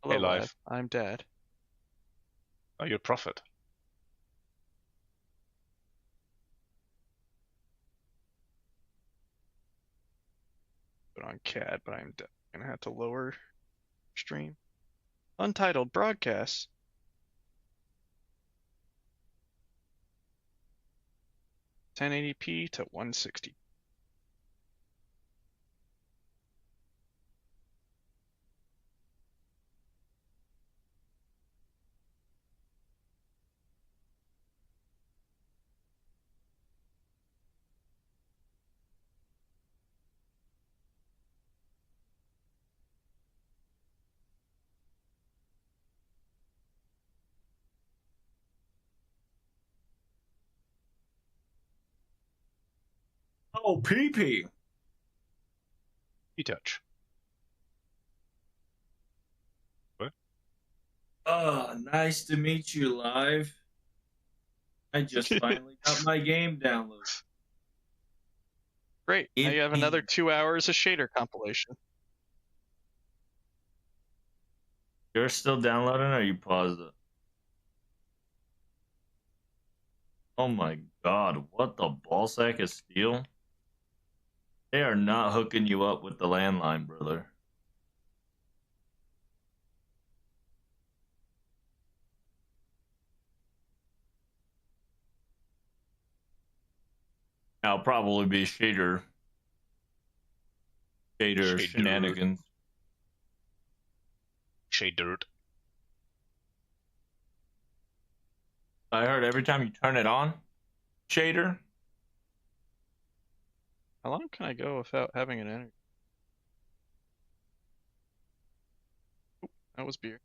Hey, Hello, lad. live. I'm Dad. Oh, you're a prophet. Put on CAD, but I'm gonna have to lower stream. Untitled broadcast. 1080p to 160. Oh, pee. You touch. What? Nice to meet you live. I just finally got my game downloaded. Great. Now It you have another is 2 hours of shader compilation. you're still downloading or you paused it? Oh my god, what the ballsack of steel? They are not hooking you up with the landline, brother. I'll probably be shader Shader. shenanigans. Shadered. I heard every time you turn it on, shader. How long can I go without having an energy? That was beer.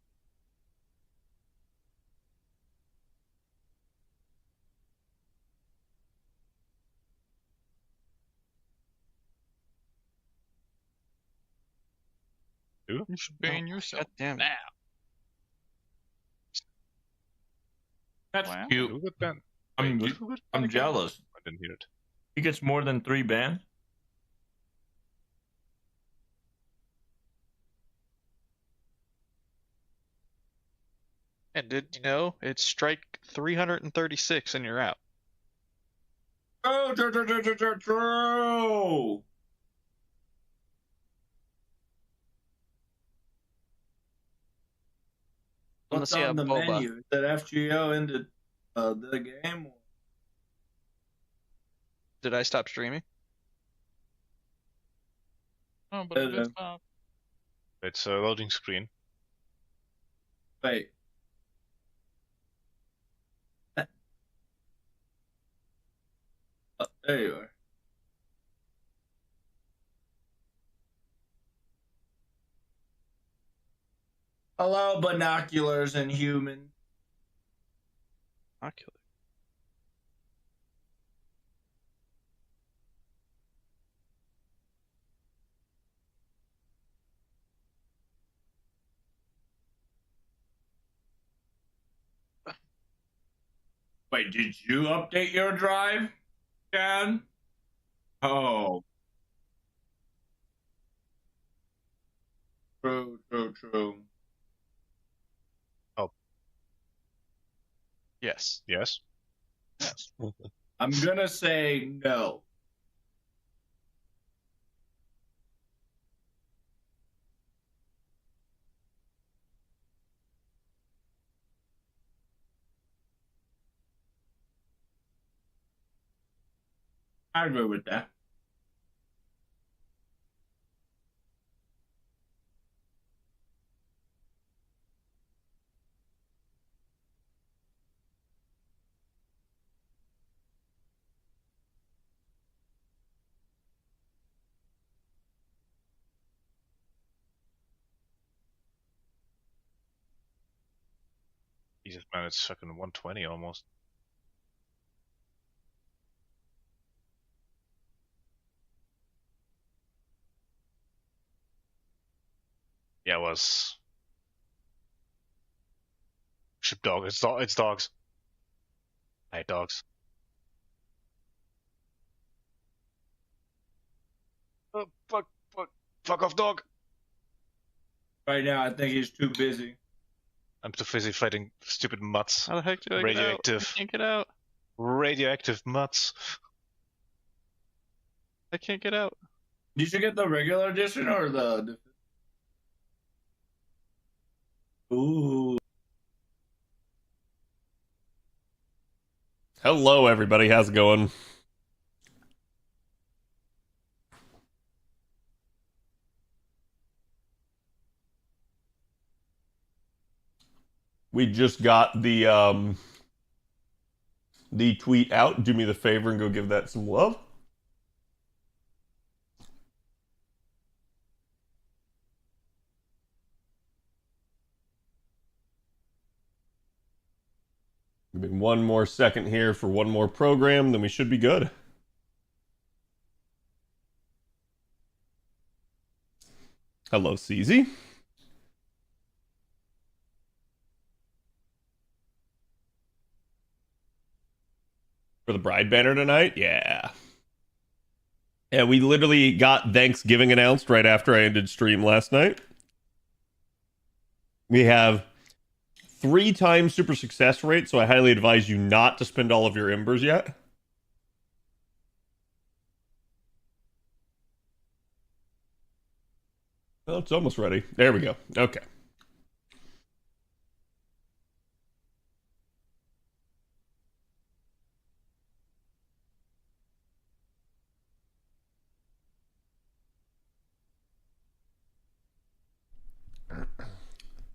Who? You should Oh, ban yourself. God damn it. Now. That's Wow. cute. Who got banned? I'm Wait, who got banned I'm again? jealous. I didn't hear it. He gets more than 3 bans. And did you know it's strike 336 and you're out? Oh, true. Unless What's you on have the boba. menu? Is that FGO into the game? Did I stop streaming? Oh, but it did Uh, stop. It's a loading screen. Wait. There you are. Hello, binoculars and human. Ocular. Wait, did you update your drive, Dad? Oh, true. Oh, Yes. yes. Yes. I'm gonna say no. I agree with that. Jesus, man, it's fucking 120 almost. Yeah, it was. Ship dog. It's dogs. I hate dogs. Oh, fuck off, dog. Right now, I think he's too busy. I'm too busy fighting stupid mutts. How the heck do I get out? Radioactive. I can't get out. Radioactive mutts. I can't get out. You should get the regular edition or the. Ooh. Hello, everybody. How's it going? We just got the tweet out. Do me the favor and go give that some love. Give me one more second here for one more program, then we should be good. Hello, CZ. For the bride banner tonight? Yeah. Yeah, we literally got Thanksgiving announced right after I ended stream last night. We have 3 times super success rate, so I highly advise you not to spend all of your embers yet. Oh, it's almost ready. There we go. Okay.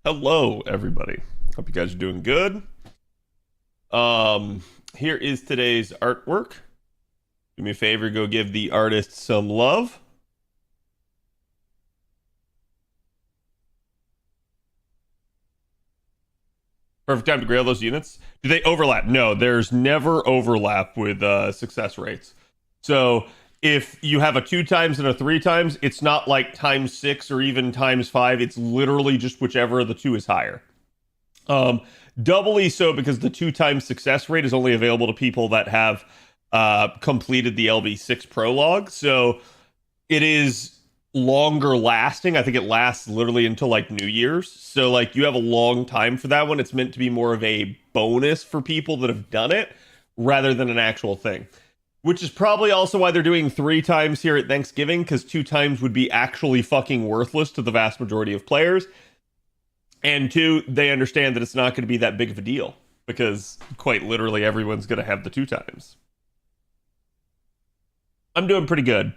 Hello, everybody. Hope you guys are doing good. Here is today's artwork. Do me a favor, go give the artist some love. Perfect time to grail those units. Do they overlap? No, there's never overlap with success rates. So if you have a 2 times and a 3 times, it's not like times 6 or even times 5. It's literally just whichever of the 2 is higher. Doubly so because the 2 times success rate is only available to people that have completed the LB6 prologue. So it is longer lasting. I think it lasts literally until like New Year's. So like you have a long time for that one. It's meant to be more of a bonus for people that have done it rather than an actual thing. Which is probably also why they're doing 3 times here at Thanksgiving, because 2 times would be actually fucking worthless to the vast majority of players. And 2, they understand that it's not going to be that big of a deal, because quite literally everyone's going to have the 2 times. I'm doing pretty good.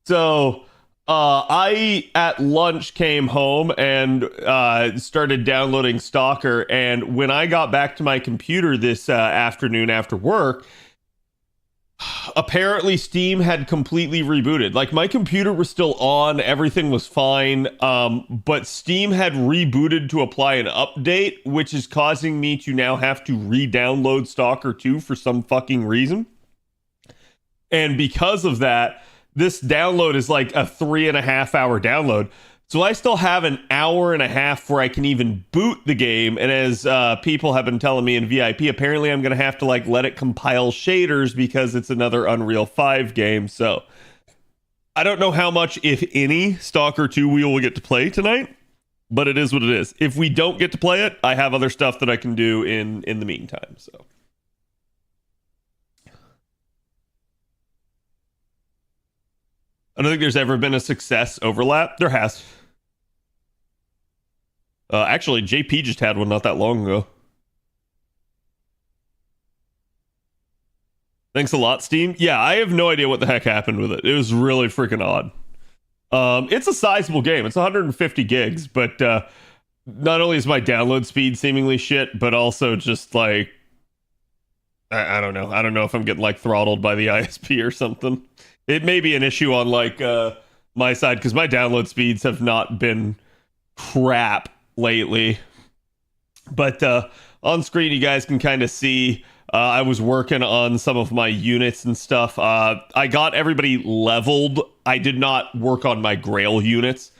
So, I, at lunch, came home and started downloading Stalker, and when I got back to my computer this afternoon after work, apparently Steam had completely rebooted. Like, my computer was still on, everything was fine, but Steam had rebooted to apply an update, which is causing me to now have to re-download Stalker 2 for some fucking reason. And because of that, this download is like a 3.5 hour download. So I still have an hour and a half where I can even boot the game. And as people have been telling me in VIP, apparently I'm going to have to like let it compile shaders because it's another Unreal 5 game. So I don't know how much, if any, Stalker 2 we will get to play tonight, but it is what it is. If we don't get to play it, I have other stuff that I can do in the meantime. So I don't think there's ever been a success overlap. There has. Actually, JP just had one not that long ago. Thanks a lot, Steam. Yeah, I have no idea what the heck happened with it. It was really freaking odd. It's a sizable game. It's 150 gigs, but not only is my download speed seemingly shit, but also just like I don't know. I don't know if I'm getting like throttled by the ISP or something. It may be an issue on like my side because my download speeds have not been crap lately. But on screen, you guys can kind of see I was working on some of my units and stuff. I got everybody leveled. I did not work on my Grail units.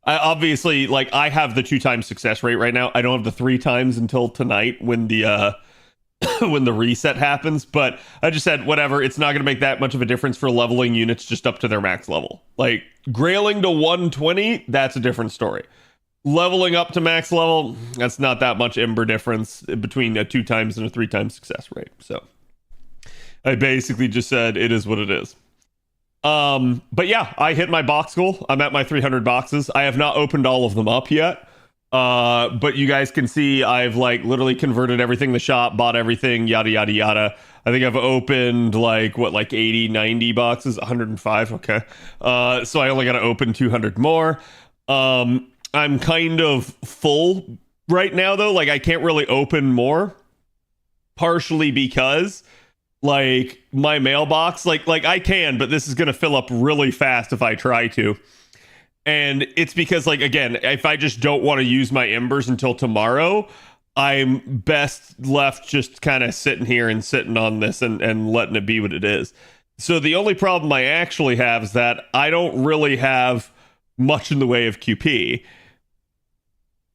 Obviously, like I have the 2 times success rate right now. I don't have the 3 times until tonight when the when the reset happens, but I just said whatever, it's not going to make that much of a difference for leveling units just up to their max level. Like grailing to 120, that's a different story. leveling up to max level, that's not that much ember difference between a 2 times and a 3 times success rate. So I basically just said it is what it is. But yeah, I hit my box goal. I'm at my 300 boxes. I have not opened all of them up yet. But you guys can see I've like literally converted everything in the shop, bought everything, yada yada yada. I think I've opened like 80, 90 boxes, 105. Okay. So I only got to open 200 more. I'm kind of full right now though. Like I can't really open more, partially because like my mailbox, like I can, but this is gonna fill up really fast if I try to. And it's because, like, again, if I just don't want to use my embers until tomorrow, I'm best left just kind of sitting here and sitting on this and letting it be what it is. So the only problem I actually have is that I don't really have much in the way of QP.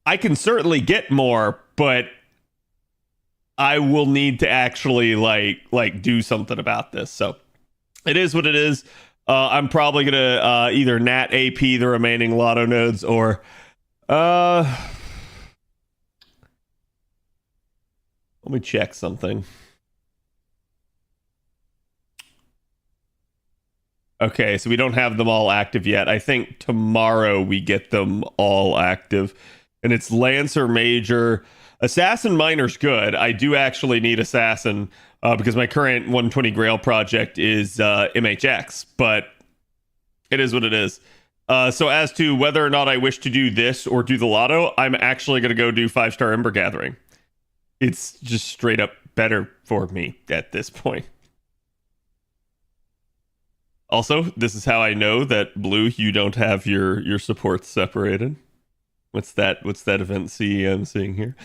I can certainly get more, but I will need to actually like do something about this. So it is what it is. I'm probably gonna either nat AP the remaining Lotto nodes or let me check something. Okay, so we don't have them all active yet. I think tomorrow we get them all active. And it's Lancer Major. Assassin Miner's good. I do actually need Assassin because my current 120 Grail project is MHX, but it is what it is. So as to whether or not I wish to do this or do the Lotto, I'm actually going to go do 5-star Ember Gathering. It's just straight up better for me at this point. Also, this is how I know that Blue, you don't have your supports separated. What's that event CE I'm seeing here?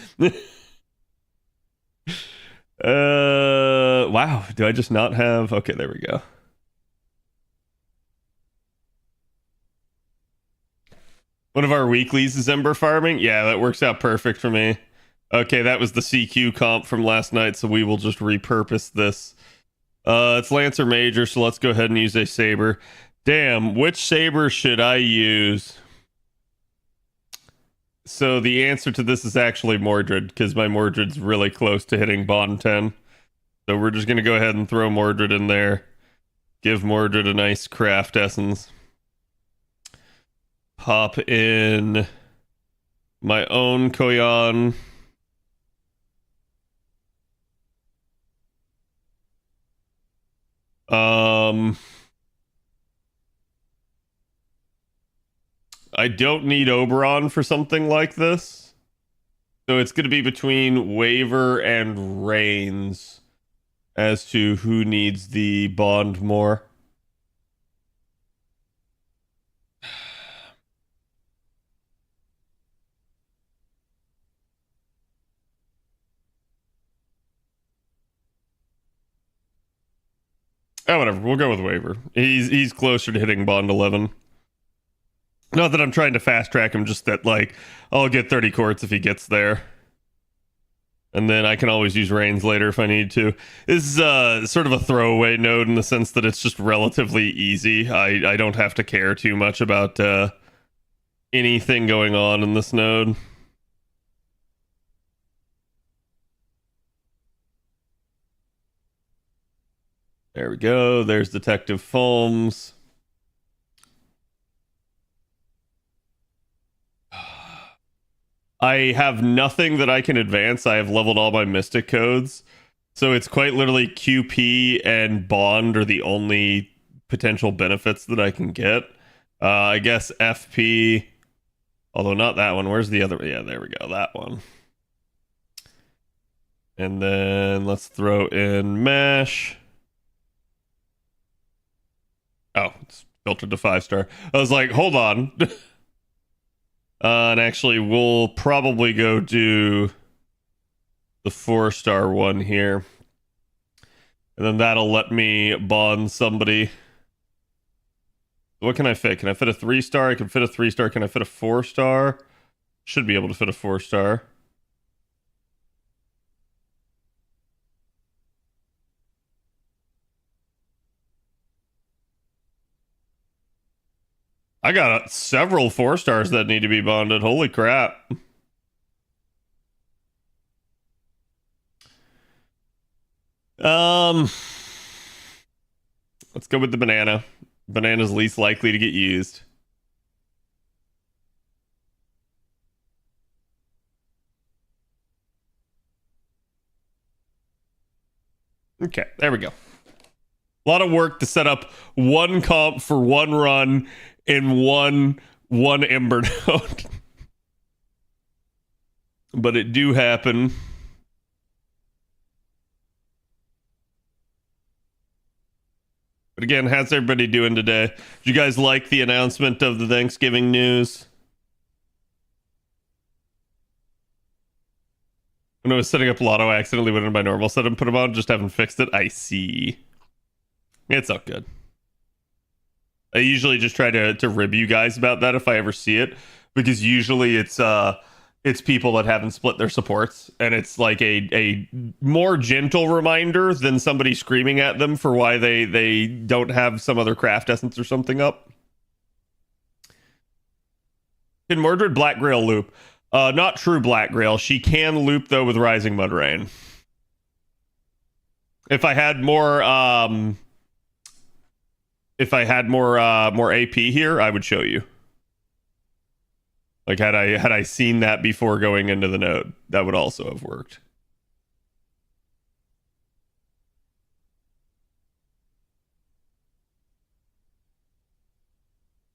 Wow, do I just not have? Okay, there we go. One of our weeklies is Ember farming. Yeah, that works out perfect for me. Okay, that was the CQ comp from last night, so we will just repurpose this. It's Lancer Major, so let's go ahead and use a Saber. Damn, which Saber should I use? So the answer to this is actually Mordred, because my Mordred's really close to hitting Bond 10. So we're just going to go ahead and throw Mordred in there. Give Mordred a nice craft essence. Pop in my own Koyan. I don't need Oberon for something like this. So it's going to be between Waver and Reigns as to who needs the bond more. Oh, whatever. We'll go with Waver. He's closer to hitting Bond 11. Not that I'm trying to fast track him, just that, like, I'll get 30 quartz if he gets there. And then I can always use Reigns later if I need to. This is sort of a throwaway node in the sense that it's just relatively easy. I don't have to care too much about anything going on in this node. There we go. There's Detective Fulms. I have nothing that I can advance. I have leveled all my Mystic codes. So it's quite literally QP and Bond are the only potential benefits that I can get. I guess FP, although not that one. Where's the other? Yeah, there we go. That one. And then let's throw in Mesh. Oh, it's filtered to 5-star. I was like, hold on. And actually, we'll probably go do the 4-star one here. And then that'll let me bond somebody. What can I fit? Can I fit a 3-star? I can fit a 3-star. Can I fit a 4-star? Should be able to fit a 4-star. I got several 4-stars that need to be bonded. Holy crap. Let's go with the banana. Banana's least likely to get used. Okay, there we go. A lot of work to set up one comp for one run in one Ember node. But it do happen. But again, how's everybody doing today? Did you guys like the announcement of the Thanksgiving news? When I was setting up Lotto, I accidentally went into my normal setup and put them on, just haven't fixed it. I see. It's not good. I usually just try to rib you guys about that if I ever see it, because usually it's people that haven't split their supports, and it's like a more gentle reminder than somebody screaming at them for why they don't have some other craft essence or something up. Can Mordred Black Grail loop? Not true Black Grail. She can loop though with Rising Mud Rain. If I had more more AP here, I would show you. Like had I seen that before going into the node, that would also have worked.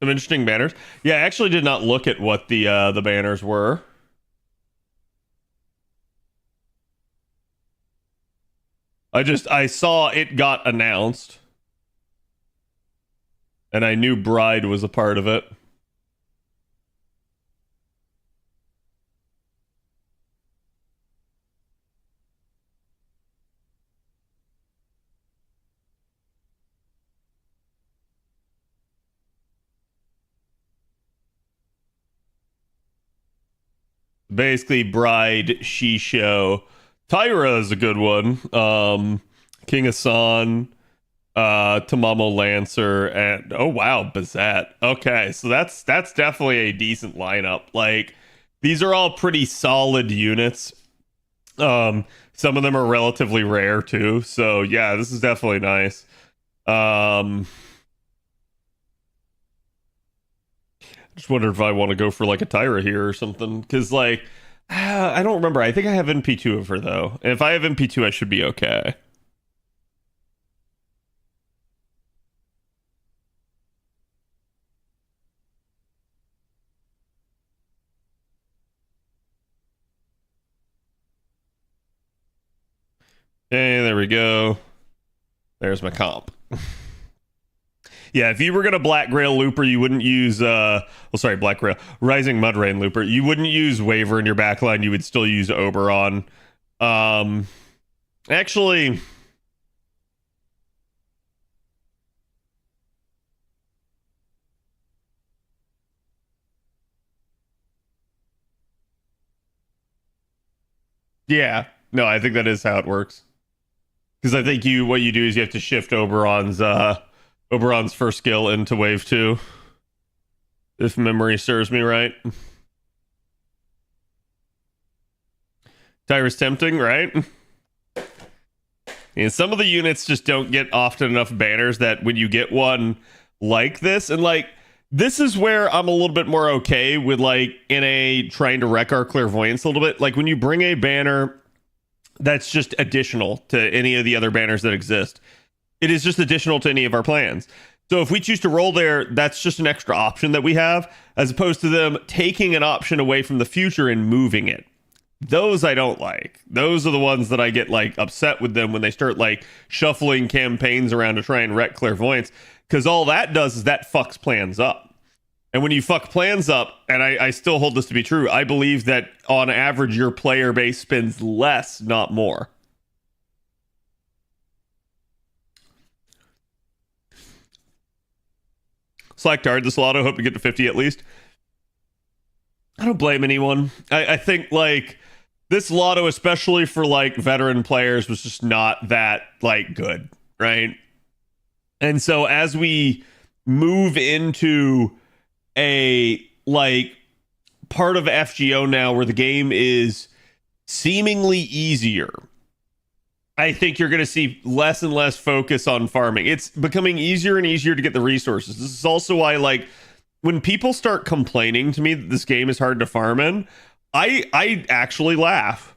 Some interesting banners. Yeah, I actually did not look at what the banners were. I saw it got announced. And I knew Bride was a part of it. Basically, Bride, Shisho. Tyra is a good one. King Hassan, Tamamo Lancer, and oh wow, Bazette. Okay, so that's definitely a decent lineup. Like, these are all pretty solid units. Some of them are relatively rare too. So yeah, this is definitely nice. Just wondered if I want to go for like a Tyra here or something, because like I don't remember. I think I have NP2 of her though, and if I have NP2, I should be okay. Okay, there we go. There's my comp. Yeah, if you were gonna Black Grail Looper, you wouldn't use Black Grail Rising Mud Rain Looper. You wouldn't use Waver in your backline. You would still use Oberon. Actually, yeah, no, I think that is how it works. Because I think what you do is you have to shift Oberon's first skill into wave 2, if memory serves me right. Tyra's tempting, right? And some of the units just don't get often enough banners that when you get one like this, and like this is where I'm a little bit more okay with like NA trying to wreck our clairvoyance a little bit. Like when you bring a banner that's just additional to any of the other banners that exist. It is just additional to any of our plans. So if we choose to roll there, that's just an extra option that we have, as opposed to them taking an option away from the future and moving it. Those I don't like. Those are the ones that I get like upset with them when they start like shuffling campaigns around to try and wreck clairvoyance, because all that does is that fucks plans up. And when you fuck plans up, and I still hold this to be true, I believe that on average your player base spends less, not more. Select hard this Lotto, hope to get to 50 at least. I don't blame anyone. I think like this Lotto, especially for like veteran players, was just not that like good, right? And so as we move into a like part of FGO now where the game is seemingly easier, I think you're going to see less and less focus on farming. It's becoming easier and easier to get the resources. This is also why, like, when people start complaining to me that this game is hard to farm in, I actually laugh.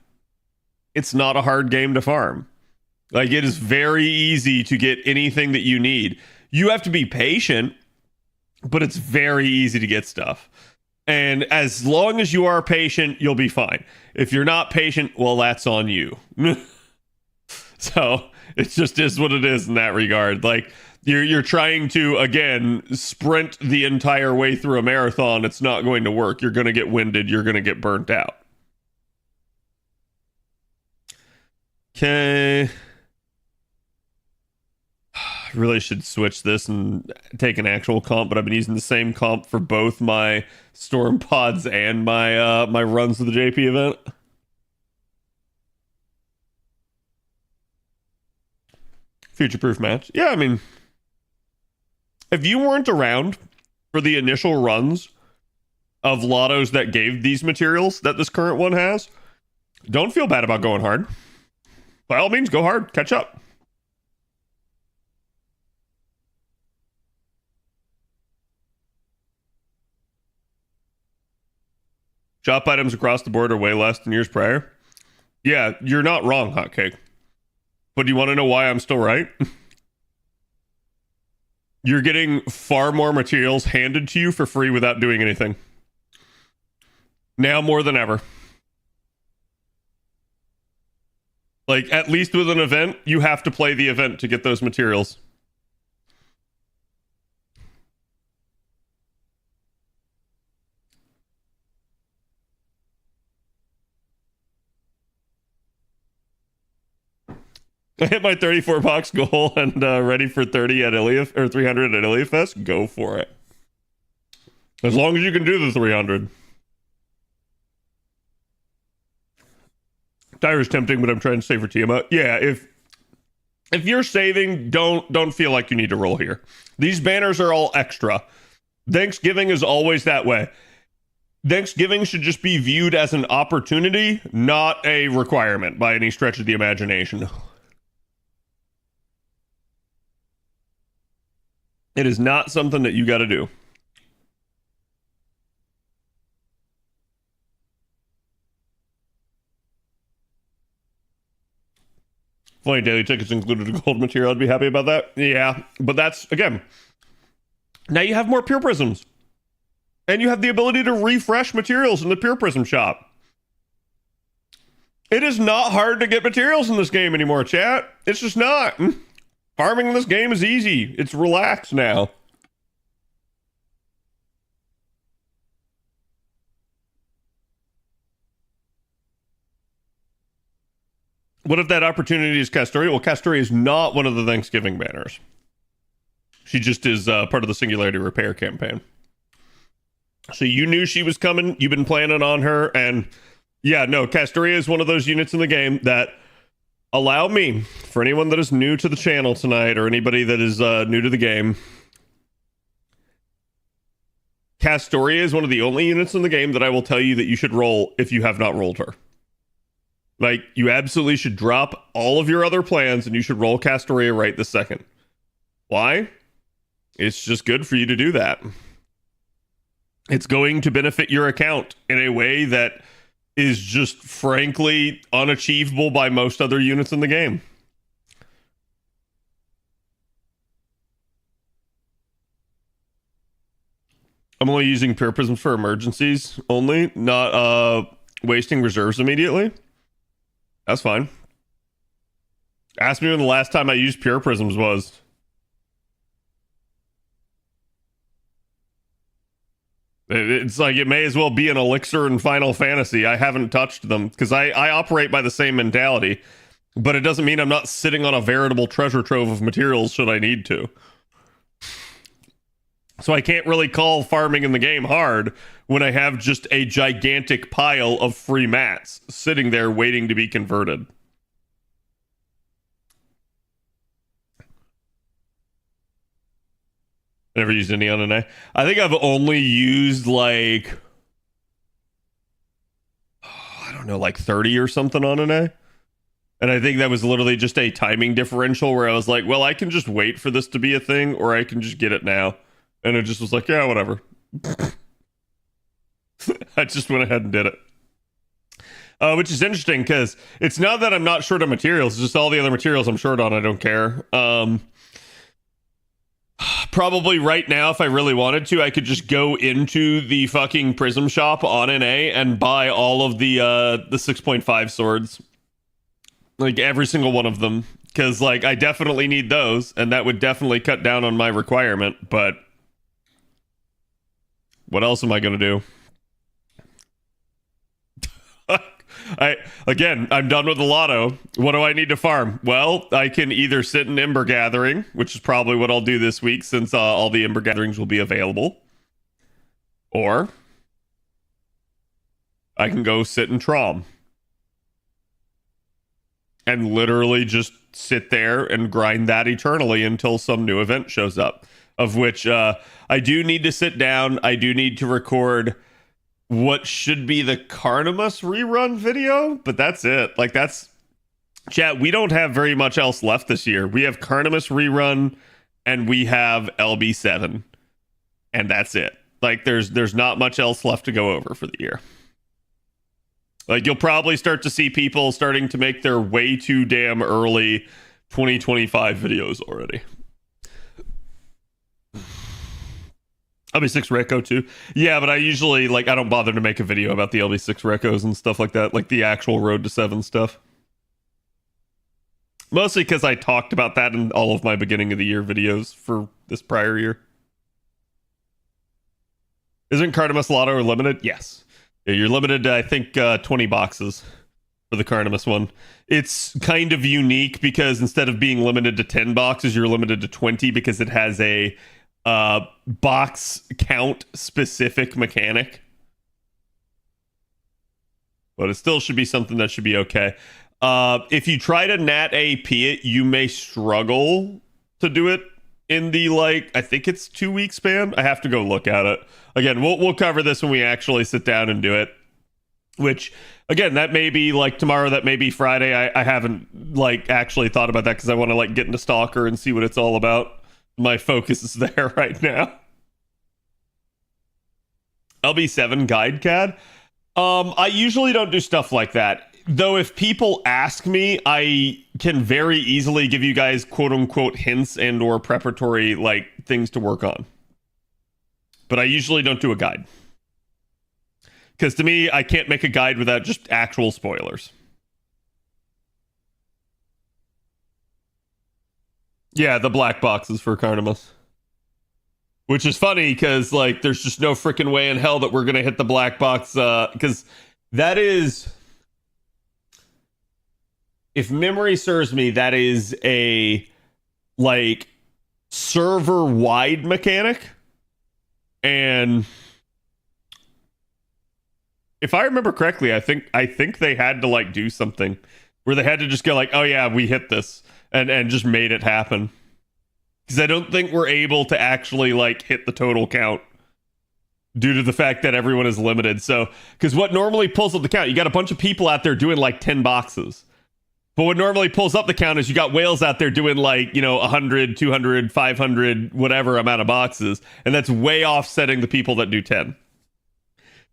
It's not a hard game to farm. Like, it is very easy to get anything that you need. You have to be patient, but it's very easy to get stuff. And as long as you are patient, you'll be fine. If you're not patient, well, that's on you. So it just is what it is in that regard. Like, you're trying to, again, sprint the entire way through a marathon. It's not going to work. You're going to get winded. You're going to get burnt out. Okay. I really should switch this and take an actual comp, but I've been using the same comp for both my storm pods and my my runs to the JP event. Future-proof match. Yeah, I mean, if you weren't around for the initial runs of lottos that gave these materials that this current one has, don't feel bad about going hard. By all means, go hard. Catch up. Shop items across the board are way less than years prior. Yeah, you're not wrong, Hotcake. But do you want to know why I'm still right? You're getting far more materials handed to you for free without doing anything. Now more than ever. Like, at least with an event, you have to play the event to get those materials. I hit my 34 box goal and ready for 30 at Ilia, or 300 at Ilia Fest. Go for it. As long as you can do the 300. Tire's tempting, but I'm trying to save for Tiamat. Yeah, if you're saving, don't feel like you need to roll here. These banners are all extra. Thanksgiving is always that way. Thanksgiving should just be viewed as an opportunity, not a requirement by any stretch of the imagination. It is not something that you got to do. Funny daily tickets included a gold material. I'd be happy about that. Yeah, but that's, again, now you have more pure prisms. And you have the ability to refresh materials in the pure prism shop. It is not hard to get materials in this game anymore, chat. It's just not. Farming in this game is easy. It's relaxed now. What if that opportunity is Castoria? Well, Castoria is not one of the Thanksgiving banners. She just is part of the Singularity Repair campaign. So you knew she was coming. You've been planning on her. And yeah, no, Castoria is one of those units in the game that allow me, for anyone that is new to the channel tonight or anybody that is new to the game, Castoria is one of the only units in the game that I will tell you that you should roll if you have not rolled her. Like, you absolutely should drop all of your other plans and you should roll Castoria right this second. Why? It's just good for you to do that. It's going to benefit your account in a way that is just frankly unachievable by most other units in the game. I'm only using pure prisms for emergencies only, not wasting reserves immediately. That's fine. Ask me when the last time I used pure prisms was. It's like it may as well be an elixir in Final Fantasy. I haven't touched them because I operate by the same mentality, but it doesn't mean I'm not sitting on a veritable treasure trove of materials should I need to. So I can't really call farming in the game hard when I have just a gigantic pile of free mats sitting there waiting to be converted. Never used any on an A. I think I've only used like, I don't know, like 30 or something on an A. And I think that was literally just a timing differential where I was like, well, I can just wait for this to be a thing, or I can just get it now. And it just was like, yeah, whatever. I just went ahead and did it. Which is interesting because it's not that I'm not short on materials, it's just all the other materials I'm short on, I don't care. Probably right now, if I really wanted to, I could just go into the fucking Prism shop on an A and buy all of the 6.5 swords. Like every single one of them. Because like I definitely need those, and that would definitely cut down on my requirement, but what else am I gonna do? I'm done with the Lotto. What do I need to farm? Well, I can either sit in Ember Gathering, which is probably what I'll do this week since all the Ember Gatherings will be available. Or I can go sit in Trom. And literally just sit there and grind that eternally until some new event shows up. Of which I do need to sit down. I do need to record what should be the Carnimus rerun video, but that's it. Like that's chat. We don't have very much else left this year. We have Carnimus rerun and we have LB7, and that's it. Like there's not much else left to go over for the year. Like you'll probably start to see people starting to make their way too damn early 2025 videos already. LB6 Reco too. Yeah, but I usually I don't bother to make a video about the LB6 Recos and stuff like that, like the actual Road to 7 stuff. Mostly because I talked about that in all of my beginning of the year videos for this prior year. Isn't Carnimus Lotto limited? Yes. Yeah, you're limited to, I think, 20 boxes for the Carnimus one. It's kind of unique because instead of being limited to 10 boxes, you're limited to 20 because it has a box count specific mechanic, but it still should be something that should be okay. If you try to nat AP it, you may struggle to do it in the I think it's 2 week span. I have to go look at it again. We'll cover this when we actually sit down and do it, which again, that may be tomorrow, that may be Friday. I haven't actually thought about that because I want to get into Stalker and see what it's all about. My focus is there right now. LB7 guide CAD. I usually don't do stuff like that. Though if people ask me, I can very easily give you guys quote unquote hints and or preparatory things to work on. But I usually don't do a guide. Because to me, I can't make a guide without just actual spoilers. Yeah, the black boxes for Carnimus. Which is funny because there's just no freaking way in hell that we're gonna hit the black box because that is, if memory serves me, that is a server wide mechanic. And if I remember correctly, I think they had to do something where they had to just go oh yeah, we hit this. And just made it happen. Because I don't think we're able to actually hit the total count due to the fact that everyone is limited. So, because what normally pulls up the count, you got a bunch of people out there doing 10 boxes. But what normally pulls up the count is you got whales out there doing 100, 200, 500, whatever amount of boxes. And that's way offsetting the people that do 10.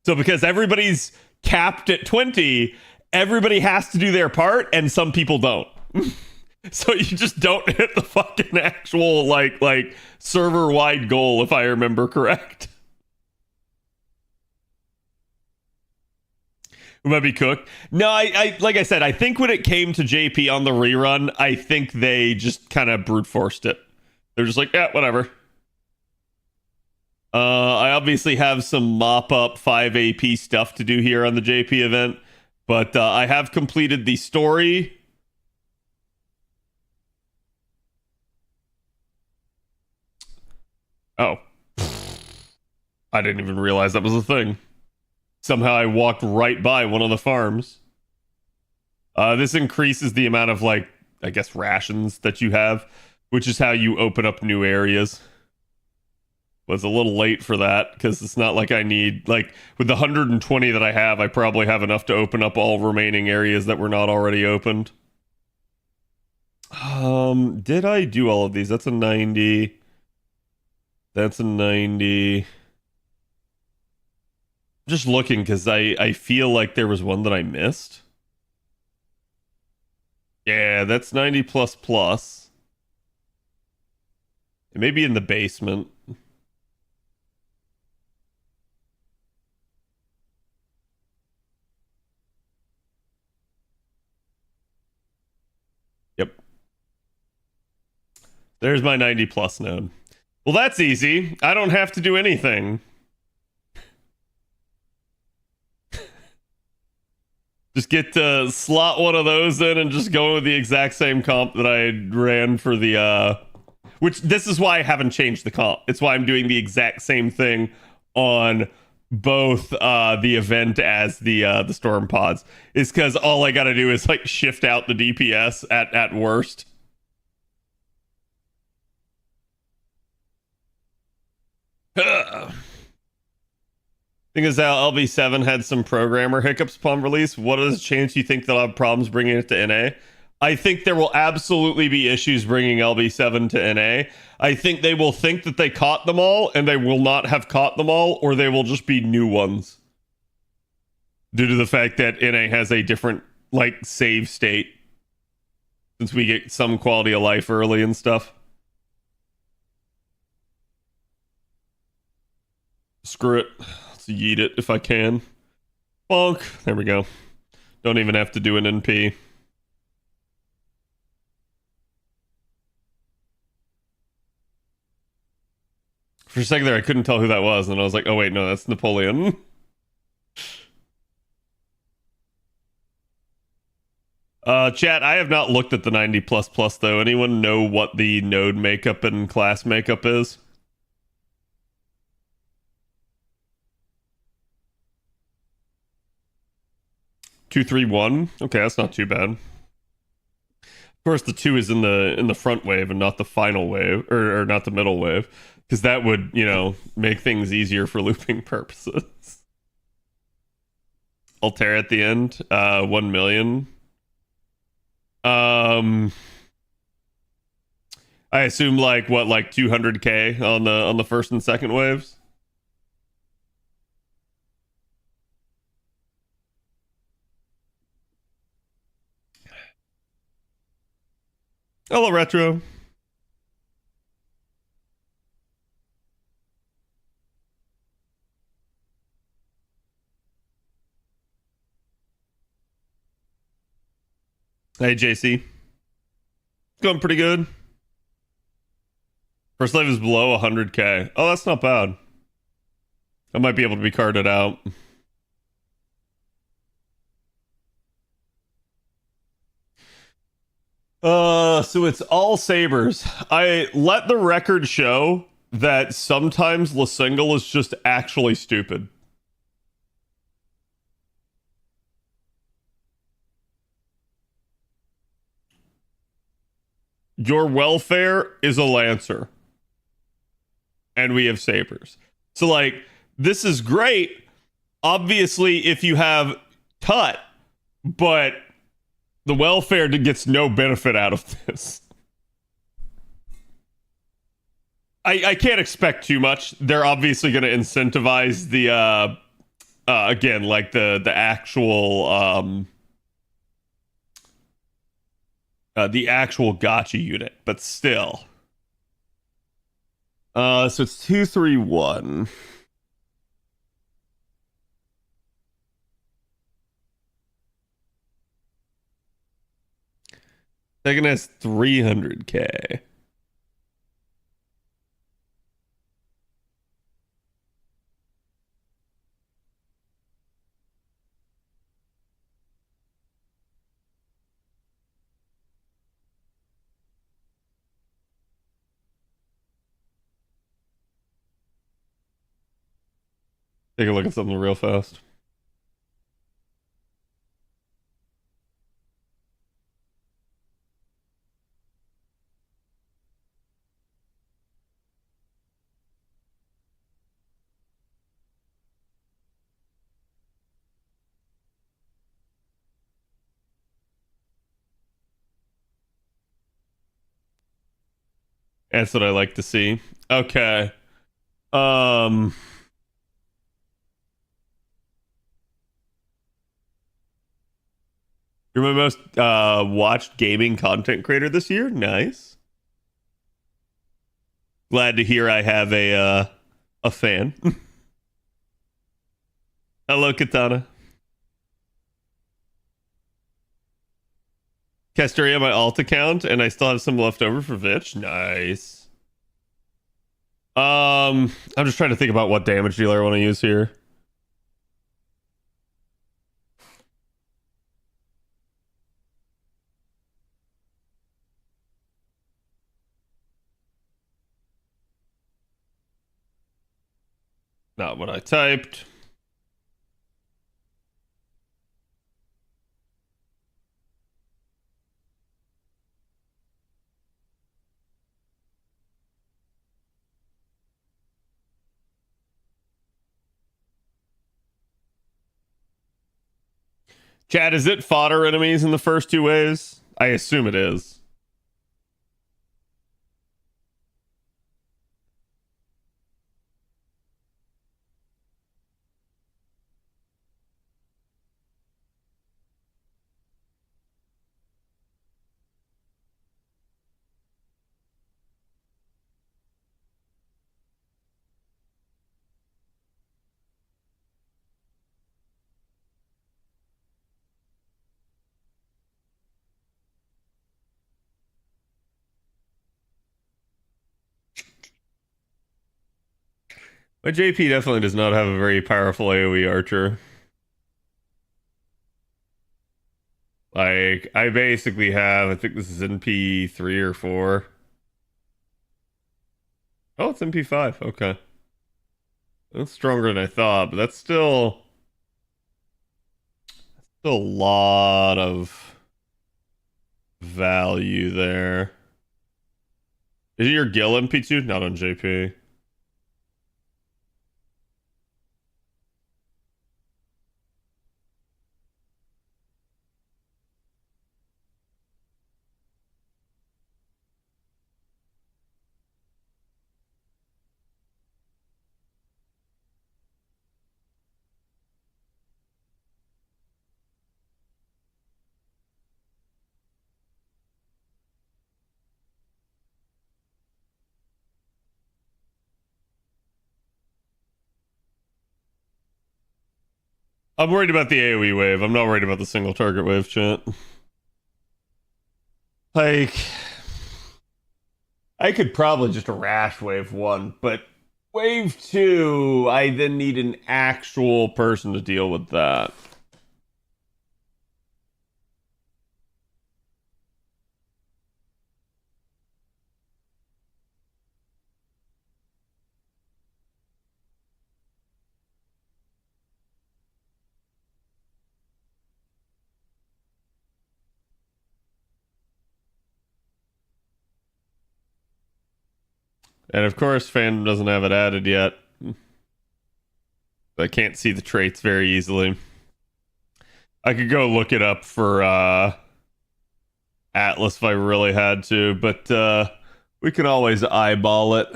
So because everybody's capped at 20, everybody has to do their part and some people don't. So you just don't hit the fucking actual server wide goal, if I remember correct. We might be cooked. No, I like I said, I think when it came to JP on the rerun, I think they just kind of brute forced it. They're just yeah, whatever. I obviously have some mop up 5 AP stuff to do here on the JP event, but I have completed the story. Oh. I didn't even realize that was a thing. Somehow I walked right by one of the farms. This increases the amount of, I guess, rations that you have, which is how you open up new areas. was a little late for that because it's not like I need, like, with the 120 that I have, I probably have enough to open up all remaining areas that were not already opened. Did I do all of these? That's a 90. That's a 90. Just looking because I feel like there was one that I missed. Yeah, that's 90 plus plus. It may be in the basement. Yep. There's my 90 plus node. Well, that's easy. I don't have to do anything. Just get to slot one of those in and just go with the exact same comp that I ran for the which this is why I haven't changed the comp. It's why I'm doing the exact same thing on both the event as the storm pods. Is because all I gotta do is like shift out the DPS at worst. Thing is, LB7 had some programmer hiccups upon release. What is the chance you think they'll have problems bringing it to NA? I think there will absolutely be issues bringing LB7 to NA. I think they will think that they caught them all, and they will not have caught them all, or they will just be new ones. Due to the fact that NA has a different, like, save state. Since we get some quality of life early and stuff. Screw it. Let's yeet it if I can. Bonk. There we go. Don't even have to do an NP. For a second there, I couldn't tell who that was, and I was like, oh wait, no, that's Napoleon. Chat, I have not looked at the 90 plus plus though. Anyone know what the node makeup and class makeup is? Two, 3, 1. Okay, that's not too bad. Of course, the 2 is in the front wave and not the final wave, or not the middle wave, because that would, you know, make things easier for looping purposes. Altair at the end, 1 million. I assume like 200k on the first and second waves. Hello, Retro. Hey, JC. It's going pretty good. First life is below 100k. Oh, that's not bad. I might be able to be carded out. So it's all sabers. I let the record show that sometimes Lasingle is just actually stupid. Your welfare is a lancer. And we have sabers. So, like, this is great. Obviously, if you have Tut, but the welfare gets no benefit out of this. I can't expect too much. They're obviously going to incentivize the, again, like the actual gotcha unit, but still. So it's 2, 3, 1. Second has 300k. Take a look at something real fast. That's what I like to see. Okay. Um. You're my most watched gaming content creator this year. Nice. Glad to hear I have a fan. Hello, Katana. Casteria, my alt account, and I still have some left over for Vitch. Nice. I'm just trying to think about what damage dealer I want to use here. Not what I typed. Chad, is it fodder enemies in the first two waves? I assume it is. My JP definitely does not have a very powerful AoE archer. Like, I basically have, I think this is NP3 or 4. Oh, it's NP5. Okay. That's stronger than I thought, but that's still a lot of value there. Is it your Gil MP2? Not on JP. I'm worried about the AoE wave. I'm not worried about the single target wave, chat. Like, I could probably just rash wave 1, but wave 2, I then need an actual person to deal with that. And of course, Phantom doesn't have it added yet. I can't see the traits very easily. I could go look it up for Atlas if I really had to, but we can always eyeball it.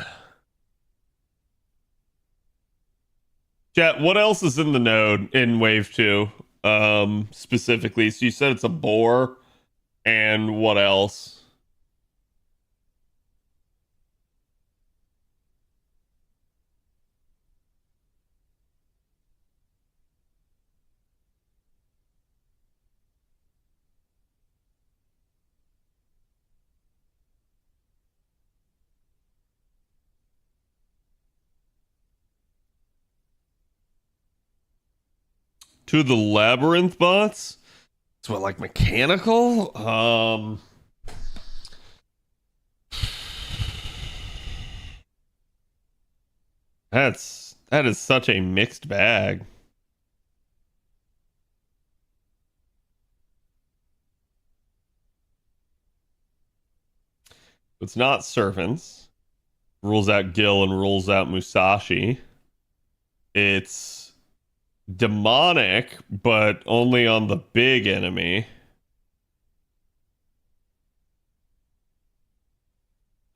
Chat, what else is in the node in Wave 2 specifically? So you said it's a boar, and what else? To the labyrinth bots? It's what, like mechanical? That is such a mixed bag. It's not servants. Rules out Gil and rules out Musashi. It's demonic, but only on the big enemy.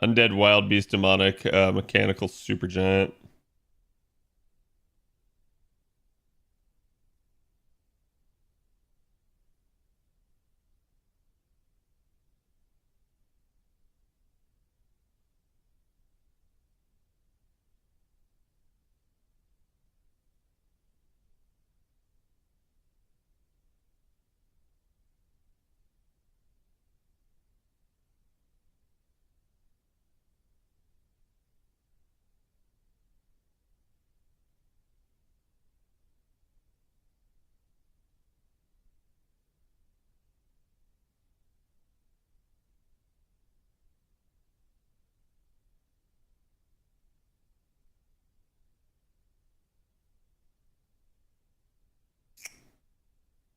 Undead Wild Beast Demonic Mechanical Supergiant.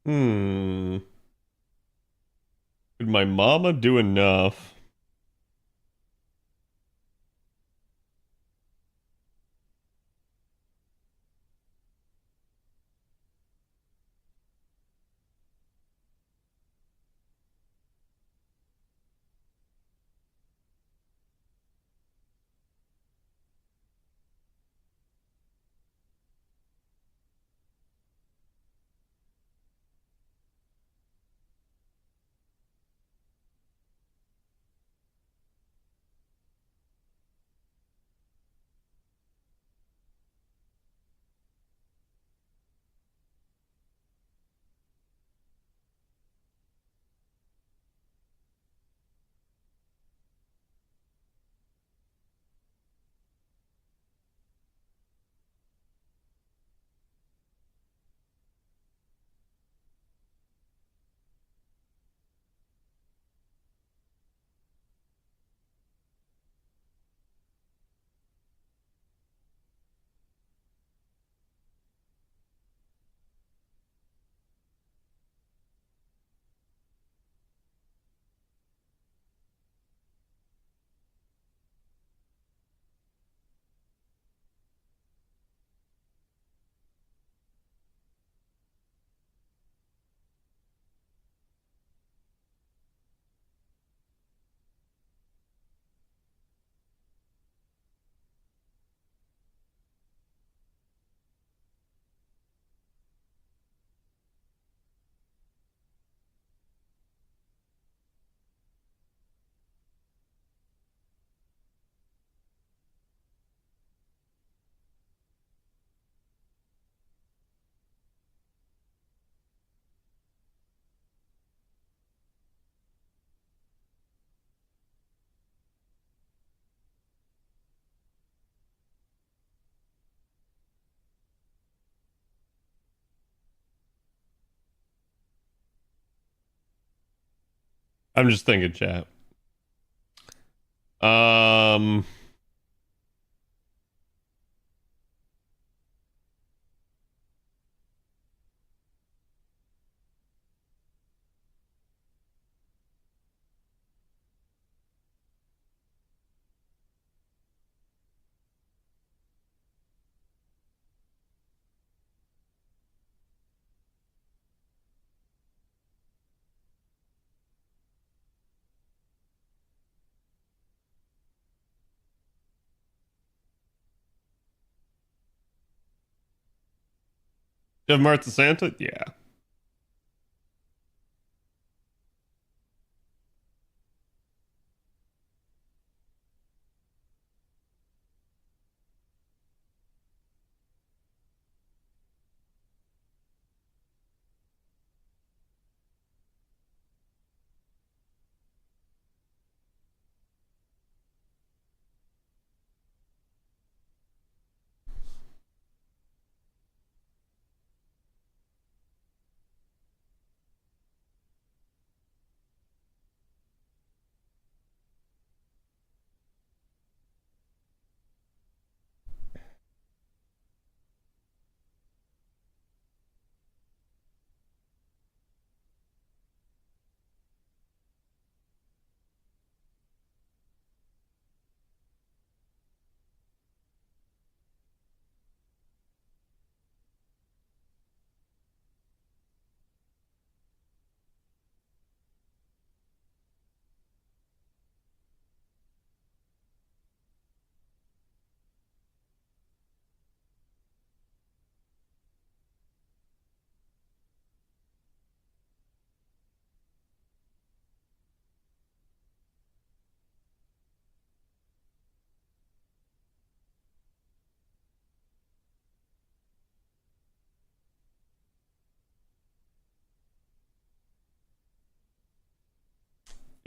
Hmm. Could my mama do enough? I'm just thinking, chat. Um. Do you have Martha Santa? Yeah.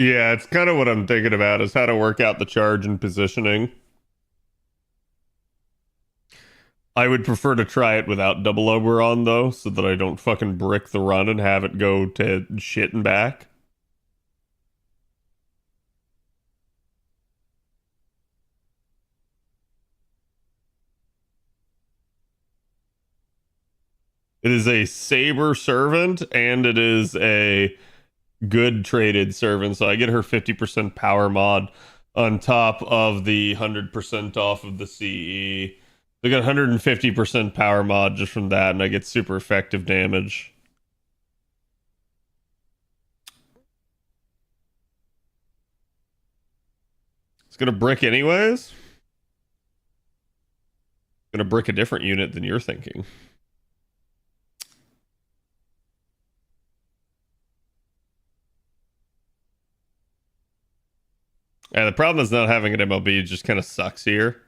Yeah, it's kind of what I'm thinking about is how to work out the charge and positioning. I would prefer to try it without double Oberon though, so that I don't fucking brick the run and have it go to shit and back. It is a Saber servant and it is a good traded servant, so I get her 50% power mod on top of the 100% off of the CE. I got 150% power mod just from that, and I get super effective damage. It's gonna brick anyways. Gonna brick a different unit than you're thinking. Yeah, the problem is not having an MLB just kind of sucks here.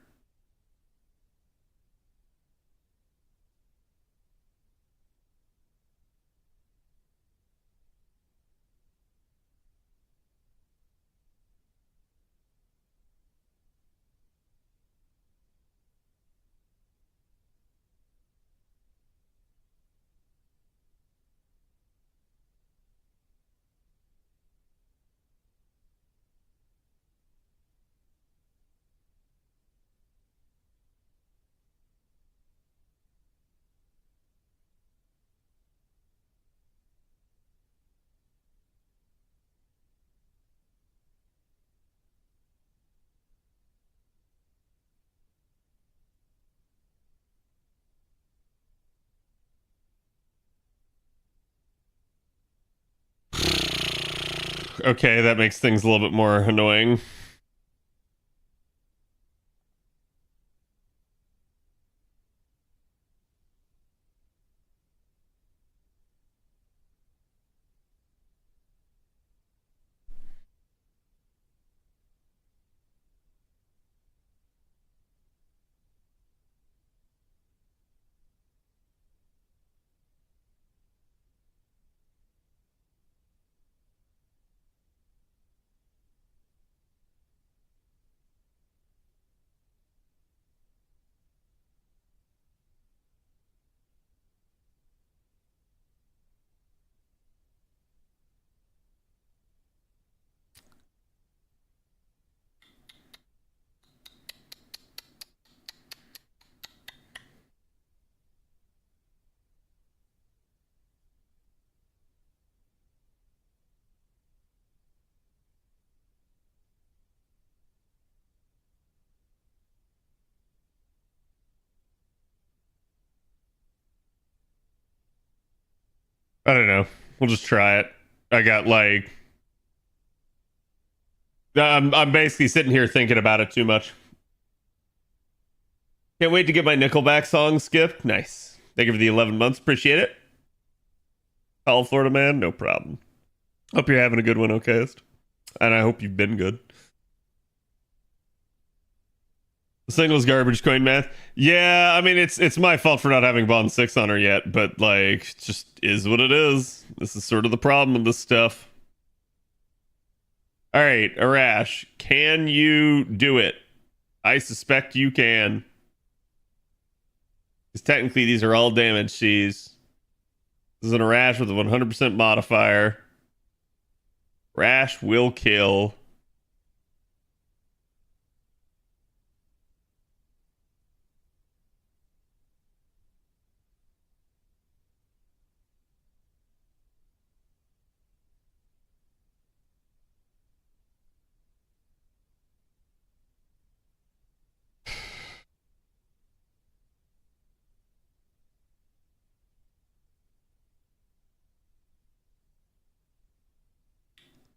Okay, that makes things a little bit more annoying. I don't know. We'll just try it. I got like I'm basically sitting here thinking about it too much. Can't wait to get my Nickelback song skipped. Nice. Thank you for the 11 months. Appreciate it. Call Florida man, no problem. Hope you're having a good one, okayest. And I hope you've been good. Singles garbage coin math. Yeah, I mean it's my fault for not having Bond 6 on her yet, but like just is what it is. This is sort of the problem with this stuff. All right, Arash, can you do it? I suspect you can. Because technically these are all damage C's. This is an Arash with a 100% modifier. Rash will kill.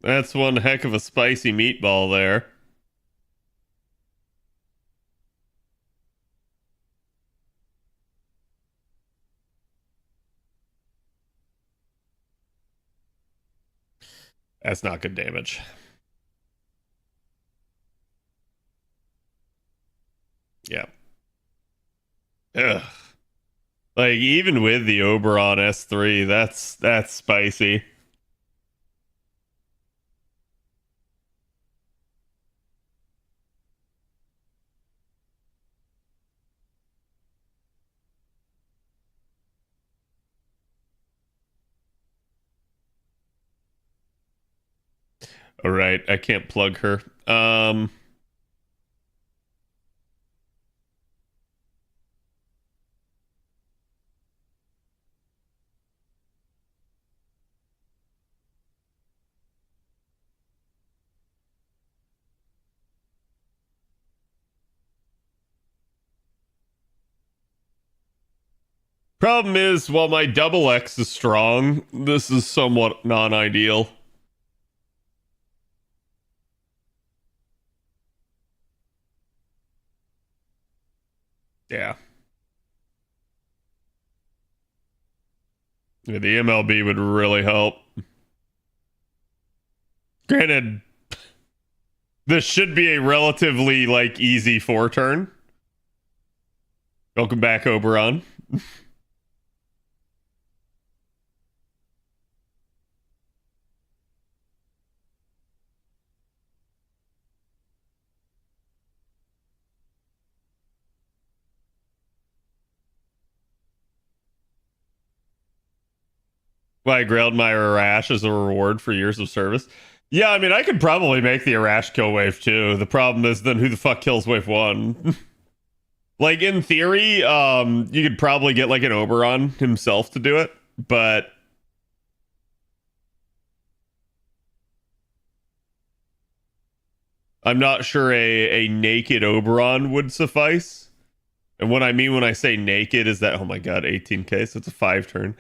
That's one heck of a spicy meatball there. That's not good damage. Yeah. Ugh. Like even with the Oberon S3, that's spicy. All right, I can't plug her. Problem is, while my double X is strong, this is somewhat non-ideal. Yeah. Yeah, the MLB would really help. Granted, this should be a relatively like easy 4-turn. Welcome back, Oberon. Why I grailed my Arash as a reward for years of service. Yeah, I mean, I could probably make the Arash kill wave 2. The problem is then who the fuck kills wave 1? Like, in theory, you could probably get like an Oberon himself to do it, but I'm not sure a naked Oberon would suffice. And what I mean when I say naked is that, oh my god, 18k, so it's a 5-turn.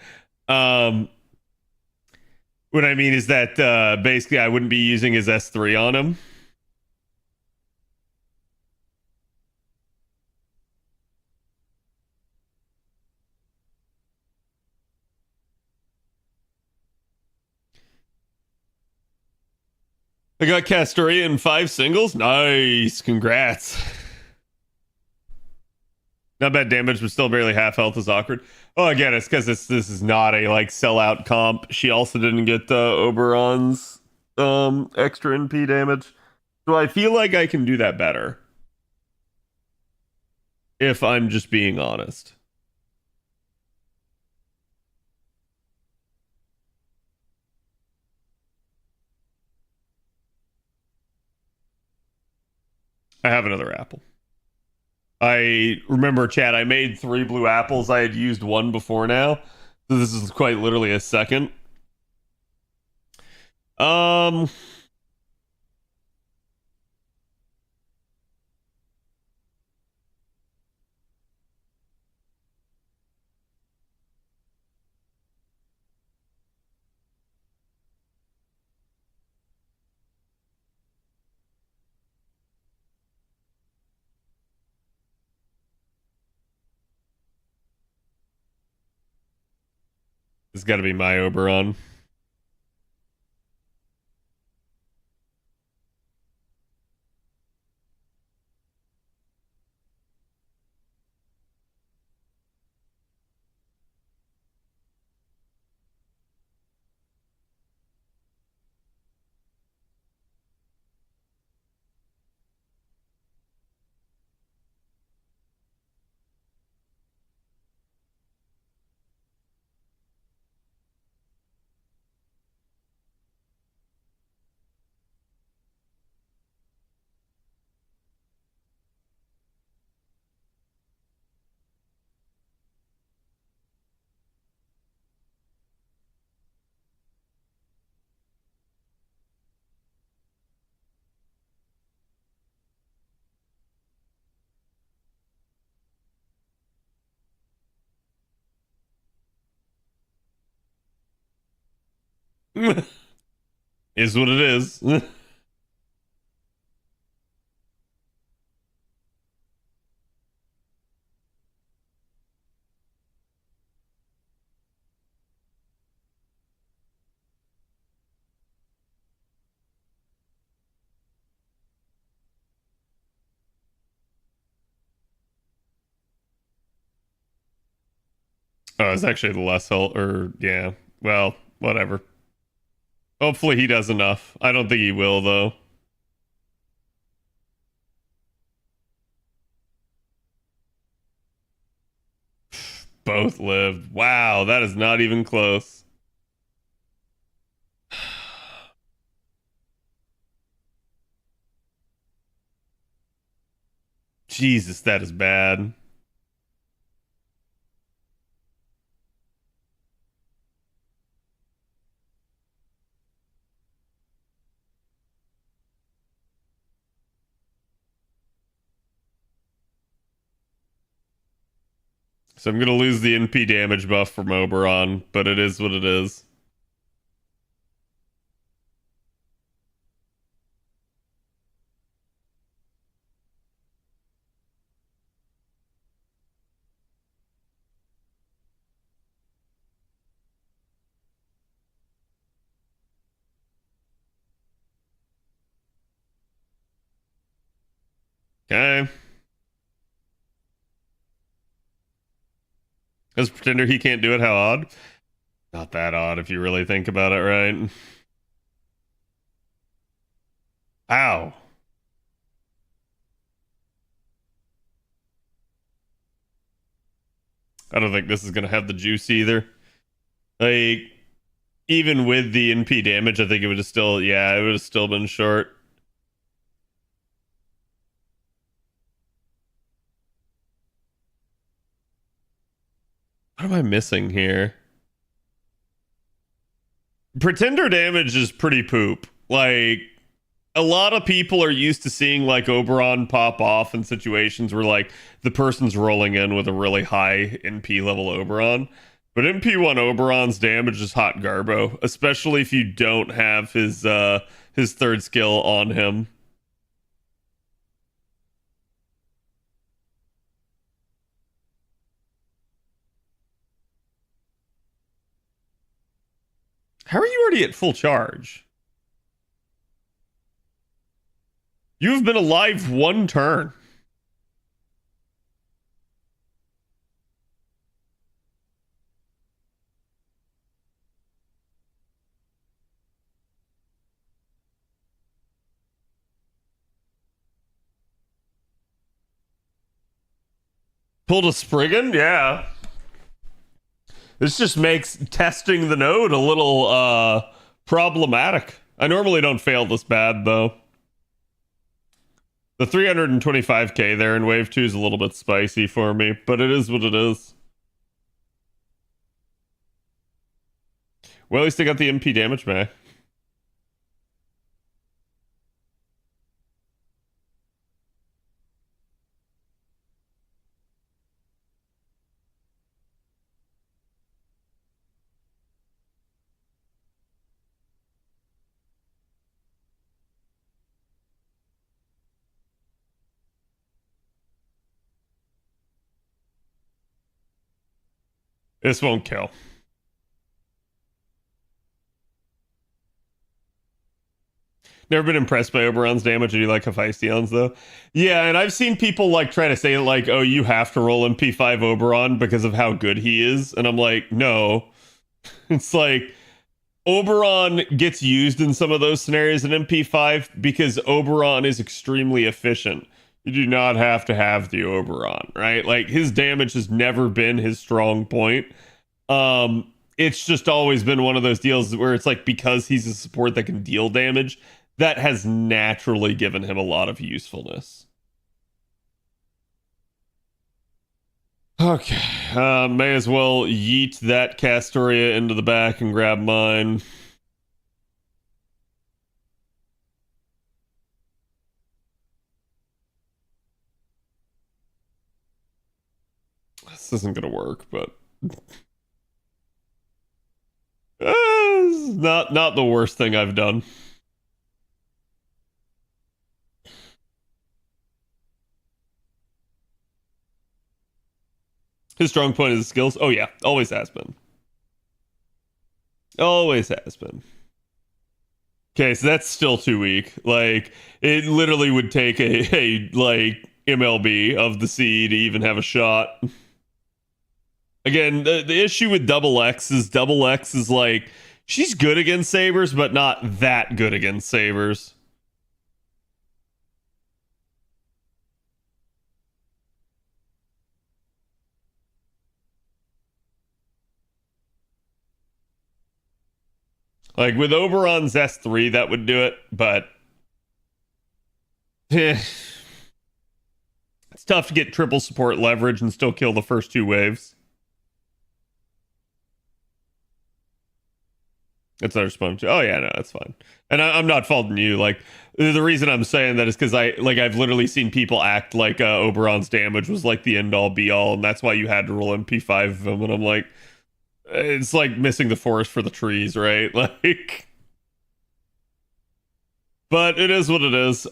What I mean is that basically I wouldn't be using his S3 on him. I got Castoria in 5 singles. Nice. Congrats. Not bad damage, but still barely half health is awkward. Oh, again, it's because this is not a like sellout comp. She also didn't get Oberon's extra NP damage. So I feel like I can do that better. If I'm just being honest. I have another apple. I remember, Chad, I made 3 blue apples. I had used 1 before now. So this is quite literally a second. This has got to be my Oberon. Is what it is. Oh, it's actually the less health, or yeah. Well, whatever. Hopefully he does enough. I don't think he will, though. Both lived. Wow, that is not even close. Jesus, that is bad. So I'm going to lose the NP damage buff from Oberon, but it is what it is. Okay. As Pretender, he can't do it. How odd? Not that odd if you really think about it, right? Ow. I don't think this is going to have the juice either. Like, even with the NP damage, I think it would have still, yeah, it would have still been short. What am I missing here? Pretender damage is pretty poop. Like, a lot of people are used to seeing like Oberon pop off in situations where like the person's rolling in with a really high NP level Oberon. But MP1 Oberon's damage is hot garbo, especially if you don't have his third skill on him. How are you already at full charge? You've been alive one turn. Pulled a Spriggan? Yeah. This just makes testing the node a little problematic. I normally don't fail this bad, though. The 325k there in wave 2 is a little bit spicy for me, but it is what it is. Well, at least I got the MP damage back. This won't kill. Never been impressed by Oberon's damage. I do like Hephaestion's though. Yeah, and I've seen people like try to say like, oh, you have to roll MP5 Oberon because of how good he is. And I'm like, no. It's like Oberon gets used in some of those scenarios in MP5 because Oberon is extremely efficient. You do not have to have the Oberon, right? Like his damage has never been his strong point. It's just always been one of those deals where it's like because he's a support that can deal damage, that has naturally given him a lot of usefulness. Okay, may as well yeet that Castoria into the back and grab mine. This isn't gonna work, but not the worst thing I've done. His strong point is his skills. Oh yeah, always has been. Always has been. Okay, so that's still too weak. Like it literally would take a like MLB of the C to even have a shot. Again, the issue with double X is like she's good against sabers, but not that good against sabers. Like with Oberon's S3, that would do it, but It's tough to get triple support leverage and still kill the first 2 waves. That's our sponge. Oh yeah, no, that's fine. And I'm not faulting you. Like the reason I'm saying that is because I've literally seen people act like Oberon's damage was like the end all be all, and that's why you had to roll MP5 of him. And I'm like, it's like missing the forest for the trees, right? Like, but it is what it is.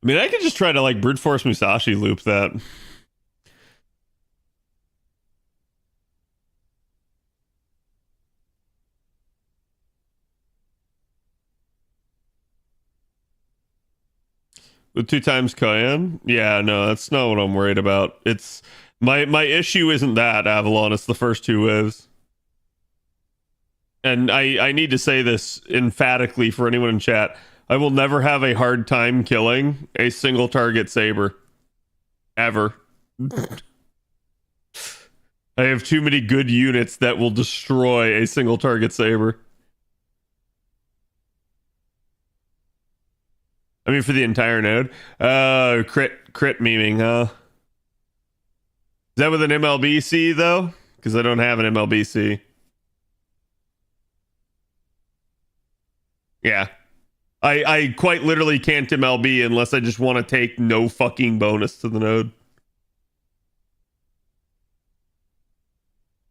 I mean, I could just try to like brute force Musashi loop that. With 2 times Cayenne? Yeah, no, that's not what I'm worried about. It's my issue isn't that, Avalon, it's the first 2 waves. And I need to say this emphatically for anyone in chat. I will never have a hard time killing a single target saber. Ever. I have too many good units that will destroy a single target saber. I mean, for the entire node. Crit memeing, huh? Is that with an MLBC though? Because I don't have an MLBC. Yeah. I quite literally can't MLB unless I just want to take no fucking bonus to the node.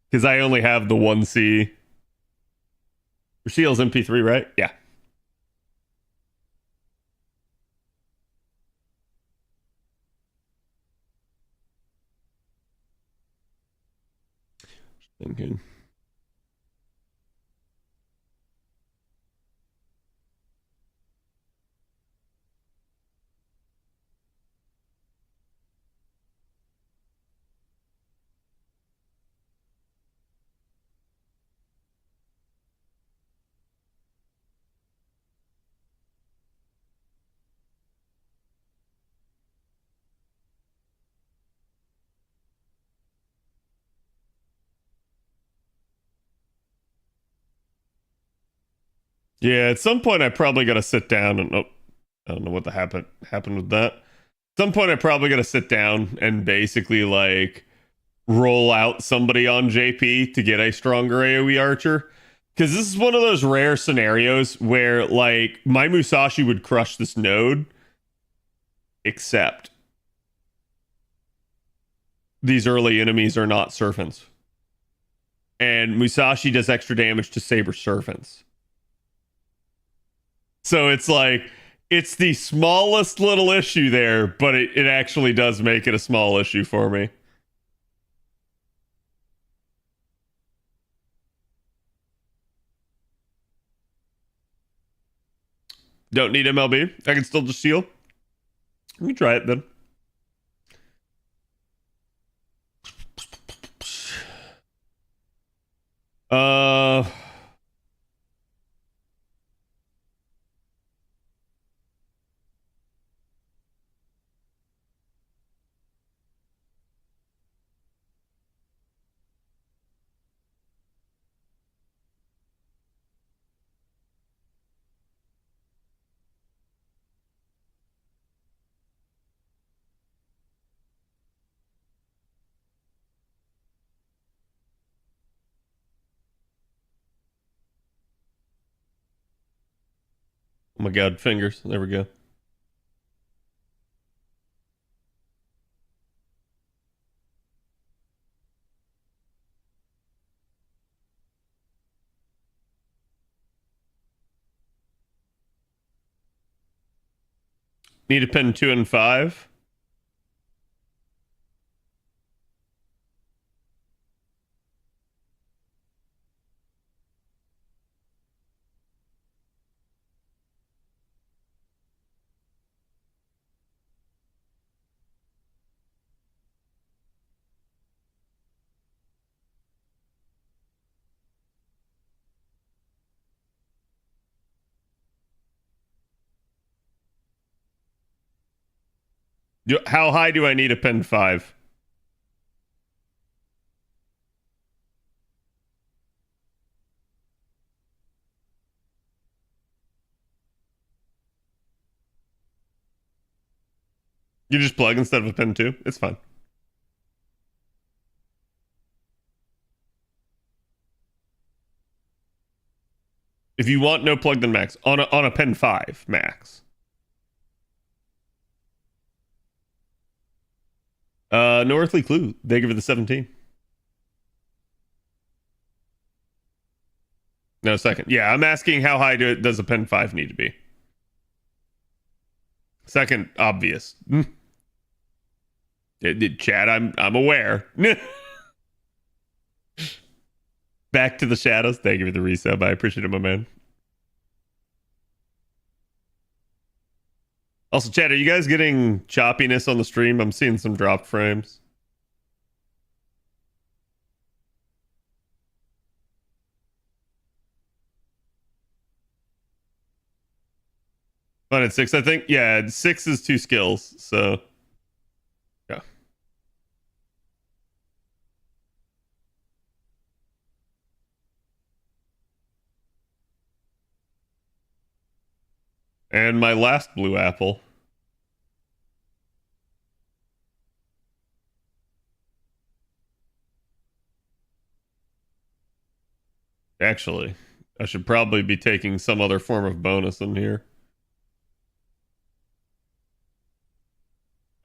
Because I only have the 1C. Rashiel's MP3, right? Yeah. Thinking. Yeah, at some point I probably got to sit down and I don't know what happened with that. At some point I probably got to sit down and basically like roll out somebody on JP to get a stronger AoE archer. Because this is one of those rare scenarios where like my Musashi would crush this node, except these early enemies are not serpents. And Musashi does extra damage to saber serpents. So it's like, it's the smallest little issue there, but it actually does make it a small issue for me. Don't need MLB. I can still just seal. Let me try it then. Uh... Oh my god, fingers. There we go. Need a pen 2 and 5. How high do I need a pen 5? You just plug instead of a pen too. It's fine. If you want no plug, then max on a pen 5 max. No earthly clue. They give it the 17. No, second. Yeah, I'm asking how high does a pen 5 need to be? Second, obvious. Chad, I'm aware. Back to the shadows. Thank you for the resub. I appreciate it, my man. Also, Chad, are you guys getting choppiness on the stream? I'm seeing some dropped frames. Fine at 6, I think. Yeah, 6 is 2 skills, so yeah. And my last blue apple. Actually, I should probably be taking some other form of bonus in here.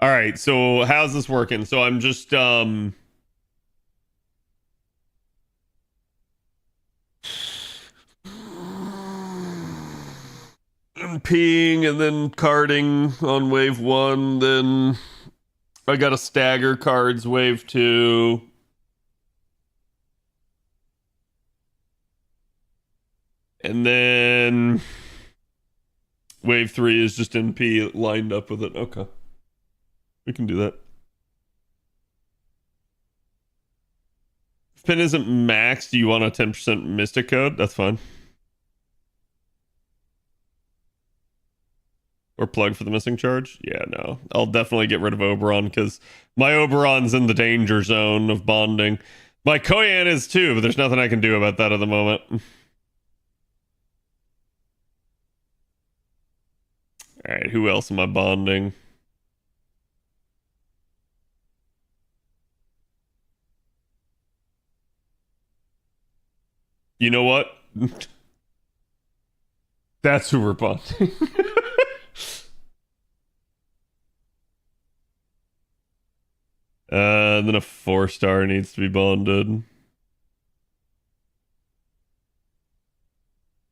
All right, so how's this working? So I'm just peeing and then carding on wave 1, then I got to stagger cards wave 2. And then wave 3 is just NP lined up with it. Okay. We can do that. If pin isn't maxed, do you want a 10% Mystic code? That's fine. Or plug for the missing charge? Yeah, no. I'll definitely get rid of Oberon because my Oberon's in the danger zone of bonding. My Koyan is too, but there's nothing I can do about that at the moment. Alright, who else am I bonding? You know what? That's who we're bonding. Then a 4-star needs to be bonded.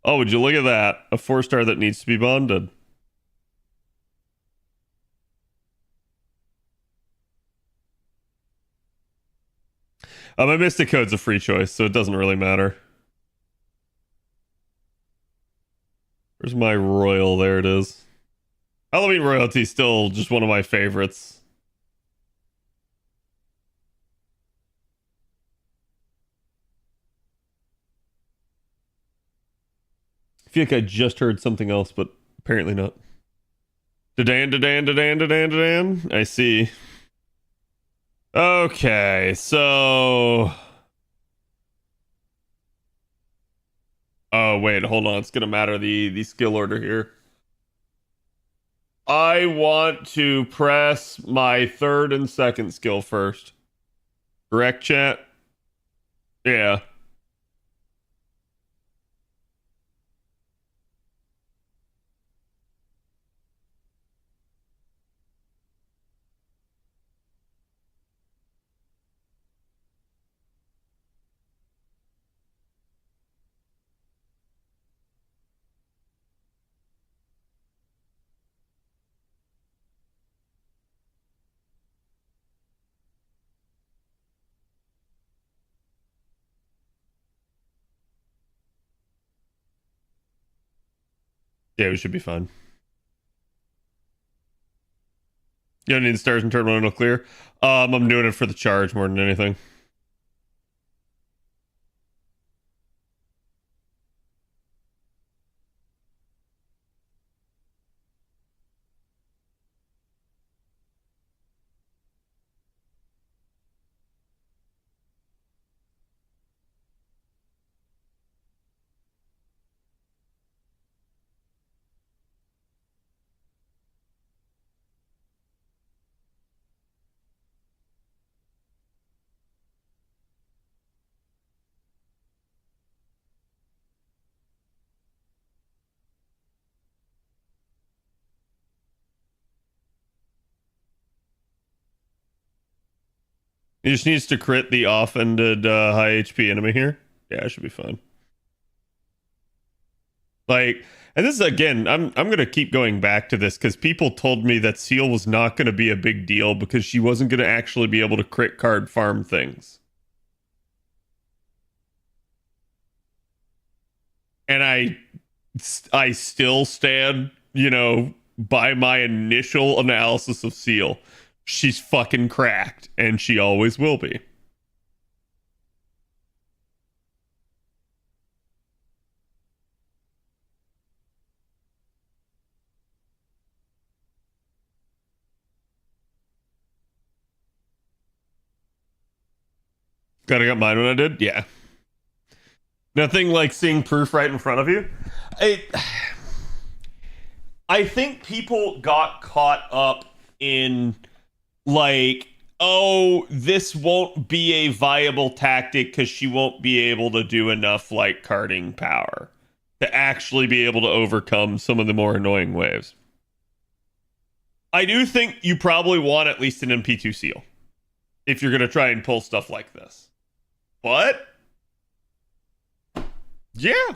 Oh, would you look at that? A 4-star that needs to be bonded. My Mystic Code's a free choice, so it doesn't really matter. Where's my Royal? There it is. Halloween Royalty's still just one of my favorites. I feel like I just heard something else, but apparently not. Da-dan, da-dan, da-dan, da-dan, da-dan. I see. Okay, so... Oh, wait, hold on. It's gonna matter the skill order here. I want to press my 3rd and 2nd skill first. Correct, chat? Yeah. Yeah, we should be fine. You don't need the stars and terminal clear. I'm doing it for the charge more than anything. He just needs to crit the off-ended high HP enemy here. Yeah, it should be fine. Like, and this is again, I'm gonna keep going back to this because people told me that Seal was not gonna be a big deal because she wasn't gonna actually be able to crit card farm things. And I still stand, by my initial analysis of Seal. She's fucking cracked, and she always will be. Gotta got mine when I did? Yeah. Nothing like seeing proof right in front of you. I think people got caught up in like, oh, this won't be a viable tactic because she won't be able to do enough like carding power to actually be able to overcome some of the more annoying waves. I do think you probably want at least an MP2 seal if you're going to try and pull stuff like this. But yeah,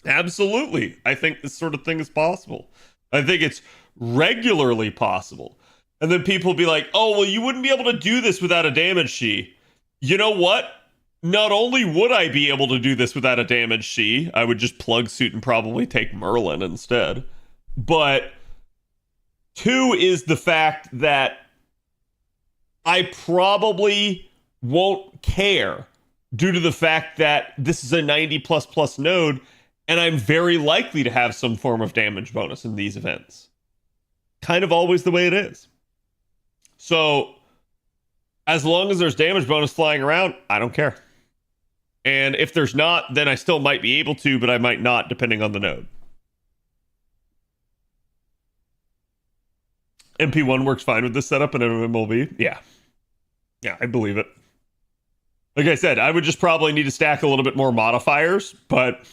absolutely. I think this sort of thing is possible. I think it's regularly possible. And then people will be like, oh, well, you wouldn't be able to do this without a damage she. You know what? Not only would I be able to do this without a damage she, I would just plug suit and probably take Merlin instead. But two is the fact that I probably won't care due to the fact that this is a 90++ node, and I'm very likely to have some form of damage bonus in these events. Kind of always the way it is. So, as long as there's damage bonus flying around, I don't care. And if there's not, then I still might be able to, but I might not, depending on the node. MP1 works fine with this setup in MMLB. Yeah. Yeah, I believe it. Like I said, I would just probably need to stack a little bit more modifiers, but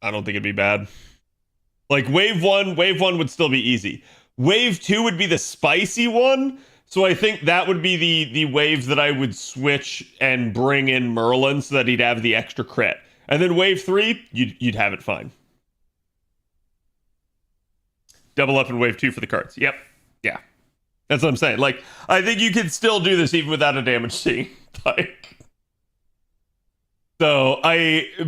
I don't think it'd be bad. Like wave one would still be easy. Wave 2 would be the spicy one, so I think that would be the wave that I would switch and bring in Merlin so that he'd have the extra crit. And then wave 3, you'd have it fine. Double up in wave 2 for the cards. Yep. Yeah. That's what I'm saying. Like, I think you can still do this even without a damage C. Like, so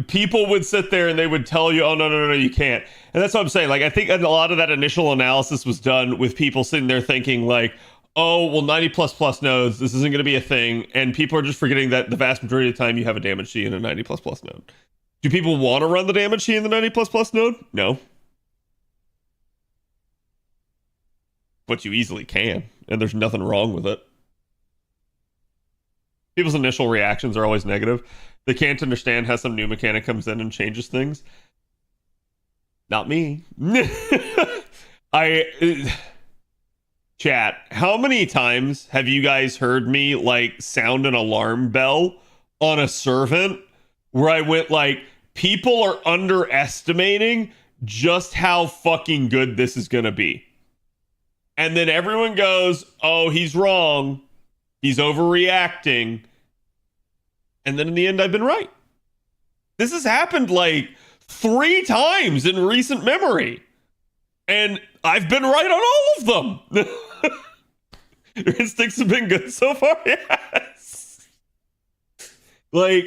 people would sit there and they would tell you, oh, no, you can't. And that's what I'm saying. Like, I think a lot of that initial analysis was done with people sitting there thinking like, oh, well, 90++ nodes, this isn't going to be a thing. And people are just forgetting that the vast majority of the time you have a damage C in a 90++ node. Do people want to run the damage C in the 90++ node? No. But you easily can, and there's nothing wrong with it. People's initial reactions are always negative. They can't understand how some new mechanic comes in and changes things. Not me. Chat, how many times have you guys heard me like sound an alarm bell on a servant where I went like, people are underestimating just how fucking good this is gonna be? And then everyone goes, oh, he's wrong. He's overreacting. And then in the end, I've been right. This has happened like 3 times in recent memory. And I've been right on all of them. Your instincts have been good so far? Yes. Like,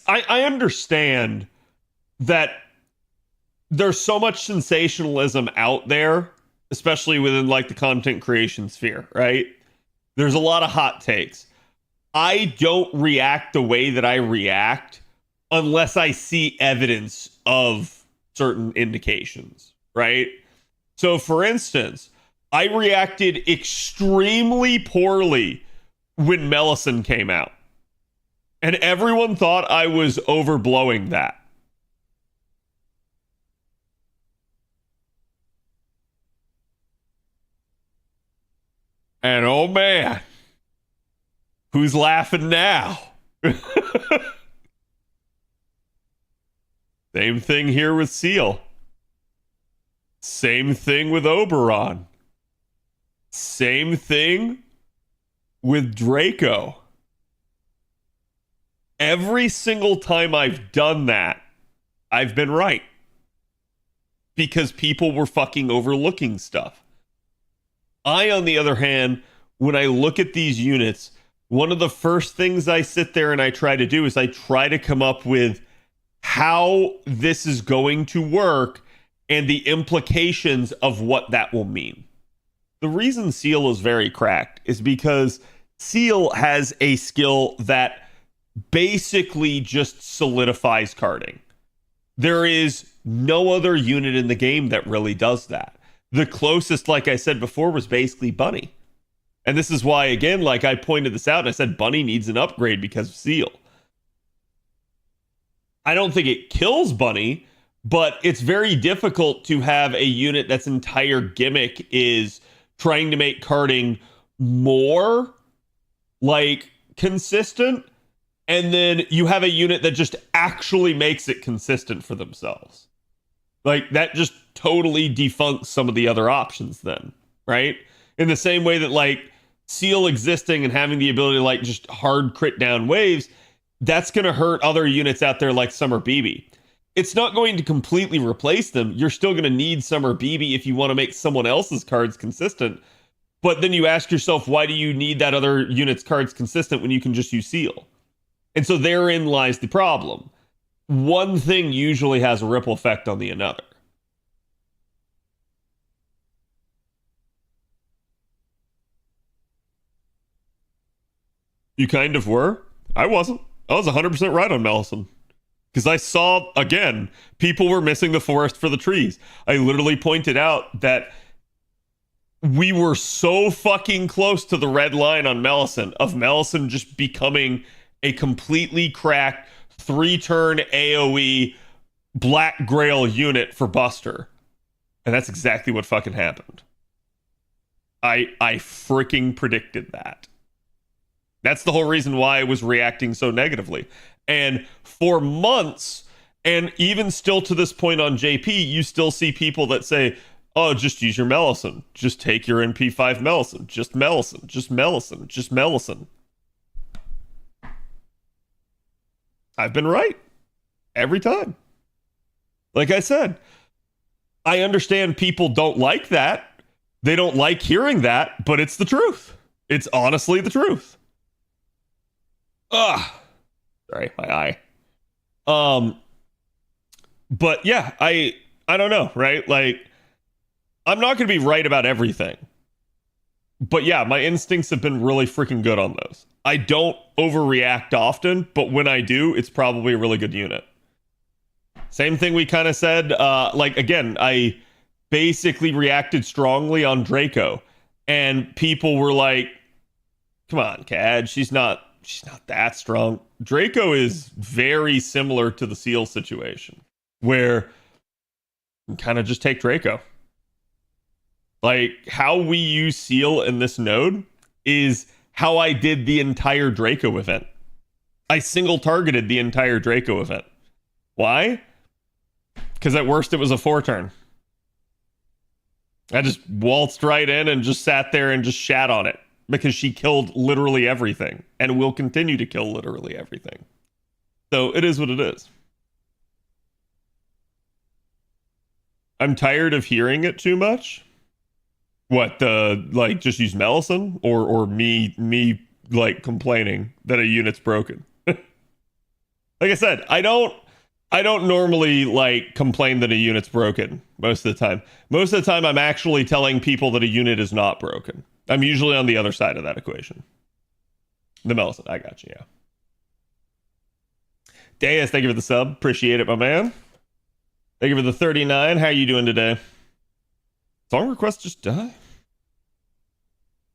I understand that there's so much sensationalism out there, especially within like the content creation sphere, right? There's a lot of hot takes. I don't react the way that I react unless I see evidence of certain indications, right? So for instance, I reacted extremely poorly when Melisson came out. And everyone thought I was overblowing that. And oh man, who's laughing now? Same thing here with Seal. Same thing with Oberon. Same thing with Draco, every single time I've done that, I've been right. Because people were fucking overlooking stuff. I, on the other hand, when I look at these units, one of the first things I sit there and I try to do is I try to come up with how this is going to work and the implications of what that will mean. The reason Seal is very cracked is because Seal has a skill that basically just solidifies carding. There is no other unit in the game that really does that. The closest, like I said before, was basically Bunny. And this is why, again, like I pointed this out and I said Bunny needs an upgrade because of Seal. I don't think it kills Bunny, but it's very difficult to have a unit that's entire gimmick is trying to make carding more like consistent, and then you have a unit that just actually makes it consistent for themselves. Like, that just totally defunks some of the other options then, right? In the same way that, like, Seal existing and having the ability to, like, just hard crit down waves, that's going to hurt other units out there like Summer BB. It's not going to completely replace them. You're still going to need Summer BB if you want to make someone else's cards consistent. But then you ask yourself, why do you need that other unit's cards consistent when you can just use Seal? And so therein lies the problem. One thing usually has a ripple effect on the another. You kind of were? I wasn't. I was 100% right on Mellison. Because I saw, again, people were missing the forest for the trees. I literally pointed out that we were so fucking close to the red line on Mellison, of Mellison just becoming a completely cracked 3-turn AoE Black Grail unit for Buster. And that's exactly what fucking happened. I freaking predicted that. That's the whole reason why I was reacting so negatively. And for months, and even still to this point on JP, you still see people that say, oh, just use your Mellison. Just take your NP5 Mellison. Just Mellison. Just Mellison. Just Mellison. I've been right. Every time. Like I said, I understand people don't like that. They don't like hearing that, but it's the truth. It's honestly the truth. Sorry, my eye. But yeah, I don't know, right? Like, I'm not going to be right about everything. But yeah, my instincts have been really freaking good on those. I don't overreact often, but when I do, it's probably a really good unit. Same thing we kind of said, like, again, I basically reacted strongly on Draco, and people were like, come on, Cad, she's not that strong. Draco is very similar to the Seal situation, where you kind of just take Draco. Like, how we use Seal in this node is how I did the entire Draco event. I single targeted the entire Draco event. Why? Because at worst it was a 4-turn. I just waltzed right in and just sat there and just shat on it. Because she killed literally everything. And will continue to kill literally everything. So it is what it is. I'm tired of hearing it too much. What, like, just use Mellison? Or me like, complaining that a unit's broken? Like I said, I don't normally, like, complain that a unit's broken most of the time. Most of the time, I'm actually telling people that a unit is not broken. I'm usually on the other side of that equation. The Mellison, I got you, yeah. Deus, thank you for the sub. Appreciate it, my man. Thank you for the 39. How are you doing today? Song request just died?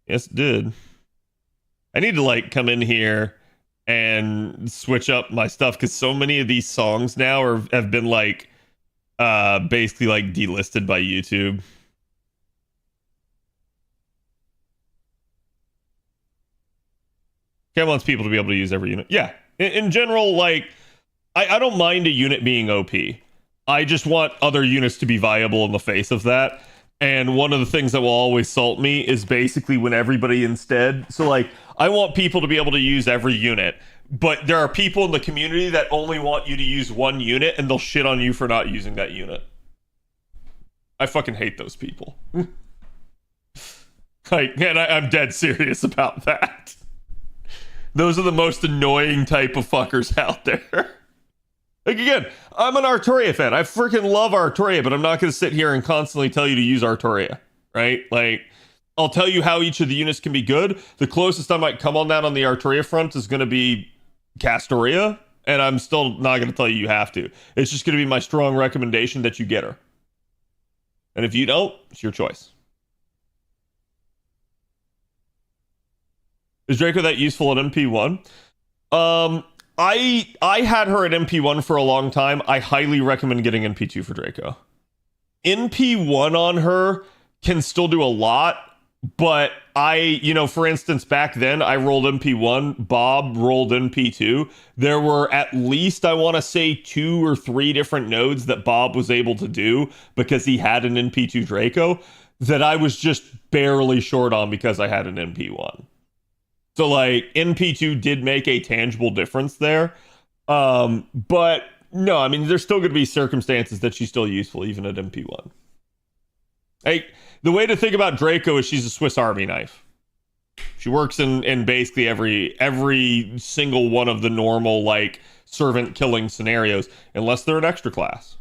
Yes, it did. I need to, like, come in here and switch up my stuff, because so many of these songs now have been, like, basically, like, delisted by YouTube. Ken wants people to be able to use every unit. Yeah, in general, like, I don't mind a unit being OP. I just want other units to be viable in the face of that. And one of the things that will always salt me is basically when everybody instead... So, like, I want people to be able to use every unit. But there are people in the community that only want you to use one unit, and they'll shit on you for not using that unit. I fucking hate those people. Like, man, I'm dead serious about that. Those are the most annoying type of fuckers out there. Like, again, I'm an Artoria fan. I freaking love Artoria, but I'm not going to sit here and constantly tell you to use Artoria, right? Like, I'll tell you how each of the units can be good. The closest I might come on that on the Artoria front is going to be Castoria, and I'm still not going to tell you have to. It's just going to be my strong recommendation that you get her. And if you don't, it's your choice. Is Draco that useful at MP1? I had her at MP1 for a long time. I highly recommend getting NP2 for Draco. NP1 on her can still do a lot, but for instance, back then I rolled NP1, Bob rolled NP2. There were at least, I want to say, 2 or 3 different nodes that Bob was able to do because he had an NP2 Draco that I was just barely short on because I had an NP1. So, like, NP2 did make a tangible difference there. But, no, I mean, there's still going to be circumstances that she's still useful, even at MP1. Hey, the way to think about Draco is she's a Swiss Army knife. She works in basically every single one of the normal, like, servant-killing scenarios, unless they're an extra class.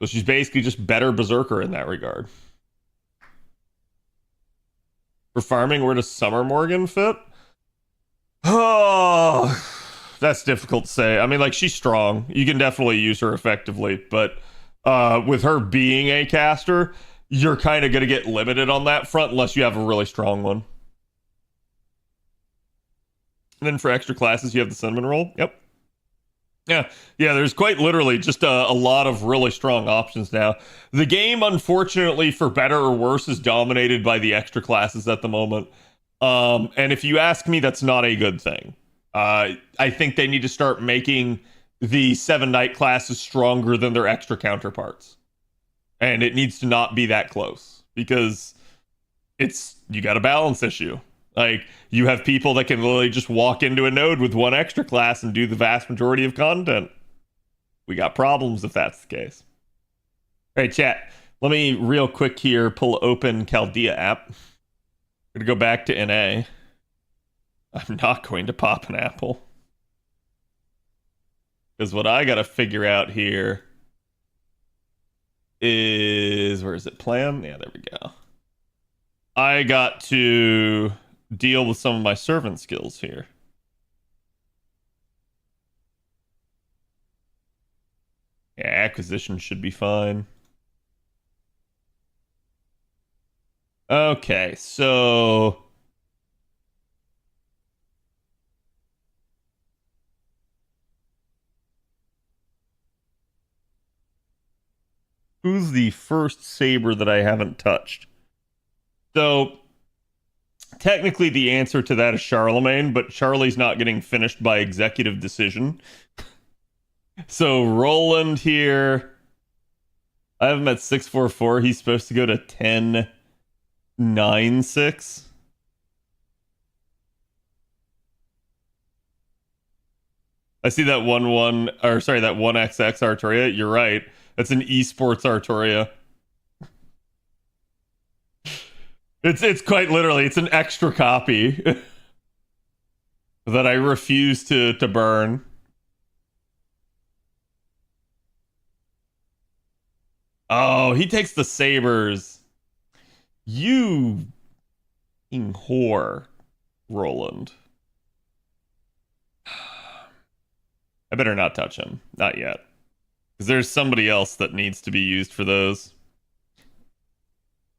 So she's basically just better Berserker in that regard. For farming, where does Summer Morgan fit? Oh, that's difficult to say. I mean, like, she's strong. You can definitely use her effectively, but with her being a caster, you're kind of going to get limited on that front unless you have a really strong one. And then for extra classes, you have the Cinnamon Roll. Yep. Yeah, there's quite literally just a lot of really strong options now. The game, unfortunately, for better or worse, is dominated by the extra classes at the moment. And if you ask me, that's not a good thing. I think they need to start making the 7 Knight classes stronger than their extra counterparts. And it needs to not be that close, because you got a balance issue. Like, you have people that can literally just walk into a node with 1 extra class and do the vast majority of content. We got problems if that's the case. All right, chat. Let me real quick here pull open Chaldea app. I'm going to go back to NA. I'm not going to pop an apple. Because what I got to figure out here is... Where is it? Plan? Yeah, there we go. I got to deal with some of my servant skills here. Yeah, acquisition should be fine. Okay, so... Who's the first saber that I haven't touched? So, technically the answer to that is Charlemagne, but Charlie's not getting finished by executive decision. So, Roland here. I have him at 644. He's supposed to go to 1096. I see that that 1XX Artoria. You're right. That's an esports Artoria. It's quite literally, it's an extra copy that I refuse to burn. Oh, he takes the sabers. You whore, Roland. I better not touch him. Not yet. Because there's somebody else that needs to be used for those.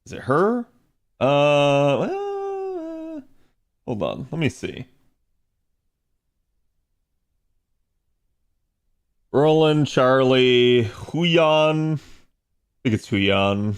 Is it her? Hold on. Let me see. Roland, Charlie, Huyan. I think it's Huyan.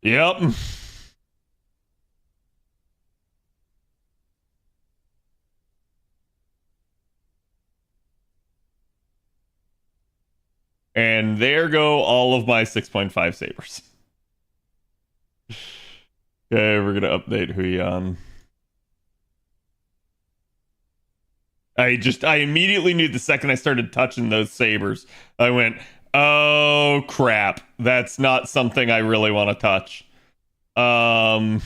Yep. And there go all of my 6.5 sabers. Okay, we're gonna update Huion. I immediately knew the second I started touching those sabers. I went, oh crap. That's not something I really want to touch. Alright,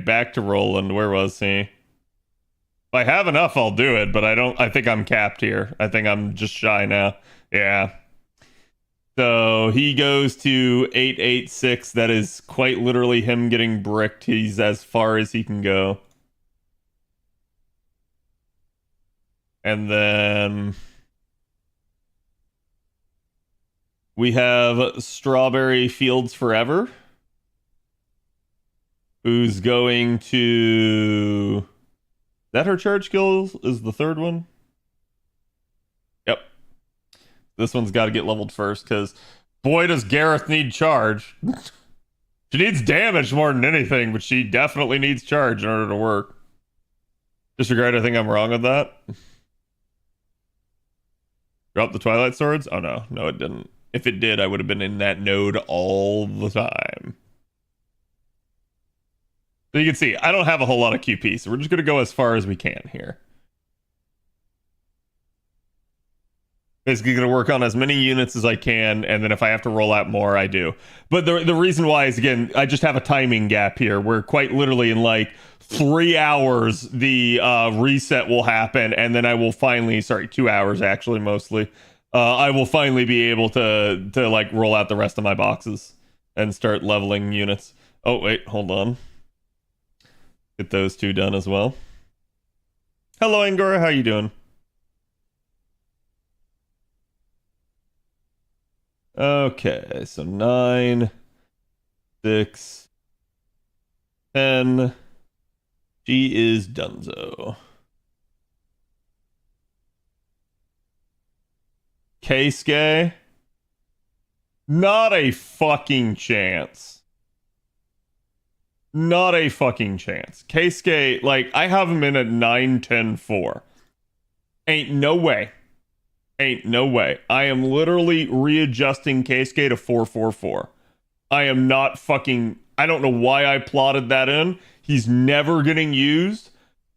back to Roland. Where was he? If I have enough, I'll do it, but I think I'm capped here. I think I'm just shy now. Yeah. So he goes to 886. That is quite literally him getting bricked. He's as far as he can go. And then we have Strawberry Fields Forever, who's going to... Is that her charge skills? Is the third one? Yep. This one's got to get leveled first, because boy, does Gareth need charge. She needs damage more than anything, but she definitely needs charge in order to work. Disregard, I think I'm wrong with that. Drop the Twilight Swords? Oh no, no it didn't. If it did, I would have been in that node all the time. So you can see, I don't have a whole lot of QP, so we're just going to go as far as we can here. Basically going to work on as many units as I can, and then if I have to roll out more, I do. But the reason why is, again, I just have a timing gap here, where quite literally in like 3 hours, the reset will happen, and then I will finally, sorry, 2 hours actually, mostly. I will finally be able to like roll out the rest of my boxes and start leveling units. Oh, wait, hold on. Get those two done as well. Hello, Angora, how you doing? Okay, so 9, 6, 10. She is donezo. Keisuke? Not a fucking chance. Not a fucking chance. Keisuke, like, I have him in at 9, 10, 4. Ain't no way. Ain't no way. I am literally readjusting Keisuke to 444. I am not fucking... I don't know why I plotted that in. He's never getting used.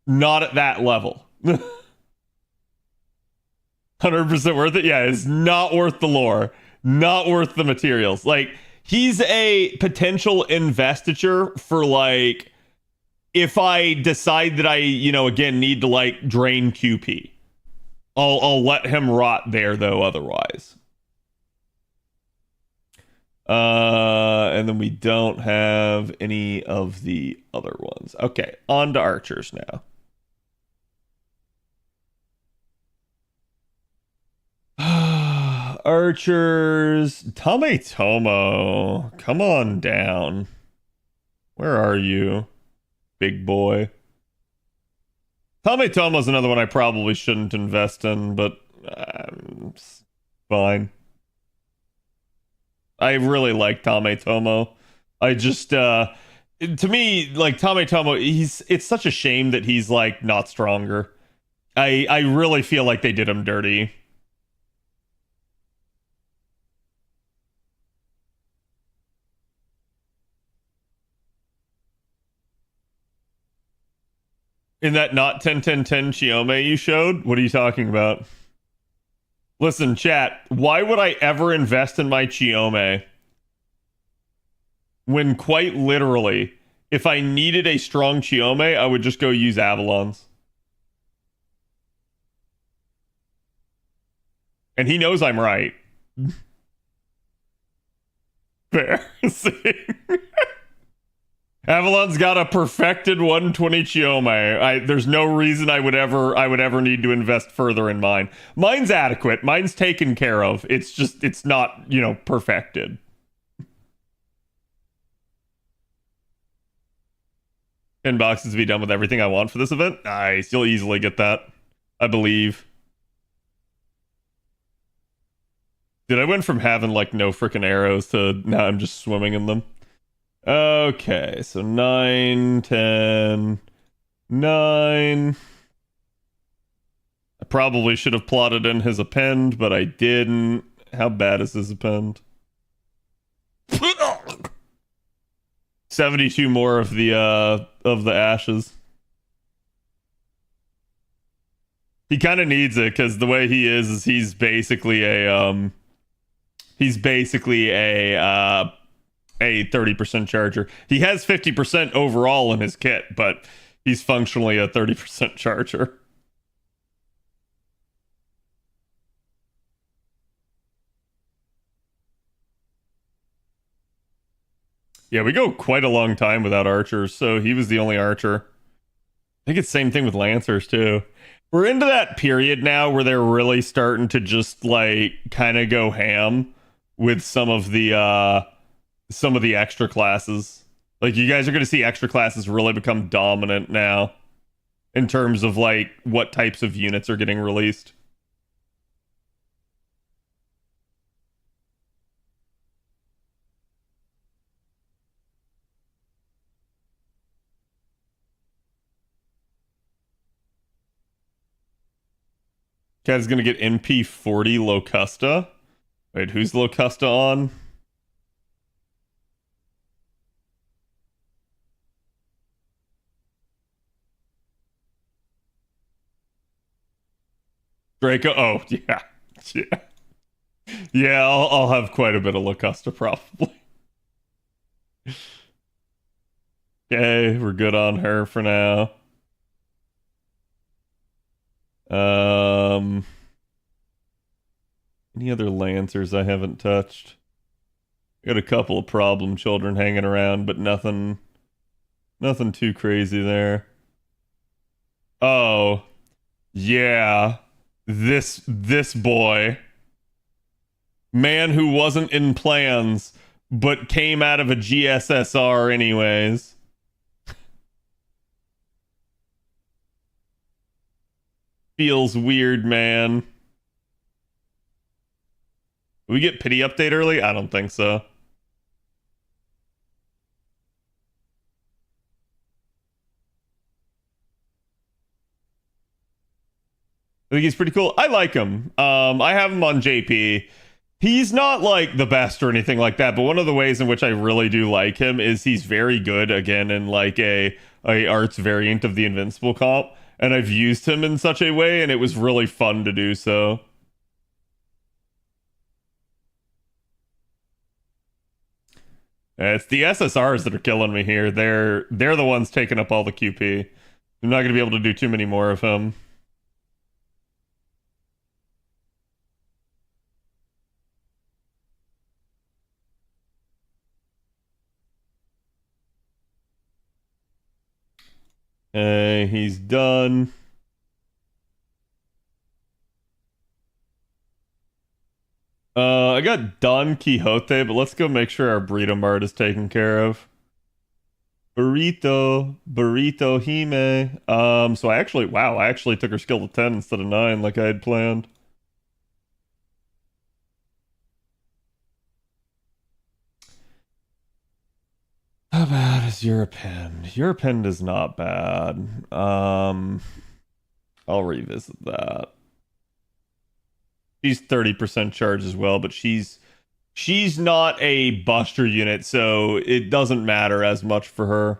Not at that level. 100% worth it? Yeah, it's not worth the lore. Not worth the materials. Like, he's a potential investiture for, like, if I decide that I, you know, again, need to, like, drain QP. I'll let him rot there, though, otherwise. And then we don't have any of the other ones. Okay, on to archers now. Archers. Tometomo. Come on down. Where are you, big boy? Tometomo's another one I probably shouldn't invest in, but it's fine. I really like Tometomo. I just, to me, like, Tometomo, it's such a shame that he's, like, not stronger. I really feel like they did him dirty. In that not 10-10-10 Chiome you showed? What are you talking about? Listen, chat, why would I ever invest in my Chiome when quite literally, if I needed a strong Chiome, I would just go use Avalons? And he knows I'm right. Fair. Avalon's got a perfected 120 Chiome. There's no reason I would ever need to invest further in mine. Mine's adequate. Mine's taken care of. It's just, it's not, you know, perfected. $10 to be done with everything I want for this event? Nice. You'll easily get that. I believe. Dude, I went from having like no freaking arrows to now I'm just swimming in them. Okay, so 9, 10, 9. I probably should have plotted in his append, but I didn't. How bad is his append? 72 more of the ashes. He kind of needs it because the way he is he's basically a 30% charger. He has 50% overall in his kit, but he's functionally a 30% charger. Yeah, we go quite a long time without archers, so he was the only archer. I think it's the same thing with lancers too. We're into that period now where they're really starting to just like kind of go ham with some of the extra classes. Like you guys are going to see extra classes really become dominant now in terms of like what types of units are getting released. Cat's gonna get MP40 Locusta. Wait, who's Locusta on? Draco. Oh, yeah. Yeah. Yeah, I'll have quite a bit of Locusta probably. Okay, we're good on her for now. Any other lancers I haven't touched? Got a couple of problem children hanging around, but nothing too crazy there. Oh, yeah. This boy. Man who wasn't in plans, but came out of a GSSR anyways. Feels weird, man. Did we get pity update early? I don't think so. I think he's pretty cool. I like him. I have him on JP. He's not like the best or anything like that, but one of the ways in which I really do like him is he's very good again in like a arts variant of the Invincible comp, and I've used him in such a way, and it was really fun to do so. It's the SSRs that are killing me here. They're the ones taking up all the QP. I'm not going to be able to do too many more of him. He's done. I got Don Quixote, but let's go make sure our Burrito Mart is taken care of. Burrito Hime. So I actually took her skill to 10 instead of 9 like I had planned. How bad is your append? Your append is not bad. I'll revisit that. She's 30% charge as well, but she's not a buster unit, so it doesn't matter as much for her.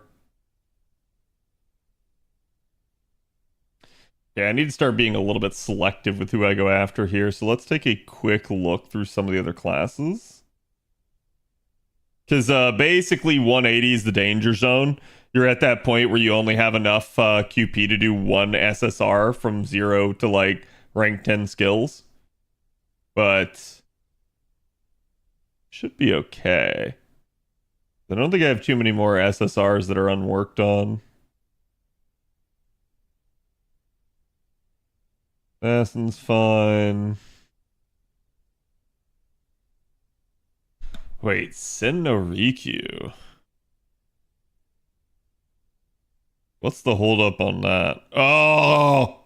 Yeah, I need to start being a little bit selective with who I go after here, so let's take a quick look through some of the other classes. Because basically 180 is the danger zone. You're at that point where you only have enough QP to do one SSR from 0 to like rank 10 skills. But should be okay. I don't think I have too many more SSRs that are unworked on. Fasten's fine. Wait, Sin no Rikyu. What's the holdup on that? Oh!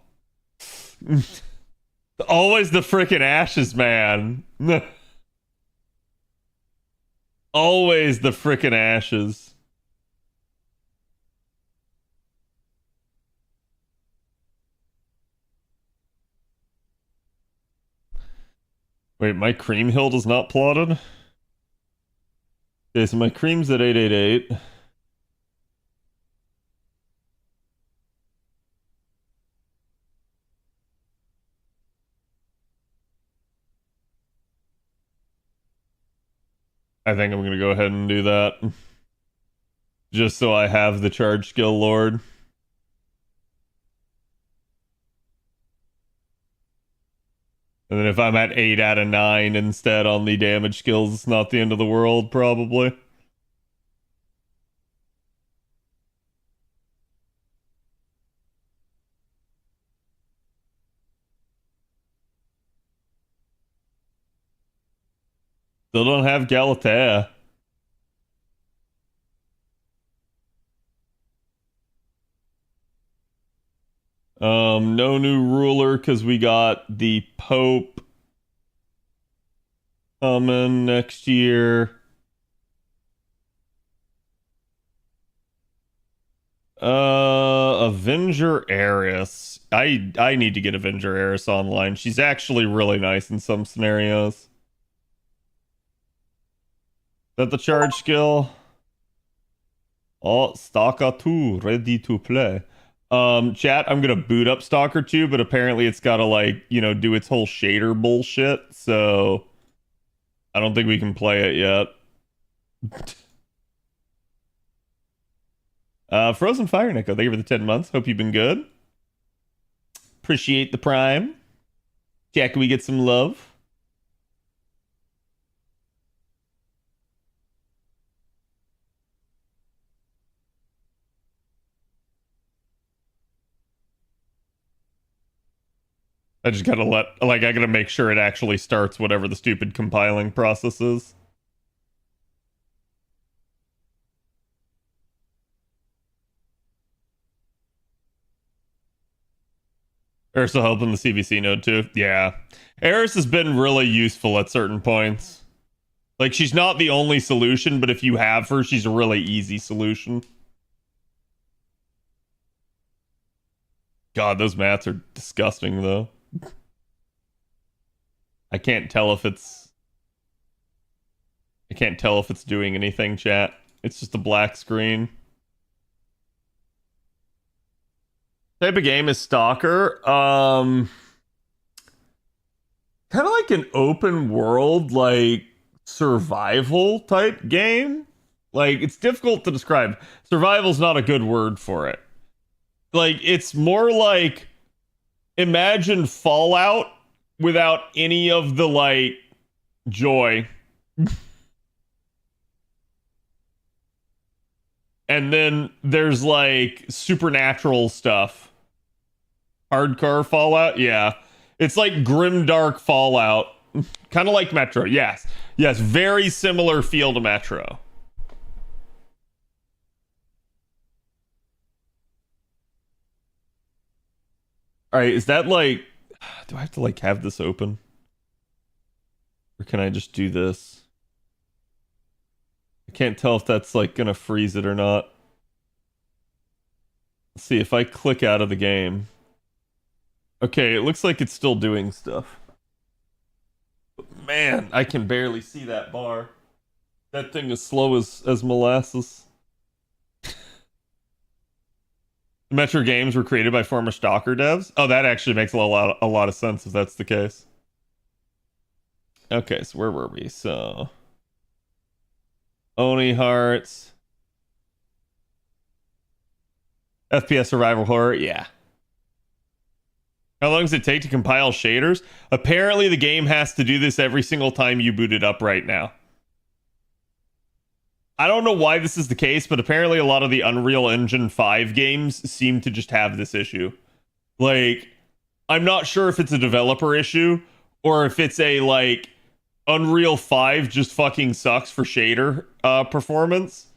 Always the frickin' ashes, man. Always the frickin' ashes. Wait, my cream hill is not plotted? Okay, so my cream's at 888. I think I'm gonna go ahead and do that. Just so I have the charge skill lord. And then if I'm at 8 out of 9 instead on the damage skills, it's not the end of the world, probably. Still don't have Galatea. No new ruler because we got the Pope coming next year. Avenger Eris. I need to get Avenger Eris online. She's actually really nice in some scenarios. Is that the charge skill? Oh, Stalker 2, ready to play. Chat, I'm gonna boot up Stalker 2, but apparently it's gotta, like, you know, do its whole shader bullshit, so I don't think we can play it yet. Frozen Fire Nico, thank you for the 10 months. Hope you've been good. Appreciate the prime. Chat, can we get some love? I just gotta I gotta make sure it actually starts whatever the stupid compiling process is. Eris will help in the CVC node too. Yeah. Eris has been really useful at certain points. Like, she's not the only solution, but if you have her, she's a really easy solution. God, those mats are disgusting, though. I can't tell if it's doing anything, chat. It's just a black screen. Type of game is Stalker. Kind of like an open world, like, survival type game. Like, it's difficult to describe. Survival's not a good word for it. Like, it's more like, imagine Fallout without any of the, like, joy. And then there's, like, supernatural stuff. Hardcore Fallout? Yeah. It's like grimdark Fallout. Kind of like Metro. Yes. Yes, very similar feel to Metro. Alright, is that like... Do I have to, like, have this open? Or can I just do this? I can't tell if that's, like, gonna freeze it or not. Let's see, if I click out of the game... Okay, it looks like it's still doing stuff. But man, I can barely see that bar. That thing is slow as molasses. Metro games were created by former Stalker devs. Oh, that actually makes a lot of sense if that's the case. Okay, so where were we? So Oni Hearts. FPS survival horror, yeah. How long does it take to compile shaders? Apparently the game has to do this every single time you boot it up right now. I don't know why this is the case, but apparently a lot of the Unreal Engine 5 games seem to just have this issue. Like, I'm not sure if it's a developer issue or if it's a, like, Unreal 5 just fucking sucks for shader performance.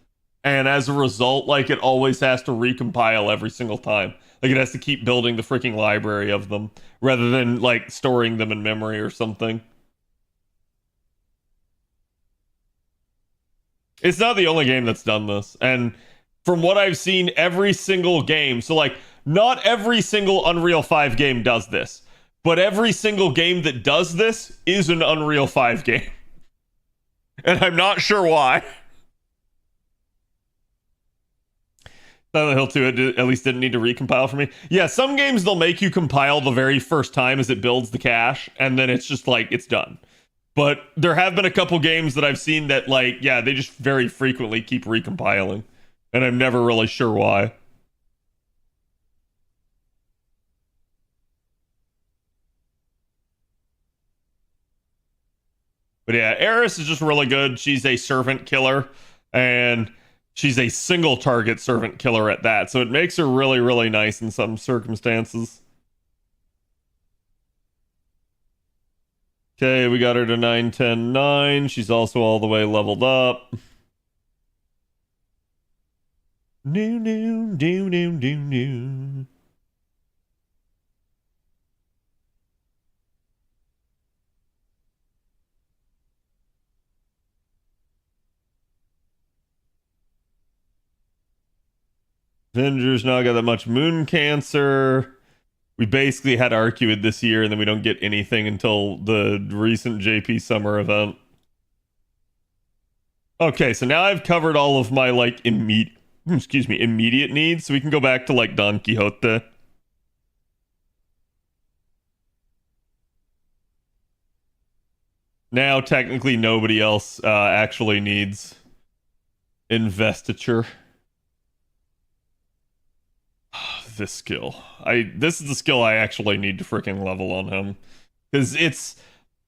And as a result, like, it always has to recompile every single time. Like, it has to keep building the freaking library of them rather than, like, storing them in memory or something. It's not the only game that's done this. And from what I've seen, every single game, so like not every single Unreal 5 game does this, but every single game that does this is an Unreal 5 game. And I'm not sure why. Silent Hill 2 at least didn't need to recompile for me. Yeah, some games they'll make you compile the very first time as it builds the cache, and then it's just like, it's done. But there have been a couple games that I've seen that, like, yeah, they just very frequently keep recompiling. And I'm never really sure why. But yeah, Eris is just really good. She's a servant killer, and she's a single target servant killer at that. So it makes her really, really nice in some circumstances. Okay, we got her to 9, 10, 9. She's also all the way leveled up. New, new, new, new, new, new. Avengers not got that much moon cancer. We basically had Arcuid this year, and then we don't get anything until the recent JP Summer event. Okay, so now I've covered all of my like immediate needs, so we can go back to like Don Quixote. Now technically nobody else actually needs investiture. This skill. This is the skill I actually need to freaking level on him. Because it's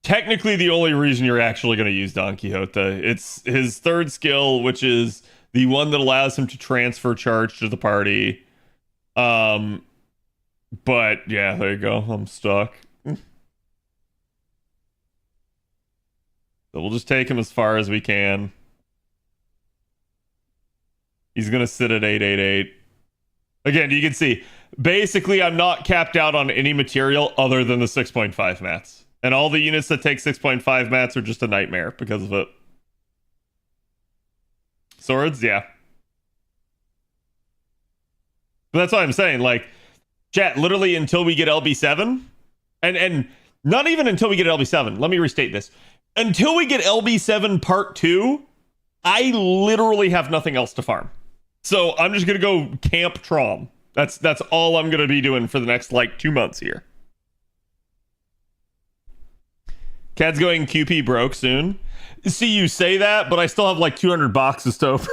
technically the only reason you're actually going to use Don Quixote. It's his third skill, which is the one that allows him to transfer charge to the party. But yeah, there you go. I'm stuck. So we'll just take him as far as we can. He's going to sit at 888. Again, you can see, basically, I'm not capped out on any material other than the 6.5 mats. And all the units that take 6.5 mats are just a nightmare because of it. Swords, yeah. But that's what I'm saying. Like, chat, literally until we get LB7, and not even until we get LB7. Let me restate this. Until we get LB7 Part 2, I literally have nothing else to farm. So I'm just going to go camp Trom. That's all I'm going to be doing for the next, like, 2 months here. Cad's going QP broke soon. See, you say that, but I still have, like, 200 boxes to open.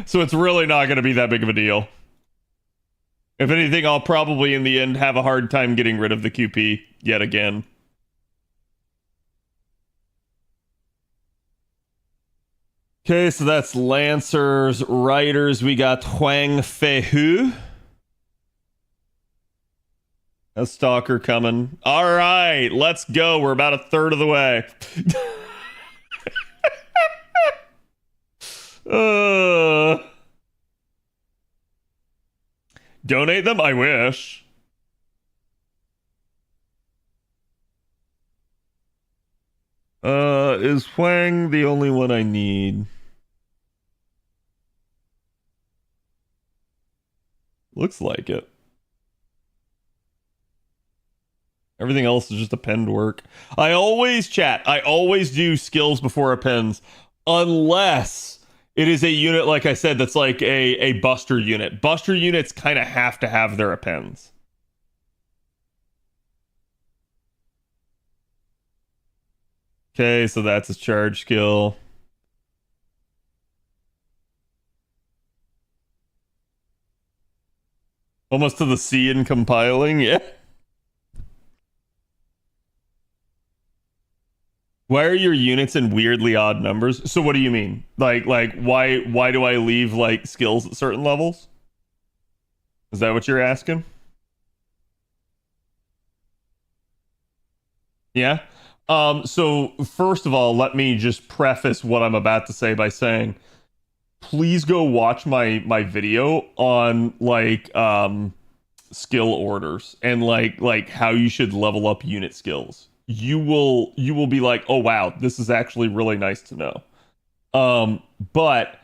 So it's really not going to be that big of a deal. If anything, I'll probably, in the end, have a hard time getting rid of the QP yet again. Okay, so that's Lancers, Riders. We got Huang Fei. A Stalker coming. All right, let's go. We're about a third of the way. Donate them? I wish. Is Huang the only one I need? Looks like it. Everything else is just append work. I always do skills before appends, unless it is a unit, like I said, that's like a buster unit. Buster units kind of have to have their appends. Okay, so that's his charge skill. Almost to the C in compiling, yeah. Why are your units in weirdly odd numbers? So what do you mean? Like why do I leave like skills at certain levels? Is that what you're asking? Yeah. So first of all, let me just preface what I'm about to say by saying, please go watch my video on like skill orders and like how you should level up unit skills. You will be like, oh wow, this is actually really nice to know. But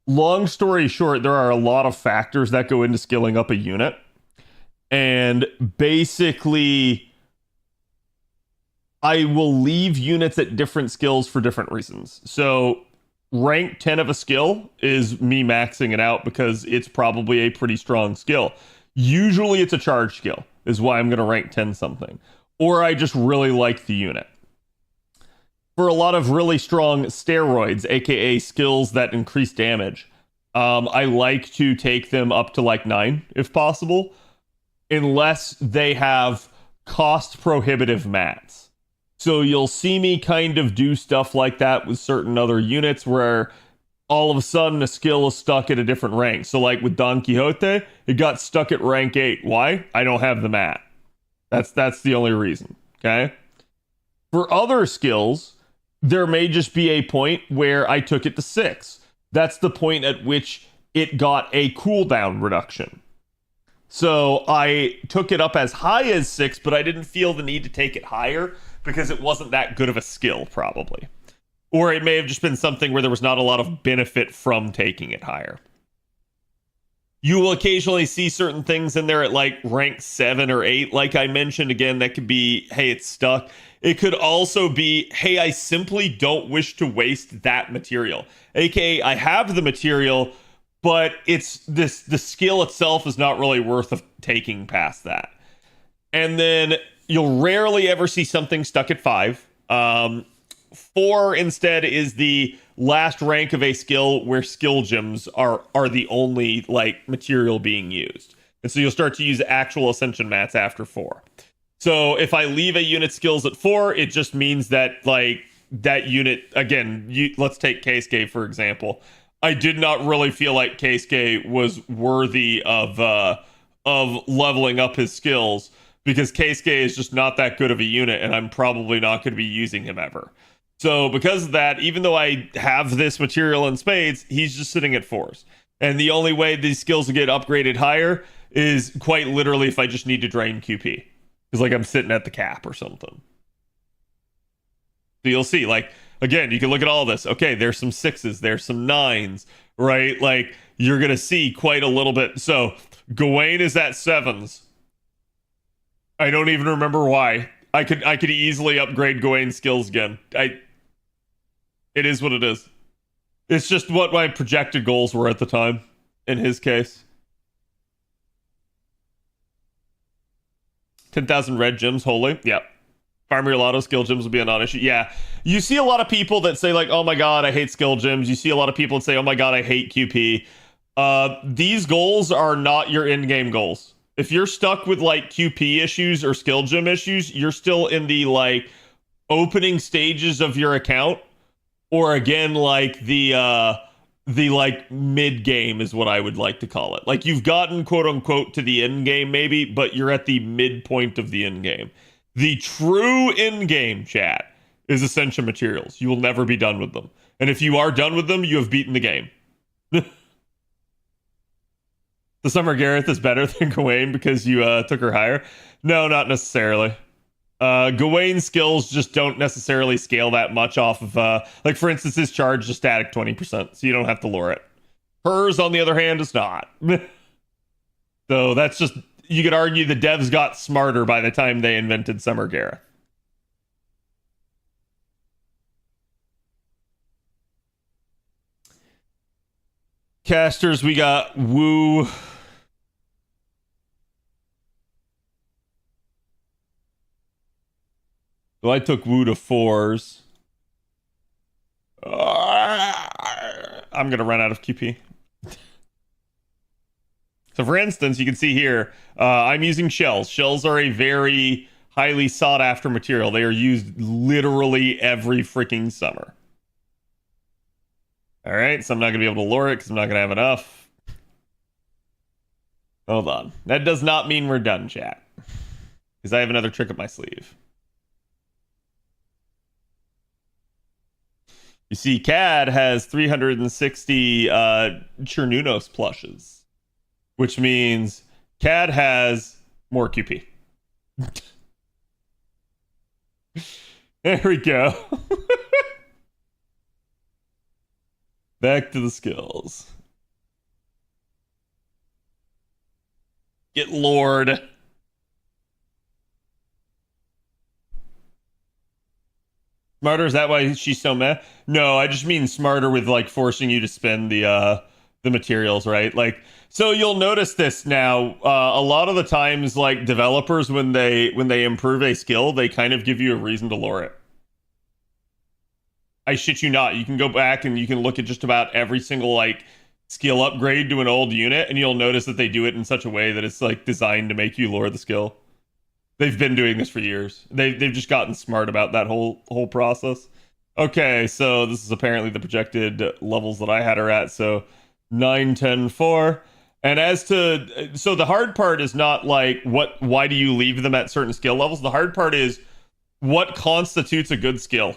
long story short, there are a lot of factors that go into skilling up a unit. And basically, I will leave units at different skills for different reasons. So, rank 10 of a skill is me maxing it out because it's probably a pretty strong skill. Usually, it's a charge skill, is why I'm going to rank 10 something. Or I just really like the unit. For a lot of really strong steroids, aka skills that increase damage, I like to take them up to like 9 if possible, unless they have cost prohibitive mats. So you'll see me kind of do stuff like that with certain other units where all of a sudden a skill is stuck at a different rank. So like with Don Quixote, it got stuck at rank 8. Why? I don't have the mat. That's the only reason. Okay? For other skills, there may just be a point where I took it to 6. That's the point at which it got a cooldown reduction. So I took it up as high as 6, but I didn't feel the need to take it higher because it wasn't that good of a skill, probably. Or it may have just been something where there was not a lot of benefit from taking it higher. You will occasionally see certain things in there at like rank 7 or 8. Like I mentioned again, that could be, hey, it's stuck. It could also be, hey, I simply don't wish to waste that material. AKA, I have the material, but it's the skill itself is not really worth of taking past that. And then you'll rarely ever see something stuck at 5. 4 instead is the last rank of a skill where skill gems are the only like material being used. And so you'll start to use actual ascension mats after 4. So if I leave a unit skills at 4, it just means that like that unit again, let's take Keisuke for example. I did not really feel like Keisuke was worthy of leveling up his skills because Keisuke is just not that good of a unit and I'm probably not going to be using him ever. So because of that, even though I have this material in spades, he's just sitting at 4s. And the only way these skills will get upgraded higher is quite literally if I just need to drain QP. Because like I'm sitting at the cap or something. So you'll see, like, again, you can look at all this. Okay, there's some 6s, there's some 9s, right? Like, you're going to see quite a little bit. So Gawain is at 7s. I don't even remember why. I could easily upgrade Gawain's skills again. It is what it is. It's just what my projected goals were at the time, in his case. 10,000 red gems, holy. Yep. Farm your Lotto skill gems will be a non-issue. Yeah. You see a lot of people that say, like, oh my god, I hate skill gems. You see a lot of people that say, oh my god, I hate QP. These goals are not your in-game goals. If you're stuck with, like, QP issues or skill gem issues, you're still in the, like, opening stages of your account. Or, again, like, the like, mid-game is what I would like to call it. Like, you've gotten, quote-unquote, to the end game, maybe, but you're at the midpoint of the end game. The true in-game, chat, is Ascension materials. You will never be done with them. And if you are done with them, you have beaten the game. The Summer Gareth is better than Gawain because you took her higher? No, not necessarily. Gawain's skills just don't necessarily scale that much off of, like, for instance, his charge is static 20%, so you don't have to lure it. Hers, on the other hand, is not. So that's just, you could argue the devs got smarter by the time they invented Summer Gareth. Casters, we got Woo. So I took Woo to 4s. I'm going to run out of QP. So for instance, you can see here, I'm using shells. Shells are a very highly sought after material. They are used literally every freaking summer. All right, so I'm not going to be able to lure it because I'm not going to have enough. Hold on. That does not mean we're done, chat. Because I have another trick up my sleeve. You see, CAD has 360 Chernunos plushes, which means CAD has more QP. There we go. Back to the skills. Get Lord. Smarter, is that why she's so meh? No, I just mean smarter with like forcing you to spend the materials, right? Like, so you'll notice this now. A lot of the times, like developers, when they improve a skill, they kind of give you a reason to lore it. I shit you not. You can go back and you can look at just about every single like skill upgrade to an old unit, and you'll notice that they do it in such a way that it's like designed to make you lore the skill. They've been doing this for years. They've just gotten smart about that whole process. Okay, so this is apparently the projected levels that I had her at. So 9, 10, 4. And as to so the hard part is not like why do you leave them at certain skill levels? The hard part is what constitutes a good skill.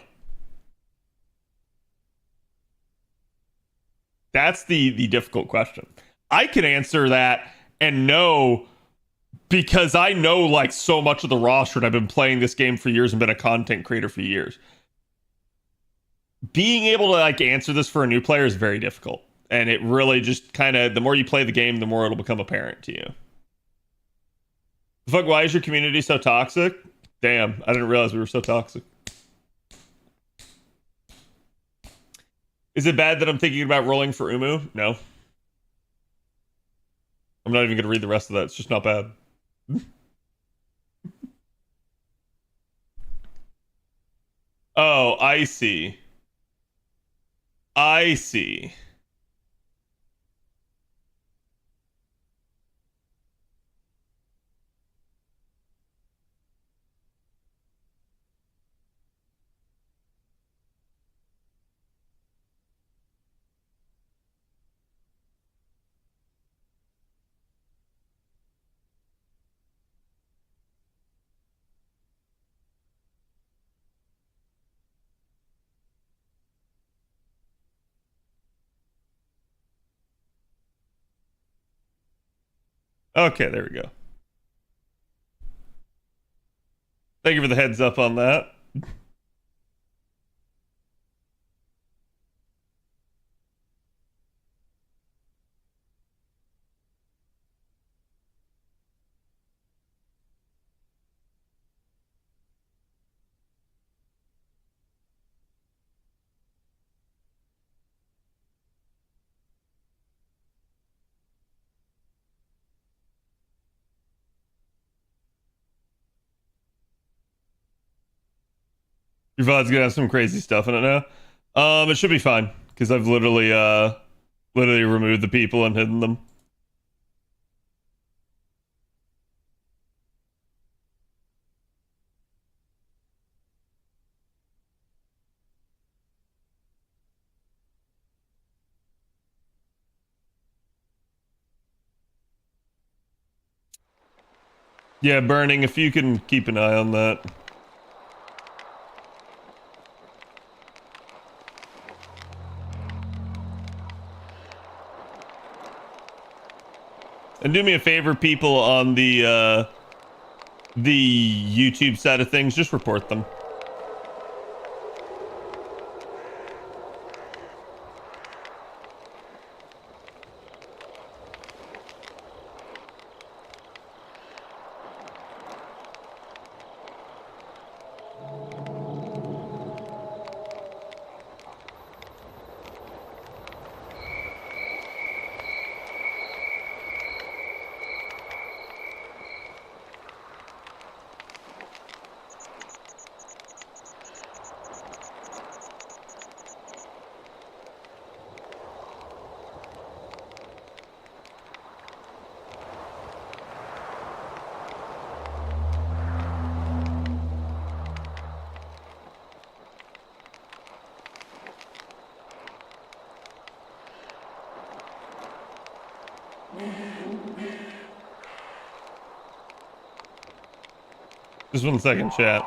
That's the difficult question. I can answer that and know because I know like so much of the roster and I've been playing this game for years and been a content creator for years. Being able to like answer this for a new player is very difficult. And it really just kind of, the more you play the game, the more it'll become apparent to you. Fuck, why is your community so toxic? Damn, I didn't realize we were so toxic. Is it bad that I'm thinking about rolling for Umu? No. I'm not even going to read the rest of that. It's just not bad. Oh, I see. I see. Okay, there we go. Thank you for the heads up on that. Your VOD's gonna have some crazy stuff in it now. It should be fine because I've literally removed the people and hidden them. Yeah, burning. If you can keep an eye on that. And do me a favor, people on the YouTube side of things, just report them. Just 1 second, chat.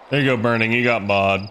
There you go, Burning. You got mod.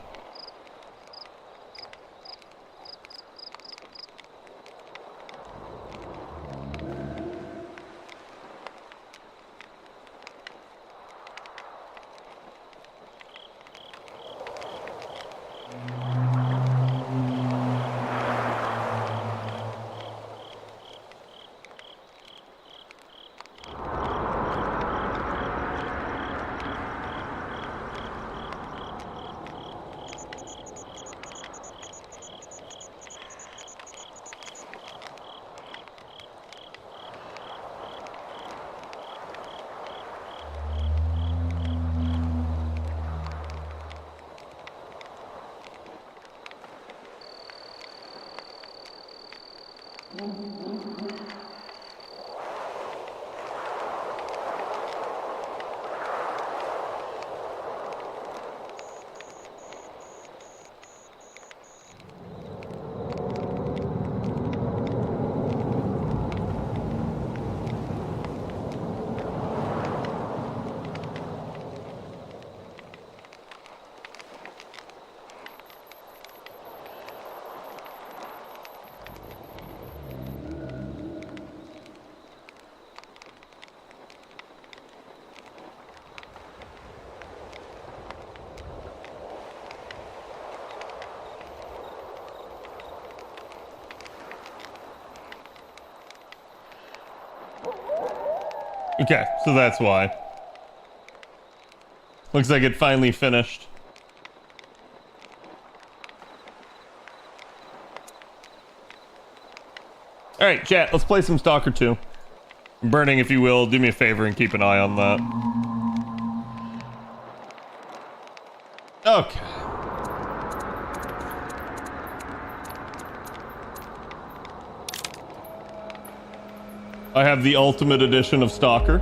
Okay, so that's why. Looks like it finally finished. Alright, chat, let's play some Stalker 2. Burning, if you will, do me a favor and keep an eye on that. Okay. I have the ultimate edition of Stalker.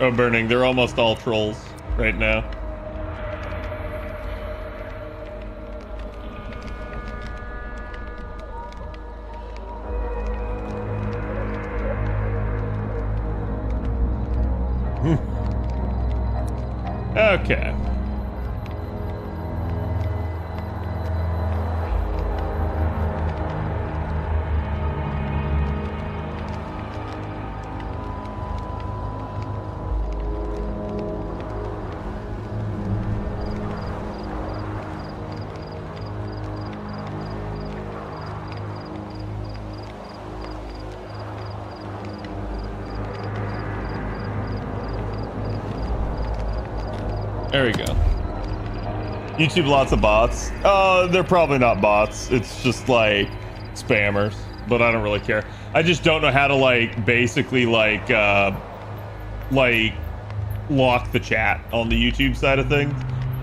Oh, Burning, they're almost all trolls right now. Okay. There we go. YouTube lots of bots. They're probably not bots. It's just like spammers, but I don't really care. I just don't know how to like basically like lock the chat on the YouTube side of things.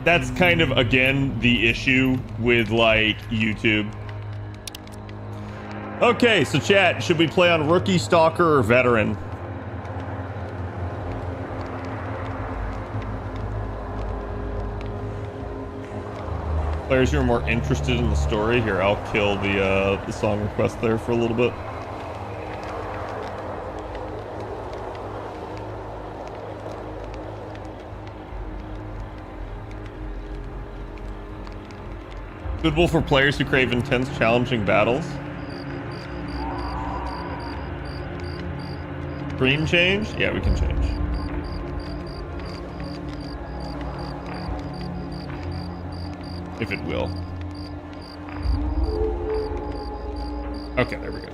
That's kind of again the issue with like YouTube. Okay, so chat, should we play on rookie, stalker, or veteran? Players who are more interested in the story. Here, I'll kill the song request there for a little bit. Suitable for players who crave intense, challenging battles. Screen change? Yeah, we can change. If it will. Okay, there we go.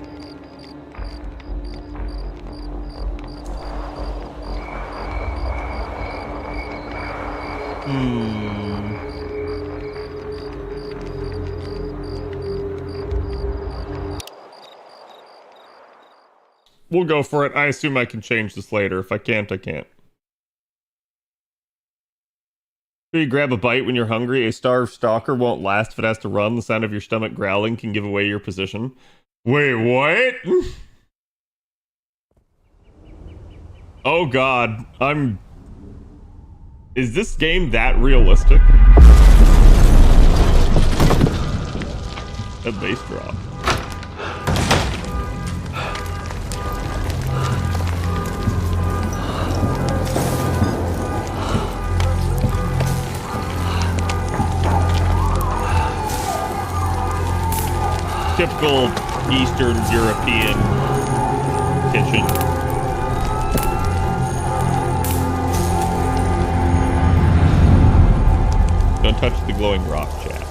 We'll go for it. I assume I can change this later. If I can't, I can't. You grab a bite when you're hungry. A starved stalker won't last if it has to run. The sound of your stomach growling can give away your position. Wait, what? Oh god, Is this game that realistic? That bass drop. Typical Eastern European kitchen. Don't touch the glowing rock, chat.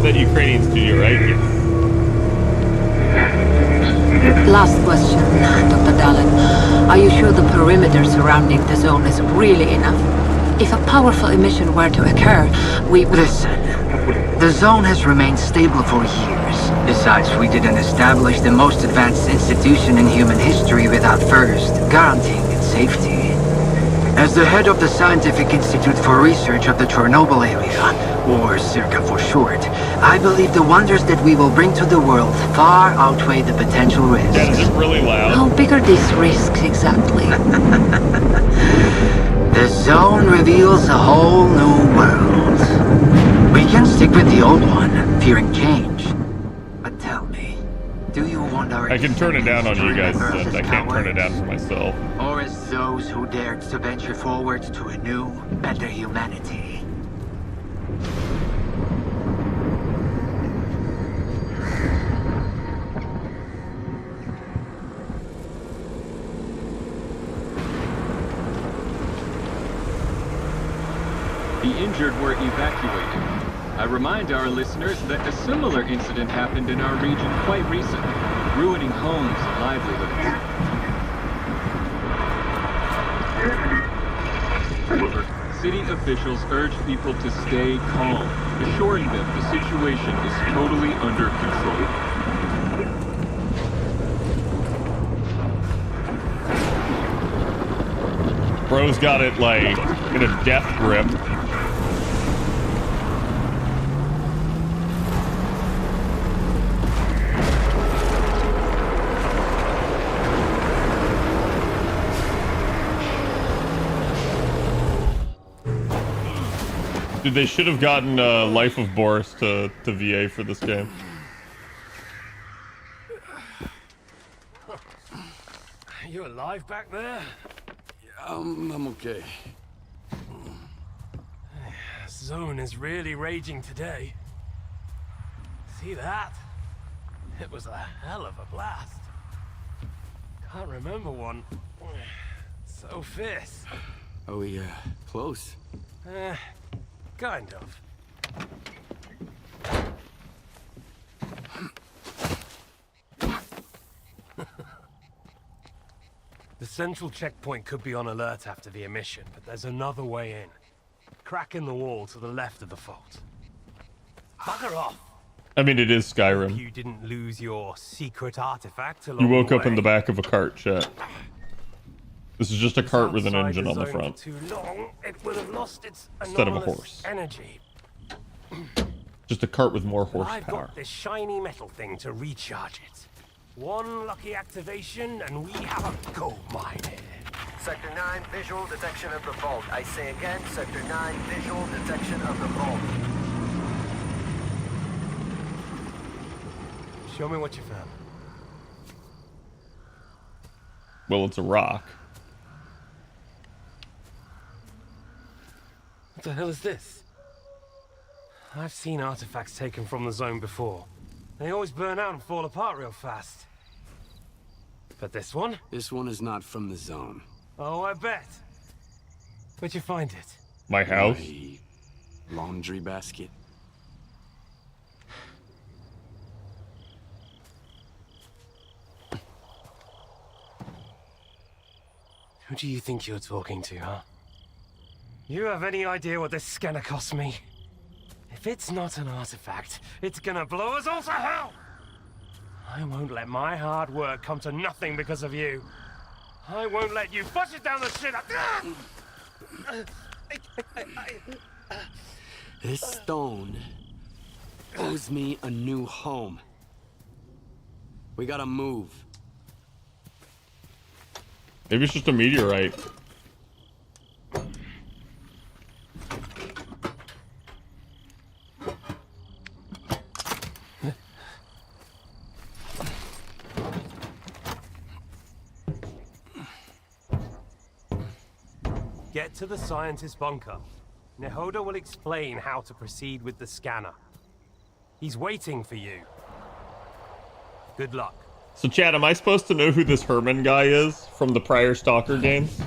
That Ukrainian studio, right? Yeah. Last question, Dr. Dallin. Are you sure the perimeter surrounding the zone is really enough? If a powerful emission were to occur, we would... Listen, the zone has remained stable for years. Besides, we didn't establish the most advanced institution in human history without first guaranteeing its safety. As the head of the Scientific Institute for Research of the Chernobyl area, or CIRCA for short, I believe the wonders that we will bring to the world far outweigh the potential risks. Dad, is it really loud? How big are these risks exactly? The zone reveals a whole new world. We can stick with the old one, fearing change. But tell me, do you want our... I can turn it down on you guys, descendants to but I can't power? turn it down for myself. Or as those who dared to venture forward to a new, better humanity? The injured were evacuated. I remind our listeners that a similar incident happened in our region quite recently, ruining homes and livelihoods. City officials urge people to stay calm, assuring them the situation is totally under control. Bro's got it, like, in a death grip. Dude, they should have gotten Life of Boris to VA for this game. You alive back there? I'm okay. Zone is really raging today. See that? It was a hell of a blast. Can't remember one so fierce. Are we, close? Kind of. The central checkpoint could be on alert after the emission, but there's another way in. Crack in the wall to the left of the fault. Bugger off! I mean, it is Skyrim. You didn't lose your secret artifact along You woke the up in the way. back of a cart, chat. This is just a cart with an Outside engine on the zone front. for too long, it would have lost its Instead of a anomalous horse. energy. Just a cart with more I've horsepower. got this shiny metal thing to recharge it. One lucky activation, and we have a gold mine here. Sector 9, visual detection of the vault. I say again, Sector 9, visual detection of the vault. Show me what you found. Well, it's a rock. What the hell is this? I've seen artifacts taken from the zone before. They always burn out and fall apart real fast. But this one? This one is not from the zone. Oh, I bet. Where'd you find it? My house? My laundry basket. Who do you think you're talking to, huh? You have any idea what this is gonna cost me? If it's not an artifact, it's gonna blow us all to hell! I won't let my hard work come to nothing because of you. I won't let you push it down the shit. This stone owes me a new home. We gotta move. Maybe it's just a meteorite. Get to the scientist bunker. Nehoda will explain how to proceed with the scanner. He's waiting for you. Good luck. So, Chad, am I supposed to know who this Herman guy is from the prior Stalker games?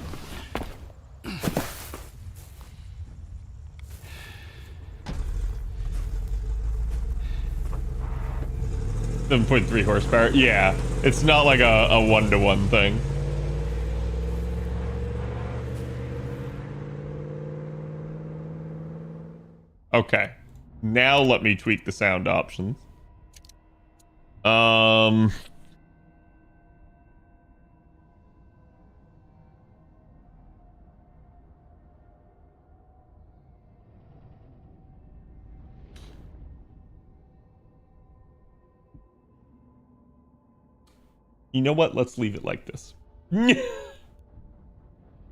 7.3 horsepower. Yeah, it's not like a one-to-one thing. Okay, now let me tweak the sound options. You know what? Let's leave it like this.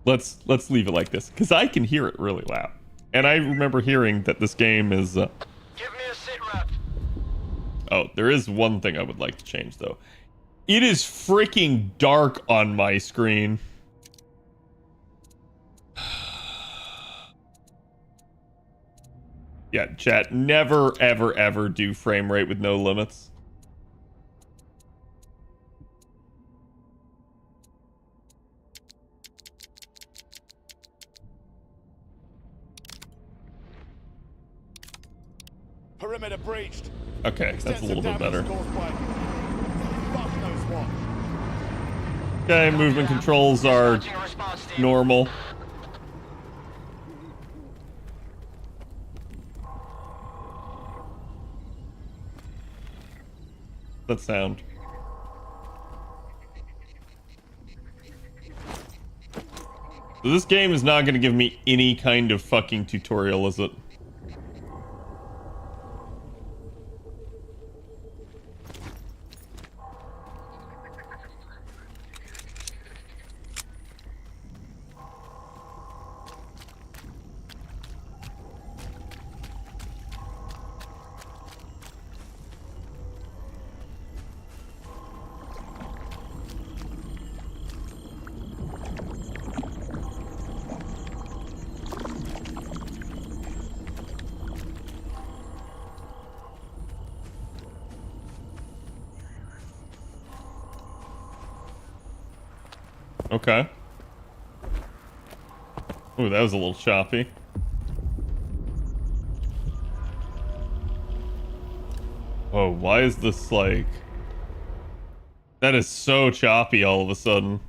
Let's leave it like this, because I can hear it really loud. And I remember hearing that this game is... Give me a sit rep. Oh, there is one thing I would like to change, though. It is freaking dark on my screen. Yeah, chat, never, ever, ever do frame rate with no limits. Perimeter breached. Okay, that's a little bit better. Fuck knows what. Okay, movement controls are normal. That sound. So this game is not going to give me any kind of fucking tutorial, is it? Okay. Ooh, that was a little choppy. Oh, why is this like... That is so choppy all of a sudden.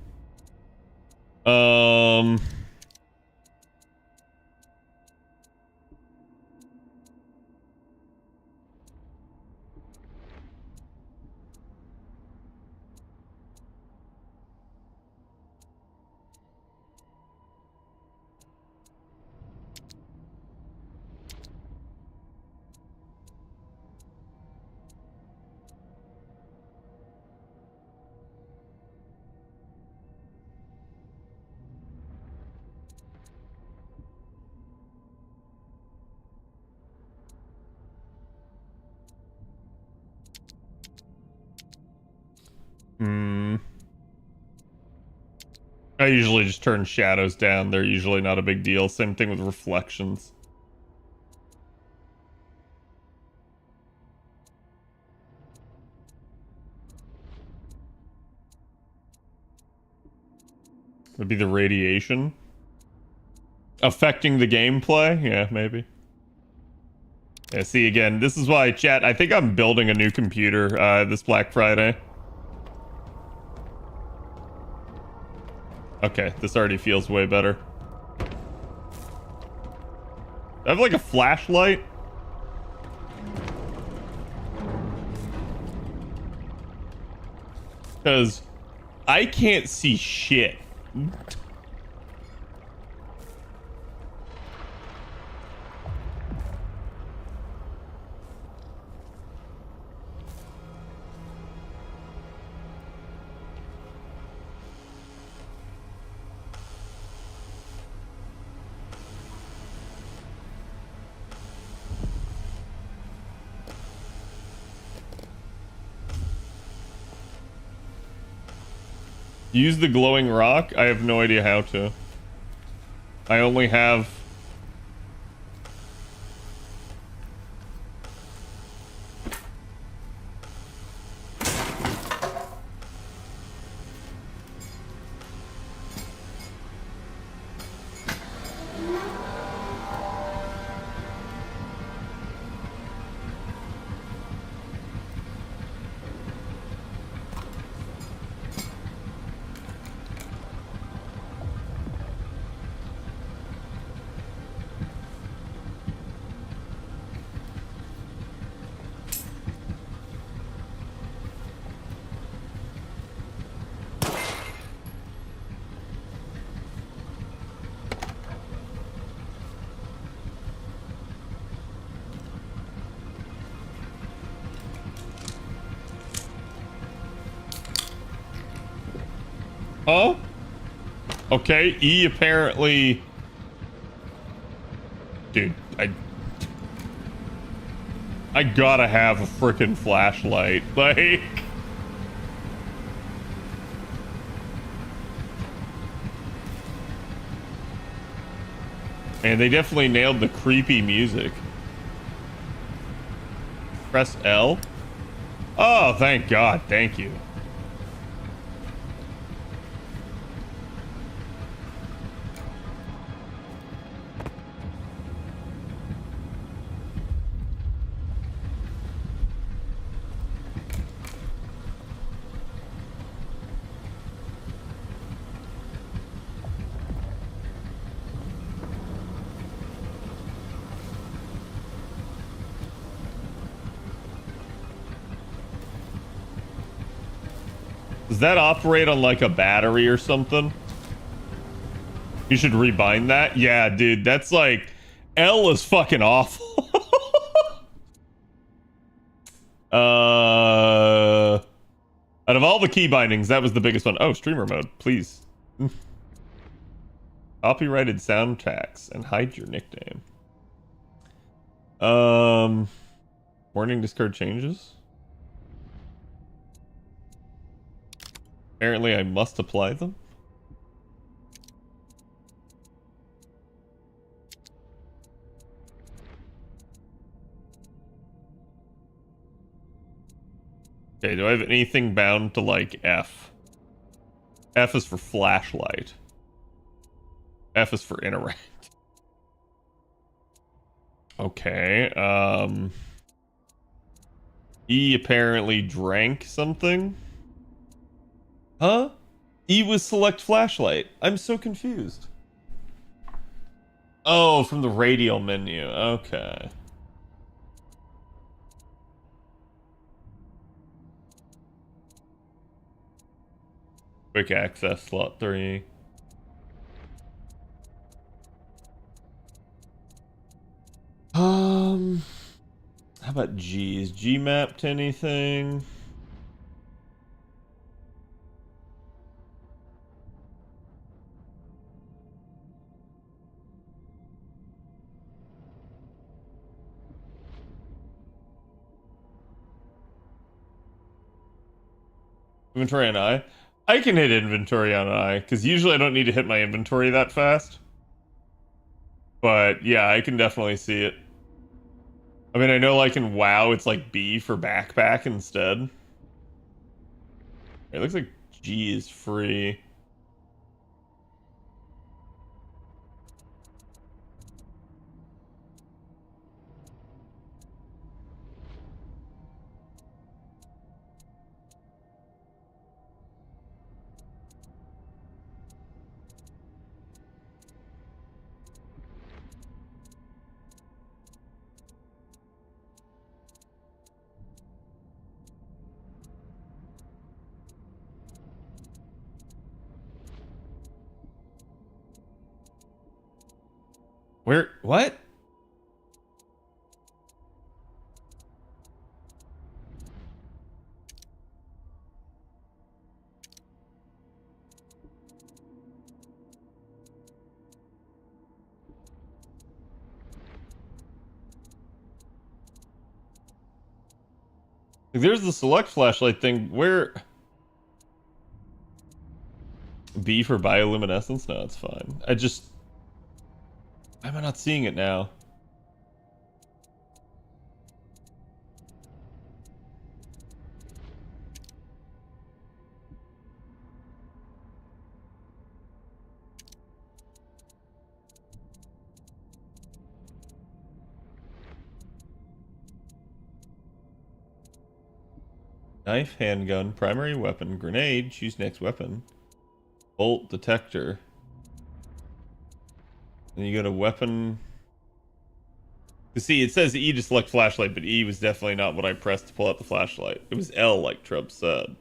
I usually just turn shadows down. They're usually not a big deal. Same thing with reflections. Would be the radiation affecting the gameplay? Yeah, maybe. Yeah, see, again, this is why, chat, I think I'm building a new computer this Black Friday. Okay, this already feels way better. I have like a flashlight. Because I can't see shit. Use the glowing rock? I have no idea how to. I only have... Oh? Okay, E apparently... Dude, I gotta have a frickin' flashlight. Like... And they definitely nailed the creepy music. Press L? Oh, thank God. Thank you. Does that operate on like a battery or something? You should rebind that? Yeah, dude, that's like... L is fucking awful. Out of all the key bindings, that was the biggest one. Oh, streamer mode, please. Copyrighted sound tracks and hide your nickname. Warning discard changes. Apparently I must apply them. Okay, do I have anything bound to like F? F is for flashlight. F is for interact. Okay, E apparently drank something. Huh? E was select flashlight. I'm so confused. Oh, from the radial menu. Okay. Quick access slot 3. How about G? Is G mapped to anything? Inventory on I? I can hit inventory on I, because usually I don't need to hit my inventory that fast. But yeah, I can definitely see it. I mean, I know like in WoW, it's like B for backpack instead. It looks like G is free. Where? What? There's the select flashlight thing. Where? B for bioluminescence? No, it's fine. Why am I not seeing it now? Knife, handgun, primary weapon, grenade, choose next weapon, bolt, detector. And you go to weapon. You see, it says E to select flashlight, but E was definitely not what I pressed to pull out the flashlight. It was L, like Trump said.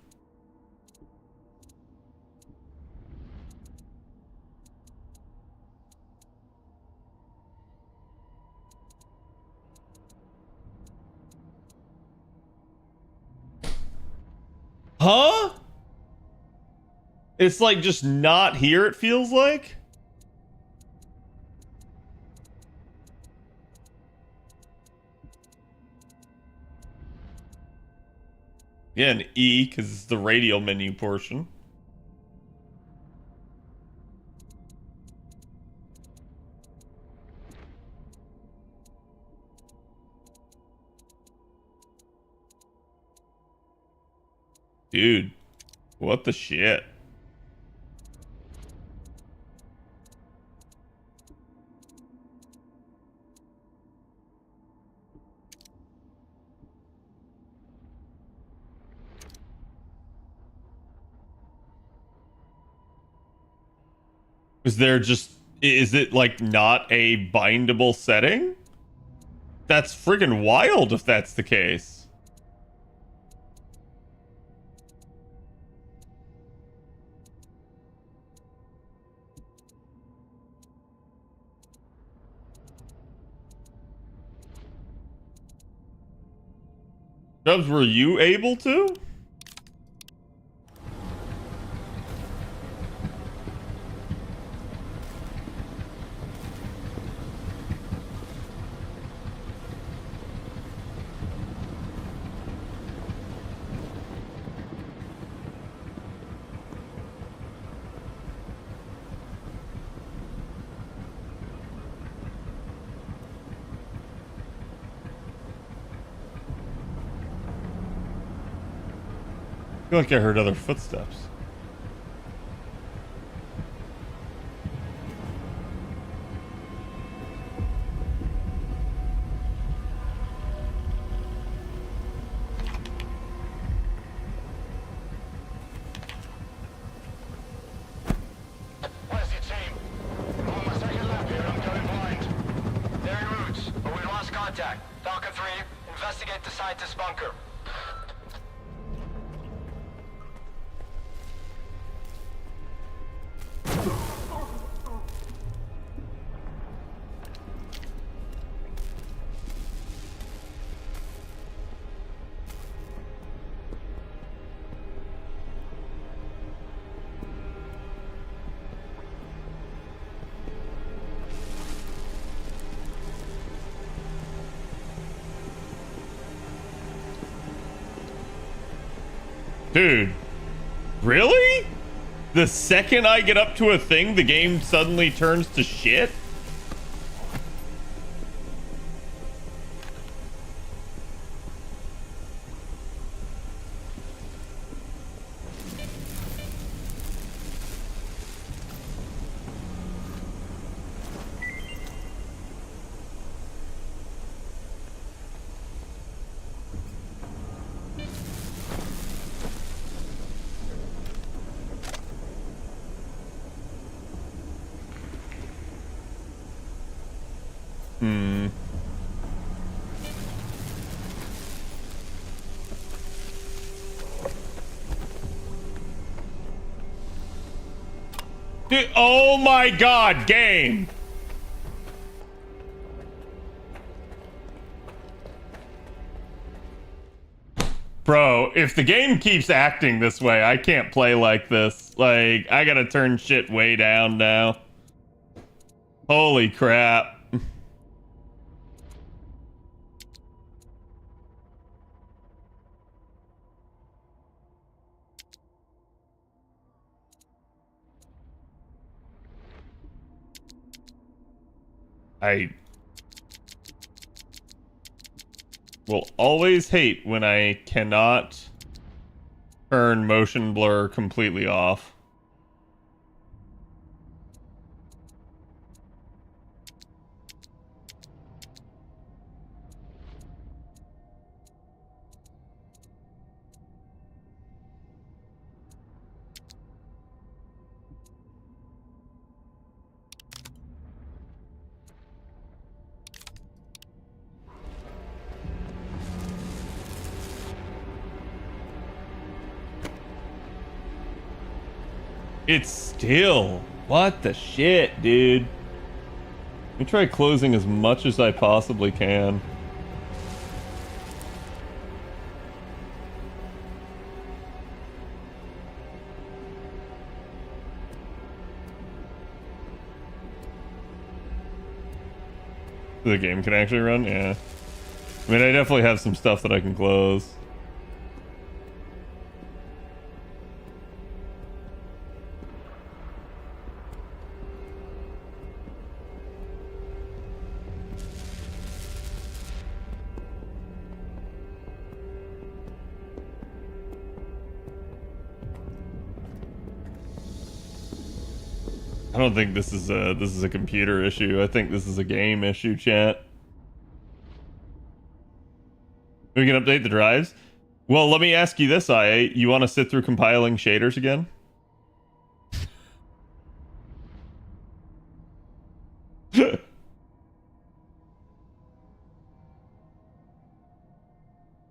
Huh? It's like just not here, it feels like. Yeah, an E, because it's the radial menu portion. Dude, what the shit? Is it like not a bindable setting? That's friggin' wild if that's the case. Dubs, were you able to? I feel like I heard other footsteps. Where's your team? I'm on my second lap here. I'm going blind. They're en route, but we lost contact. Falcon 3, investigate the scientist bunker. Dude, really? The second I get up to a thing, the game suddenly turns to shit? Hmm. Dude, oh my god, game! Bro, if the game keeps acting this way, I can't play like this. Like, I gotta turn shit way down now. Holy crap. I will always hate when I cannot turn motion blur completely off. It's still. What the shit, dude? Let me try closing as much as I possibly can. The game can actually run? Yeah. I mean, I definitely have some stuff that I can close. I don't think this is a computer issue. I think this is a game issue, chat. We can update the drives. Well, let me ask you this, IA. You want to sit through compiling shaders again?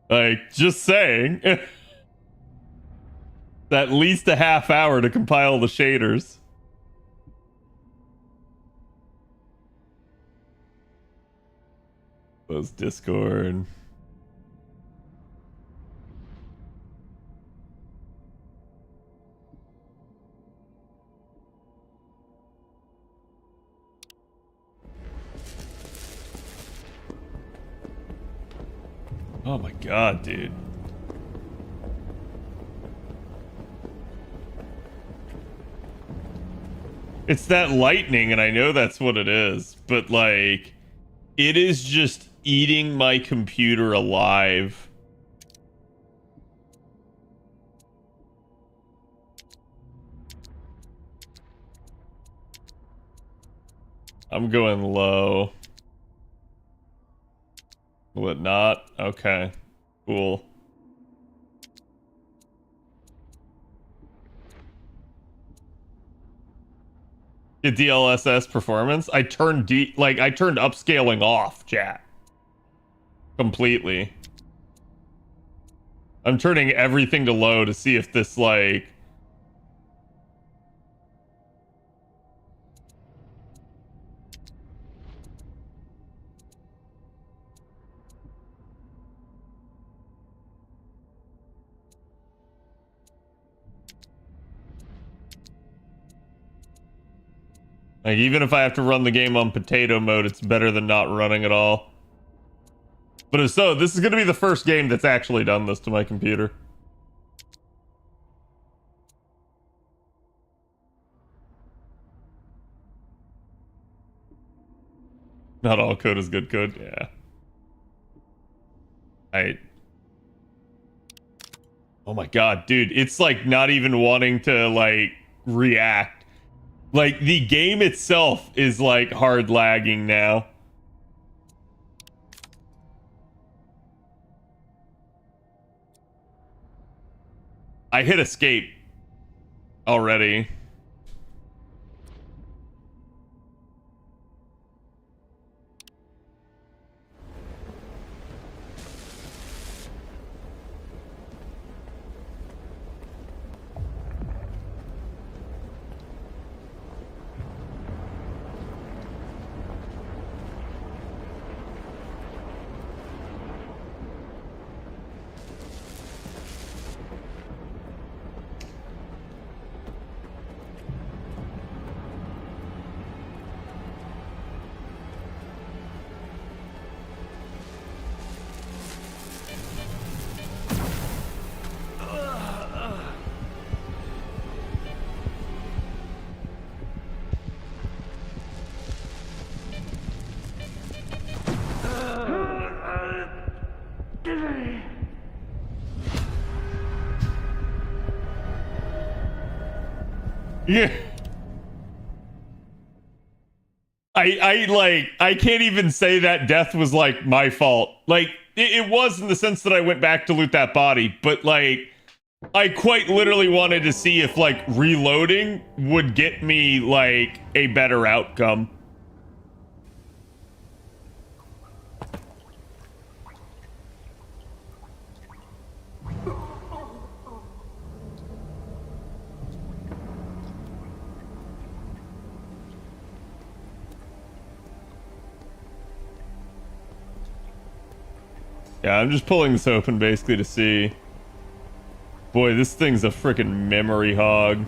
Like, just saying. At least a half hour to compile the shaders. Close Discord. Oh my god, dude. It's that lightning, and I know that's what it is, but like, it is just eating my computer alive. I'm going low. Will it not? Okay. Cool. Get DLSS performance? I turned upscaling off, chat. Completely. I'm turning everything to low to see if this, like... Like, even if I have to run the game on potato mode, it's better than not running at all. But if so, this is going to be the first game that's actually done this to my computer. Not all code is good code, yeah. Oh my god, dude, it's like not even wanting to, like, react. Like, the game itself is, like, hard lagging now. I hit escape already. Yeah. I can't even say that death was like my fault. Like it was in the sense that I went back to loot that body, but like I quite literally wanted to see if like reloading would get me like a better outcome. Yeah, I'm just pulling this open basically to see. Boy, this thing's a freaking memory hog.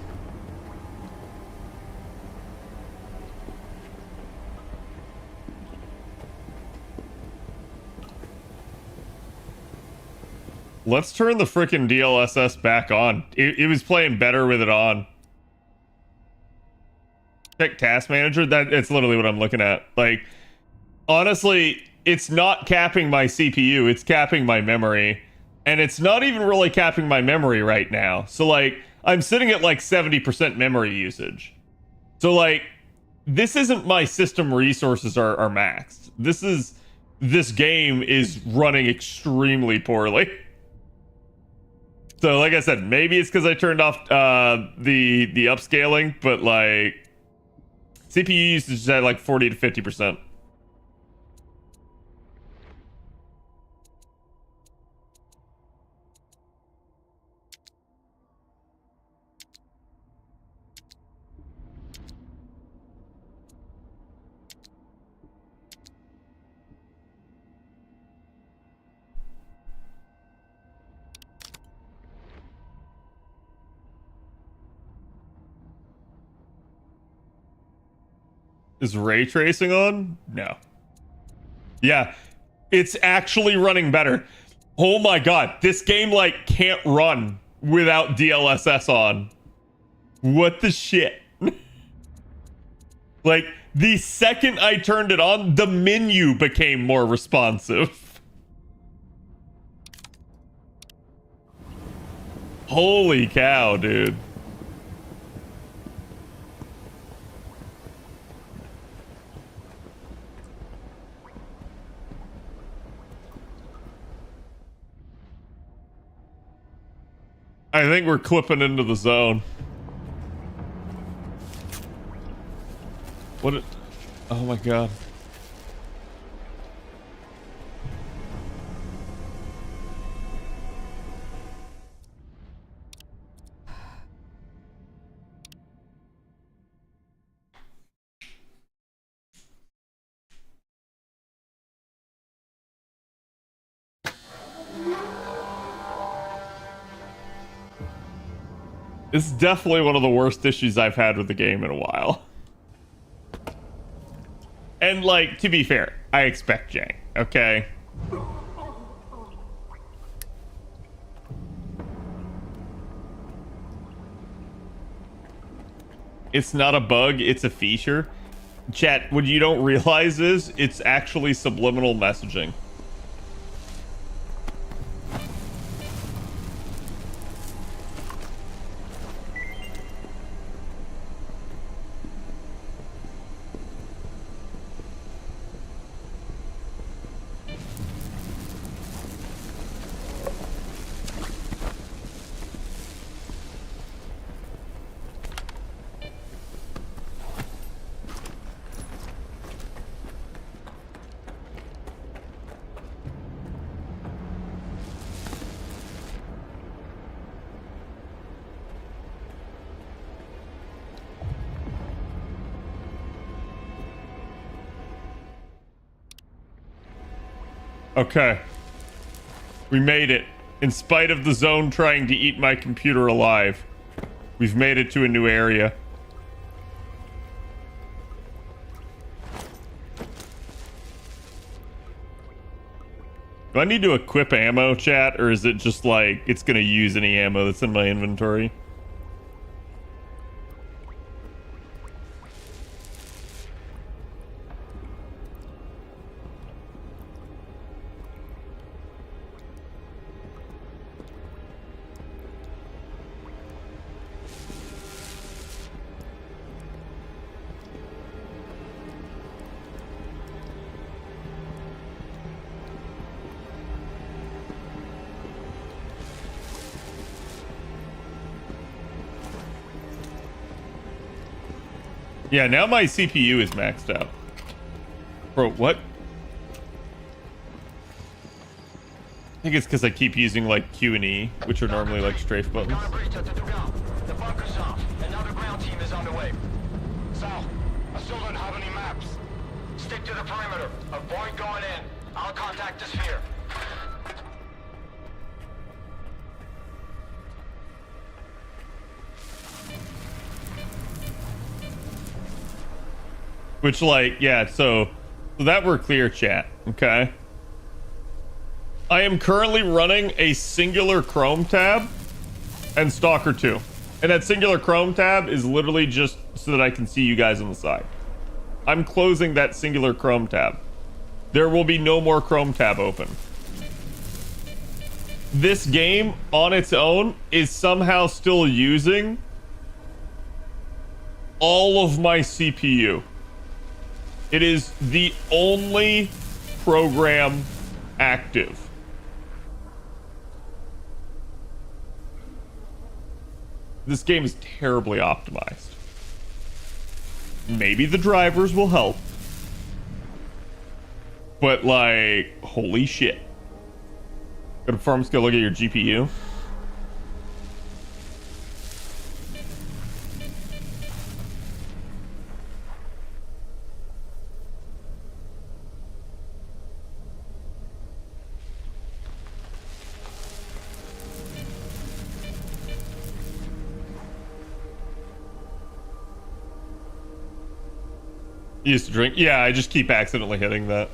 Let's turn the freaking DLSS back on. It was playing better with it on. Check task manager. It's literally what I'm looking at. Like, honestly, it's not capping my CPU, it's capping my memory. And it's not even really capping my memory right now. So like, I'm sitting at like 70% memory usage. So like, this isn't my system resources are maxed. This game is running extremely poorly. So like I said, maybe it's because I turned off the upscaling, but like, CPU usage is at like 40 to 50%. Is ray tracing on? No. Yeah, it's actually running better. Oh my god, this game like can't run without DLSS on. What the shit? Like, the second I turned it on, the menu became more responsive. Holy cow, dude. I think we're clipping into the zone. What? Oh my god. This is definitely one of the worst issues I've had with the game in a while. And, like, to be fair, I expect Jang, okay? It's not a bug, it's a feature. Chat, what you don't realize is, it's actually subliminal messaging. Okay. We made it. In spite of the zone trying to eat my computer alive, we've made it to a new area. Do I need to equip ammo, chat, or is it just like it's gonna use any ammo that's in my inventory? Yeah, now my CPU is maxed out. Bro, what? I think it's because I keep using like Q and E, which are normally like strafe buttons. The bunker's off. Another ground team is on the way. Sal, I still don't have any maps. Stick to the perimeter. Avoid going in. I'll contact the sphere. Which, like, yeah, so that we're clear, chat, okay? I am currently running a singular Chrome tab and Stalker 2. And that singular Chrome tab is literally just so that I can see you guys on the side. I'm closing that singular Chrome tab. There will be no more Chrome tab open. This game, on its own, is somehow still using all of my CPU. It is the only program active. This game is terribly optimized. Maybe the drivers will help. But like, holy shit. Go to Farms, go look at your GPU. You used to drink? Yeah, I just keep accidentally hitting that.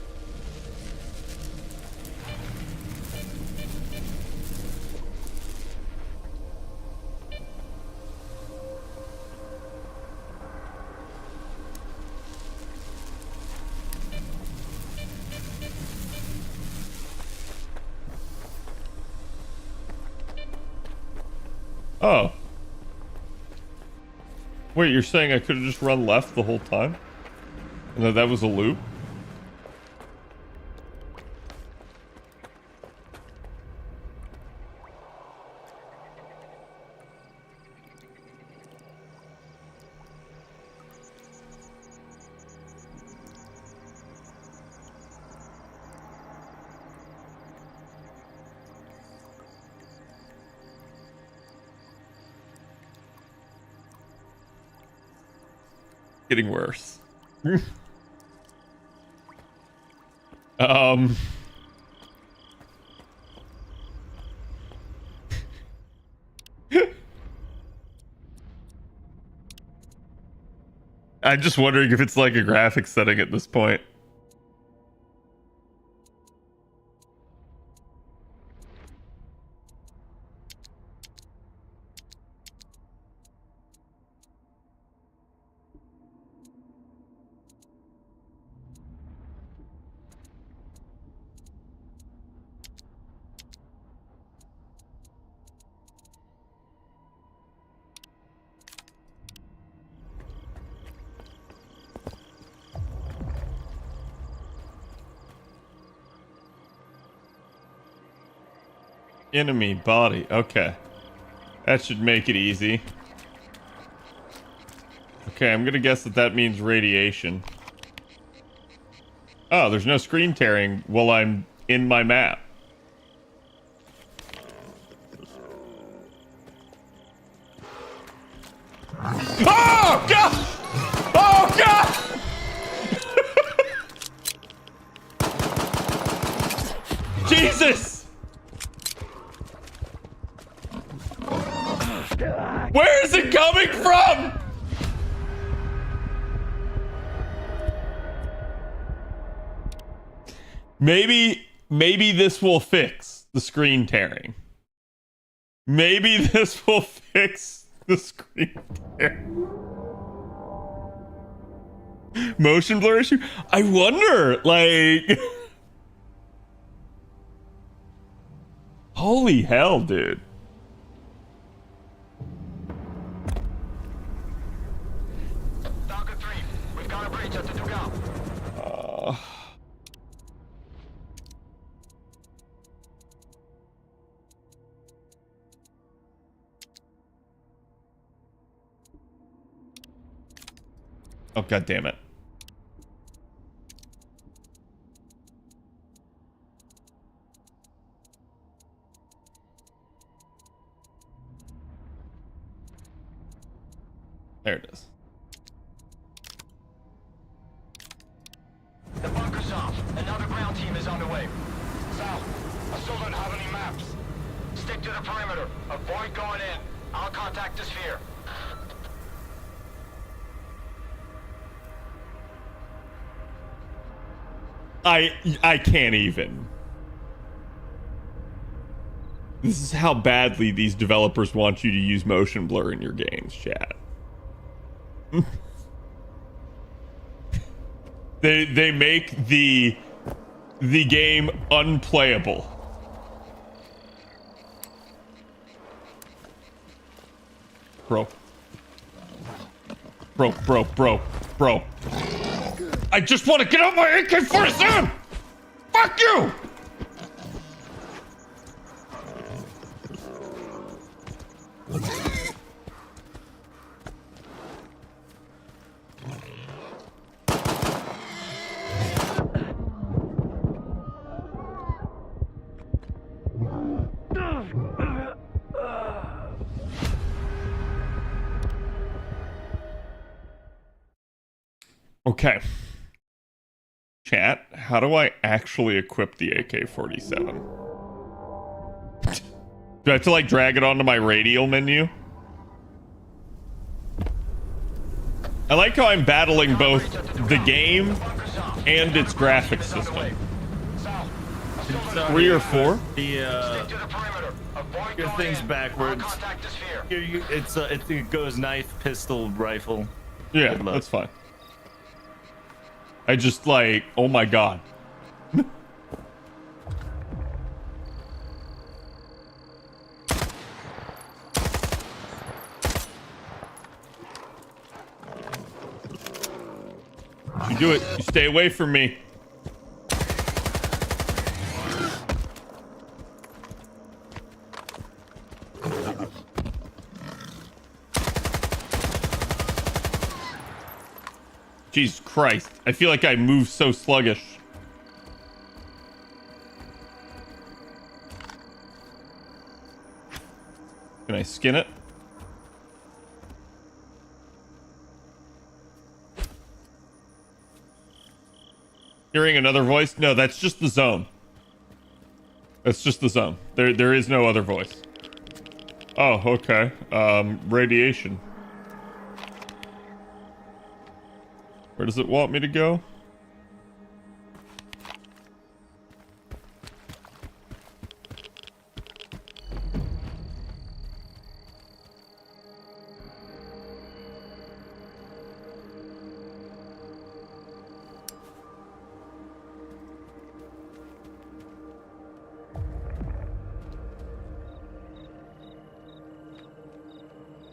Oh. Wait, you're saying I could have just run left the whole time? And that was a loop? Getting worse. I'm just wondering if it's like a graphics setting at this point. Enemy body. Okay. That should make it easy. Okay, I'm gonna guess that that means radiation. Oh, there's no screen tearing while I'm in my map. Oh, God! Oh, God! Jesus! Where is it coming from? Maybe this will fix the screen tearing. Maybe this will fix the screen tearing. Motion blur issue? I wonder, like... Holy hell, dude. Stalker 3, we've got a breach at the Dugal. Oh, god damn it. There it is. The bunker's off. Another ground team is on the way. Sal, I still don't have any maps. Stick to the perimeter. Avoid going in. I'll contact the sphere. I can't even. This is how badly these developers want you to use motion blur in your games, chat. They make the game unplayable. Bro. I just want to get out my AK-47! Fuck you! Okay. Chat, how do I actually equip the AK-47? Do I have to, like, drag it onto my radial menu? I like how I'm battling both the game and its graphics system. 3 or 4? Your thing's backwards. It goes knife, pistol, rifle. Yeah, that's fine. I just like, oh my god. You do it. You stay away from me. Jesus Christ. I feel like I move so sluggish. Can I skin it? Hearing another voice? No, that's just the zone. That's just the zone. There is no other voice. Oh, okay. Radiation. Where does it want me to go?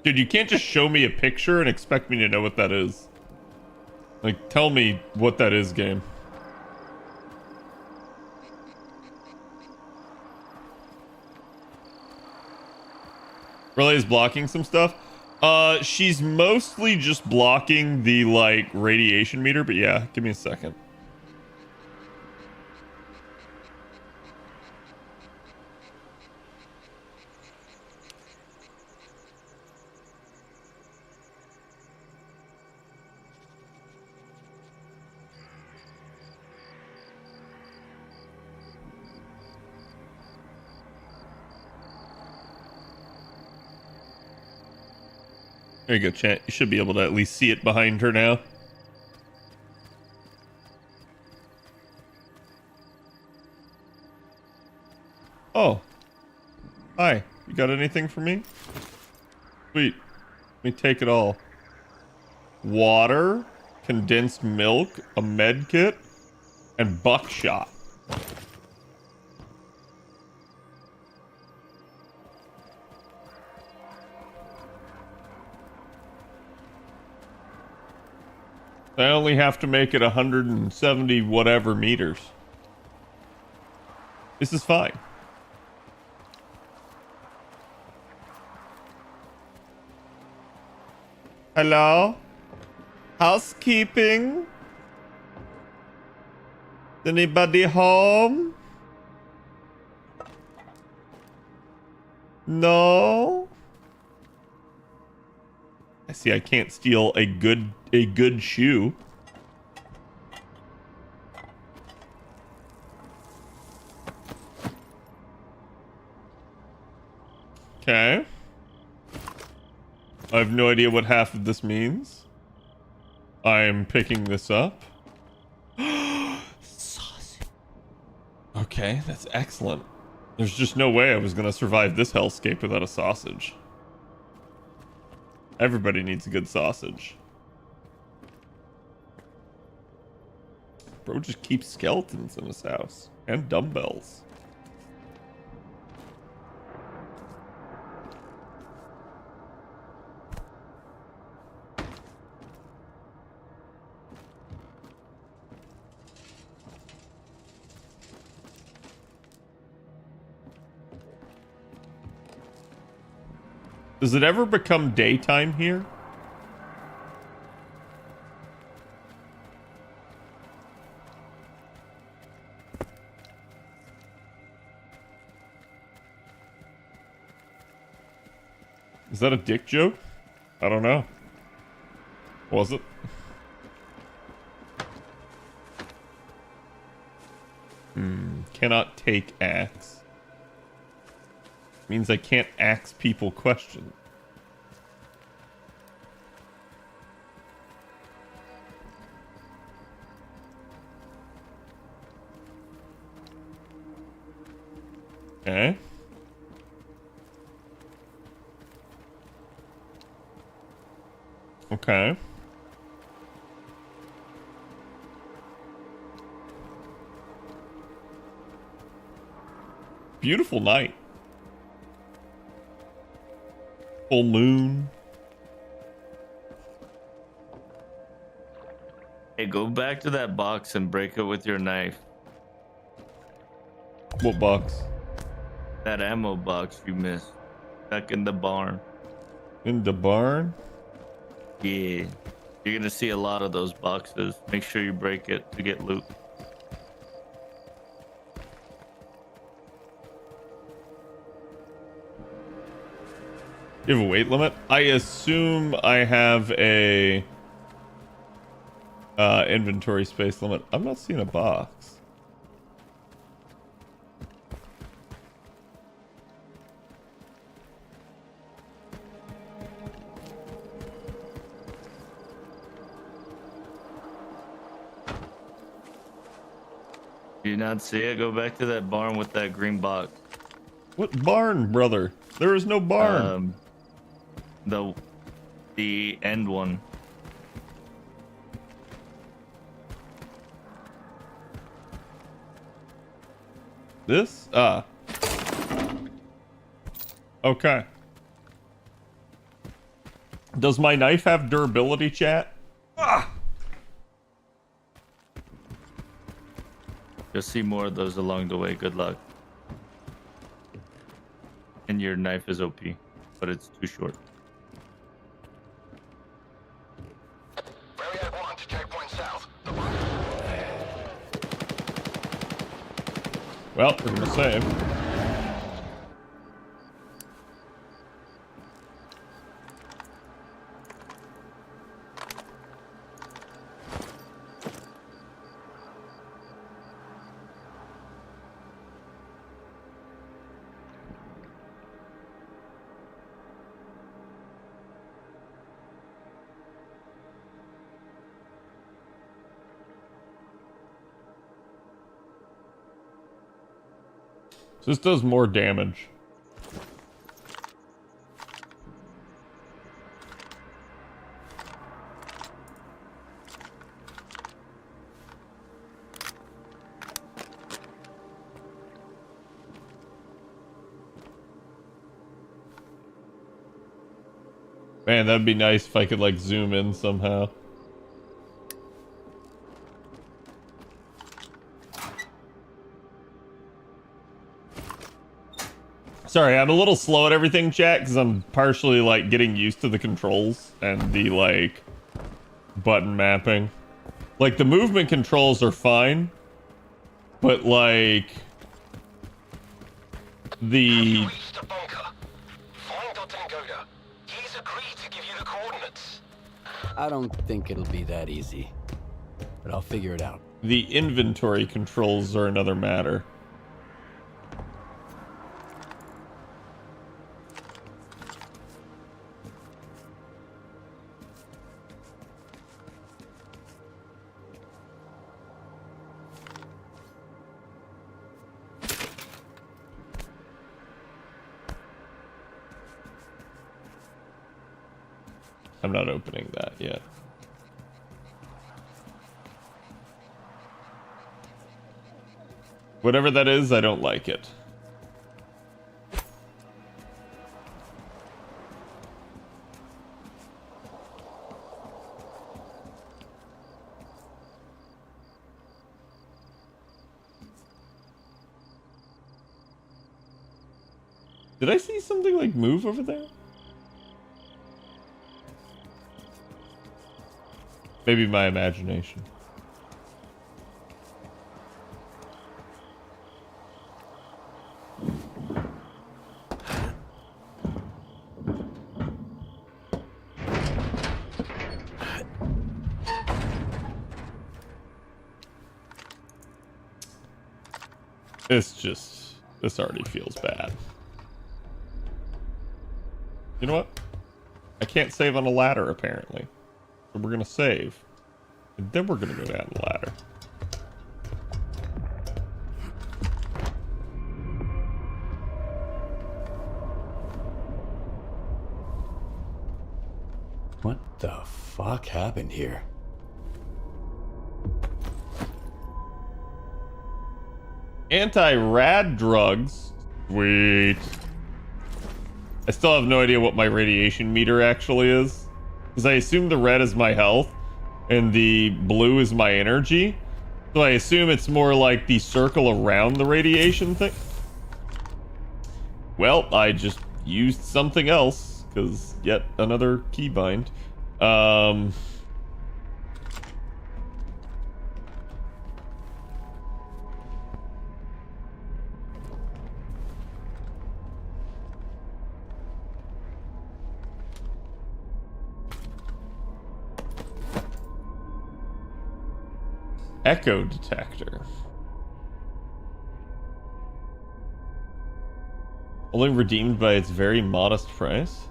Dude, you can't just show me a picture and expect me to know what that is. Like, tell me what that is, game. Relay is blocking some stuff. She's mostly just blocking the, like, radiation meter, but yeah, give me a second. There you go, chat. You should be able to at least see it behind her now. Oh. Hi. You got anything for me? Sweet. Let me take it all. Water, condensed milk, a med kit, and buckshot. I only have to make it 170 whatever meters. This is fine. Hello? Housekeeping? Anybody home? No? I see I can't steal a good shoe. Okay. I have no idea what half of this means. I'm picking this up. Sausage. Okay, that's excellent. There's just no way I was gonna survive this hellscape without a sausage. Everybody needs a good sausage. Bro just keeps skeletons in his house. And dumbbells. Does it ever become daytime here? Is that a dick joke? I don't know. Was it? Cannot take axe. Means I can't ask people questions. Okay. Okay. Beautiful night. Full moon. Hey, go back to that box and break it with your knife. What box? That ammo box you missed. Back in the barn. In the barn? Yeah. You're gonna see a lot of those boxes. Make sure you break it to get loot. You have a weight limit? I assume I have a inventory space limit. I'm not seeing a box. Do you not see it? Go back to that barn with that green box. What barn, brother? There is no barn. The end one. This? Okay. Does my knife have durability, chat? You'll see more of those along the way. Good luck. And your knife is OP, but it's too short. Barrier 1 to checkpoint south. Well, we're gonna save. So this does more damage. Man, that'd be nice if I could like zoom in somehow. Sorry, I'm a little slow at everything, chat, because I'm partially, like, getting used to the controls and the, like, button mapping. Like, the movement controls are fine, but like the I don't think it'll be that easy, but I'll figure it out. the inventory controls are another matter. I'm not opening that yet. Whatever that is, I don't like it. Did I see something like move over there? Maybe my imagination. This already feels bad. You know what? I can't save on a ladder, apparently. So we're gonna save. And then we're gonna go down the ladder. What the fuck happened here? Anti-rad drugs. Sweet. I still have no idea what my radiation meter actually is. Because I assume the red is my health and the blue is my energy. So I assume it's more like the circle around the radiation thing. Well, I just used something else because yet another keybind. Echo detector. Only redeemed by its very modest price.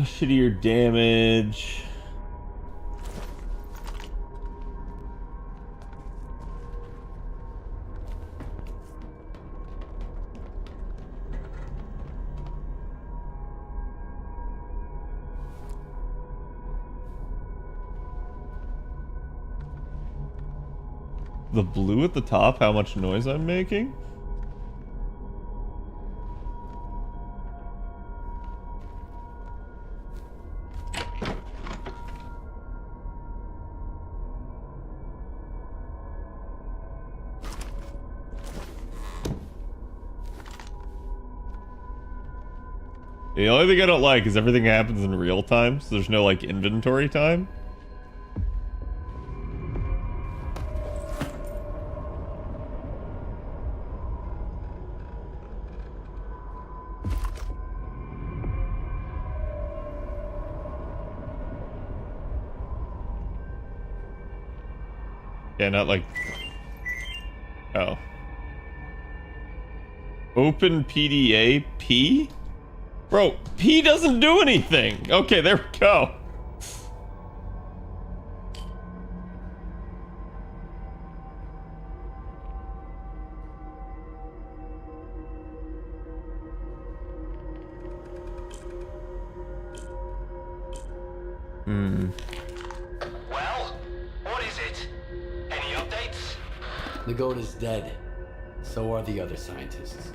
Shittier damage. The blue at the top, how much noise I'm making? The only thing I don't like is everything happens in real time, so there's no like inventory time. Yeah, not like... Oh. Open PDA P? Bro, P doesn't do anything! Okay, there we go. Well, what is it? Any updates? The goat is dead. So are the other scientists.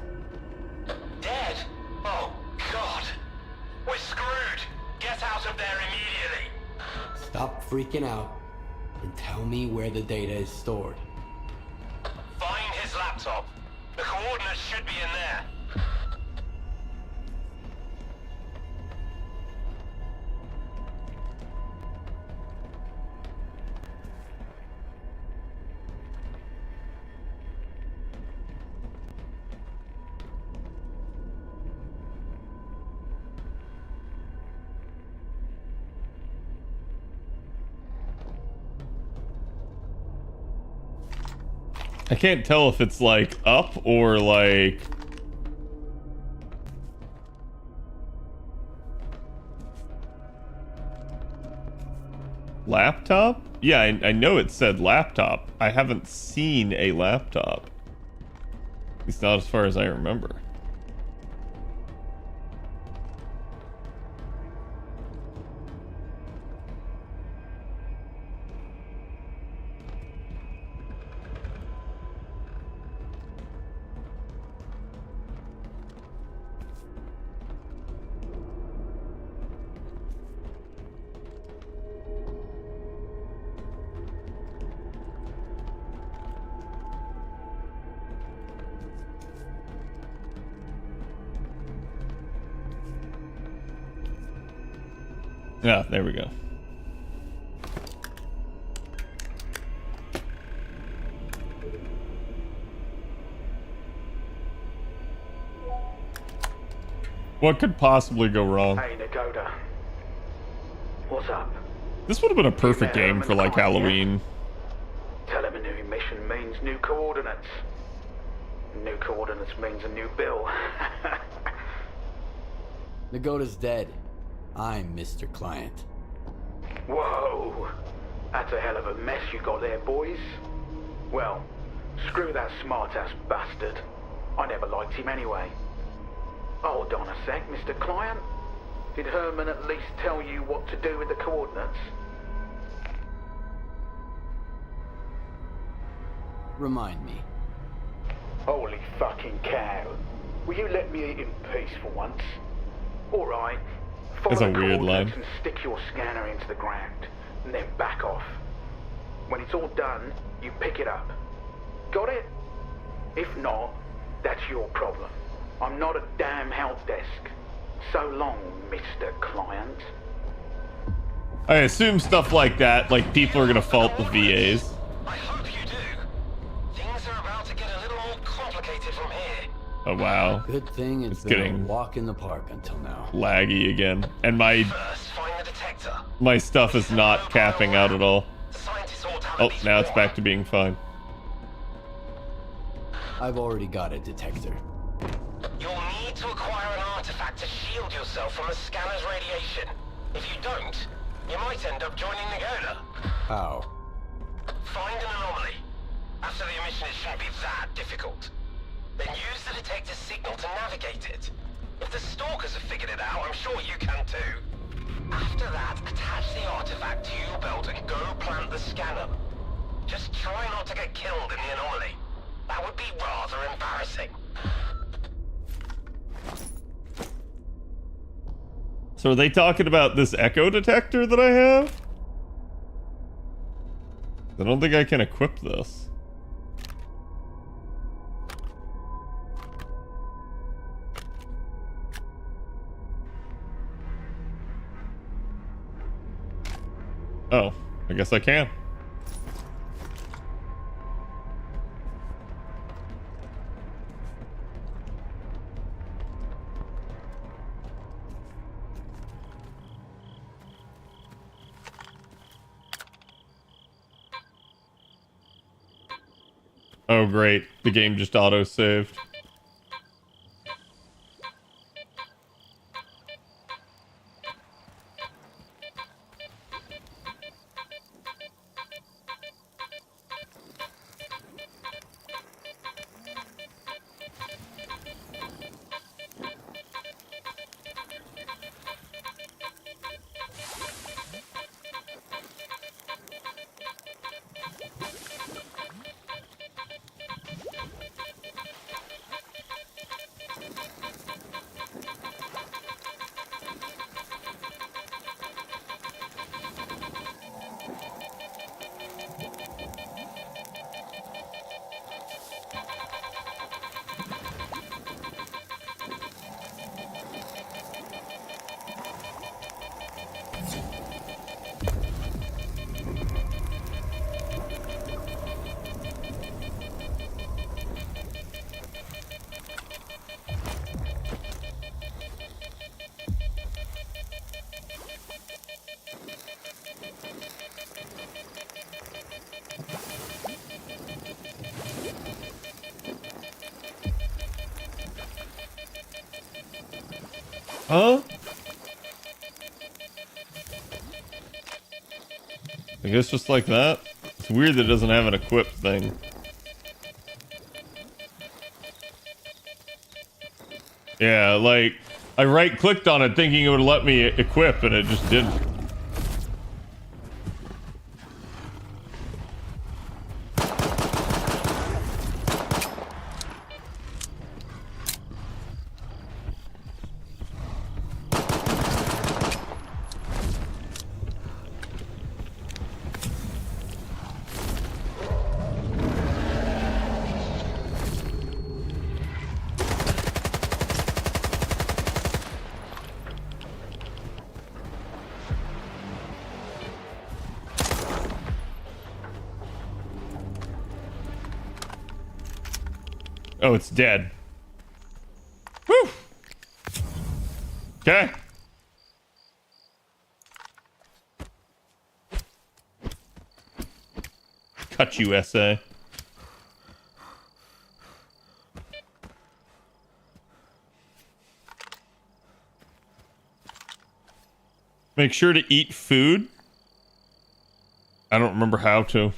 Dead? Oh, God. We're screwed. Get out of there. freaking out and tell me where the data is stored. Find his laptop. The coordinates should be in there. I can't tell if it's like up or like laptop. Yeah, I know it said laptop. I haven't seen a laptop. At least not as far as I remember. Yeah, there we go. What could possibly go wrong? Hey, Nagoda. What's up? This would have been a perfect game for like Halloween. Tell him a new mission means new coordinates. New coordinates means a new bill. Nagoda's dead. I'm Mr. Client. Whoa. That's a hell of a mess you got there, boys. Well, screw that smart-ass bastard. I never liked him anyway. Hold on a sec, Mr. Client. Did Herman at least tell you what to do with the coordinates? Remind me. Holy fucking cow. Will you let me eat in peace for once? Alright. That's a Follow the weird line. coordinates and stick your scanner into the ground, and then back off. When it's all done, you pick it up. Got it? If not, that's your problem. I'm not a damn help desk. So long, Mr. Client. I assume stuff like that, like people are gonna fault the VAs. I hope you do. Things are about to get a little more complicated from here. Oh wow. Good thing it's been getting a walk in the park until now. Laggy again. And First, find the detector. my stuff is not capping out at all. Oh, now it's back to being fine. I've already got a detector. You'll need to acquire an artifact to shield yourself from the scanner's radiation. If you don't, you might end up joining Nagoda. How? Find an anomaly. After the emission, it shouldn't be that difficult. Then use the detector's signal to navigate it. If the Stalkers have figured it out, I'm sure you can too. After that, attach the artifact to your belt and go plant the scanner. Just try not to get killed in the anomaly. That would be rather embarrassing. So are they talking about this echo detector that I have? I don't think I can equip this. Oh, I guess I can. Oh great, the game just auto-saved. Huh? I guess just like that. It's weird that it doesn't have an equip thing. Yeah, like, I right-clicked on it thinking it would let me equip, and it just didn't. Oh, it's dead. Whew. Okay. Cut you, SA. Make sure to eat food. I don't remember how to.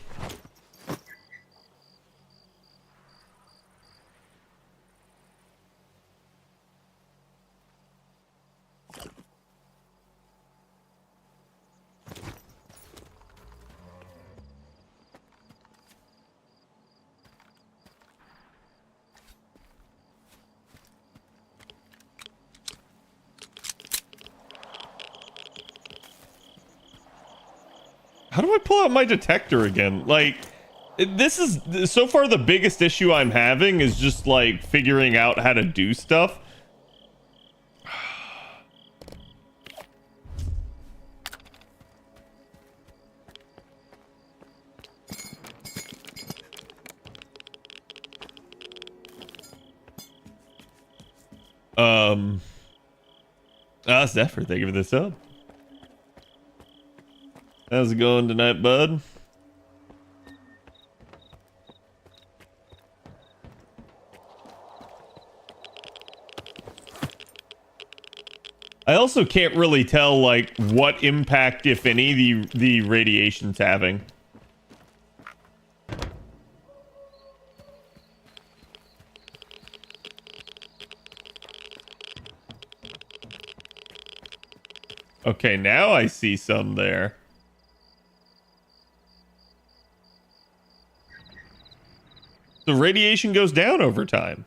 How do I pull out my detector again? Like, this is so far the biggest issue I'm having is just like figuring out how to do stuff. Zephyr, thank you for this up. How's it going tonight, bud? I also can't really tell, like, what impact, if any, the radiation's having. Okay, now I see some there. The radiation goes down over time.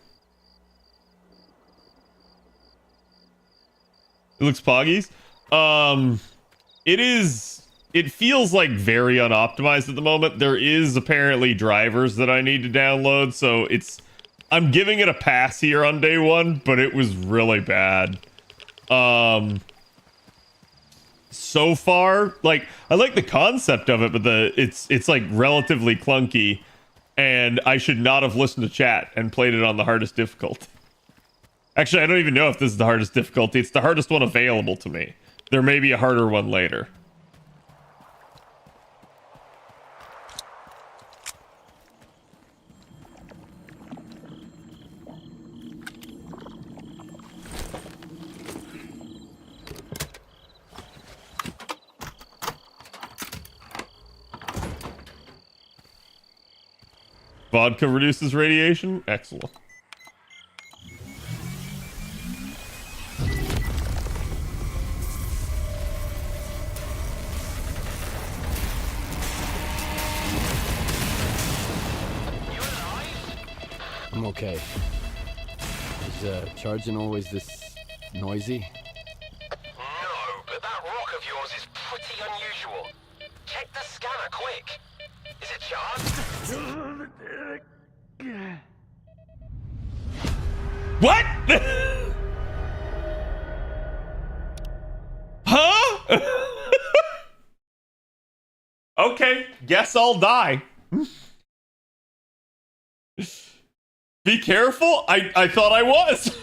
It looks poggies. It feels like very unoptimized at the moment. There is apparently drivers that I need to download, so I'm giving it a pass here on day one, but it was really bad. So far, like, I like the concept of it, but it's like relatively clunky, and I should not have listened to chat and played it on the hardest difficulty. Actually, I don't even know if this is the hardest difficulty. It's the hardest one available to me. There may be a harder one later. Vodka reduces radiation? Excellent. I'm okay. Is charging always this noisy? No, but that rock of yours is pretty unusual. Check the scanner quick. Is it charged? What? Huh? Okay, guess I'll die. Be careful. I thought I was.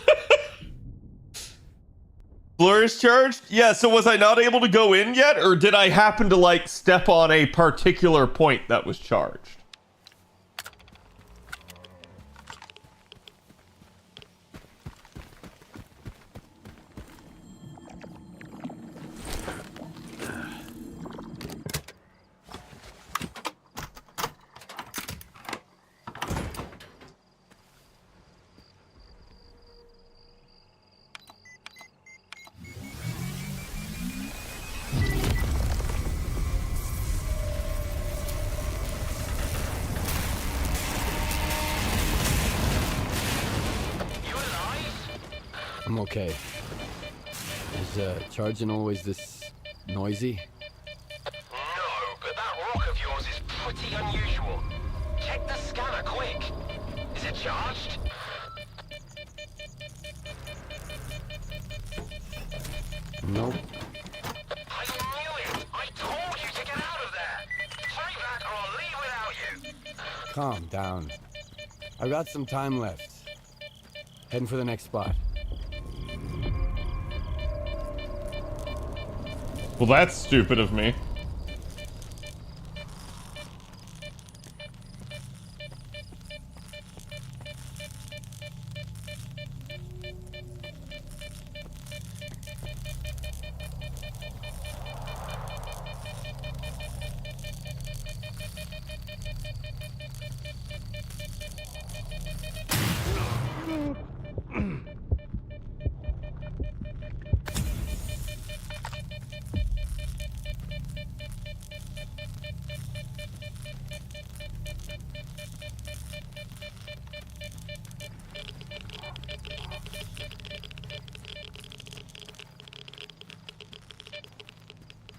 Flourish charged? Yeah, so was I not able to go in yet? Or did I happen to, like, step on a particular point that was charged? I'm okay. Is charging always this noisy? No, but that rock of yours is pretty unusual. Check the scanner quick. Is it charged? Nope. I knew it! I told you to get out of there! Hurry back or I'll leave without you! Calm down. I got some time left. Heading for the next spot. Well, that's stupid of me.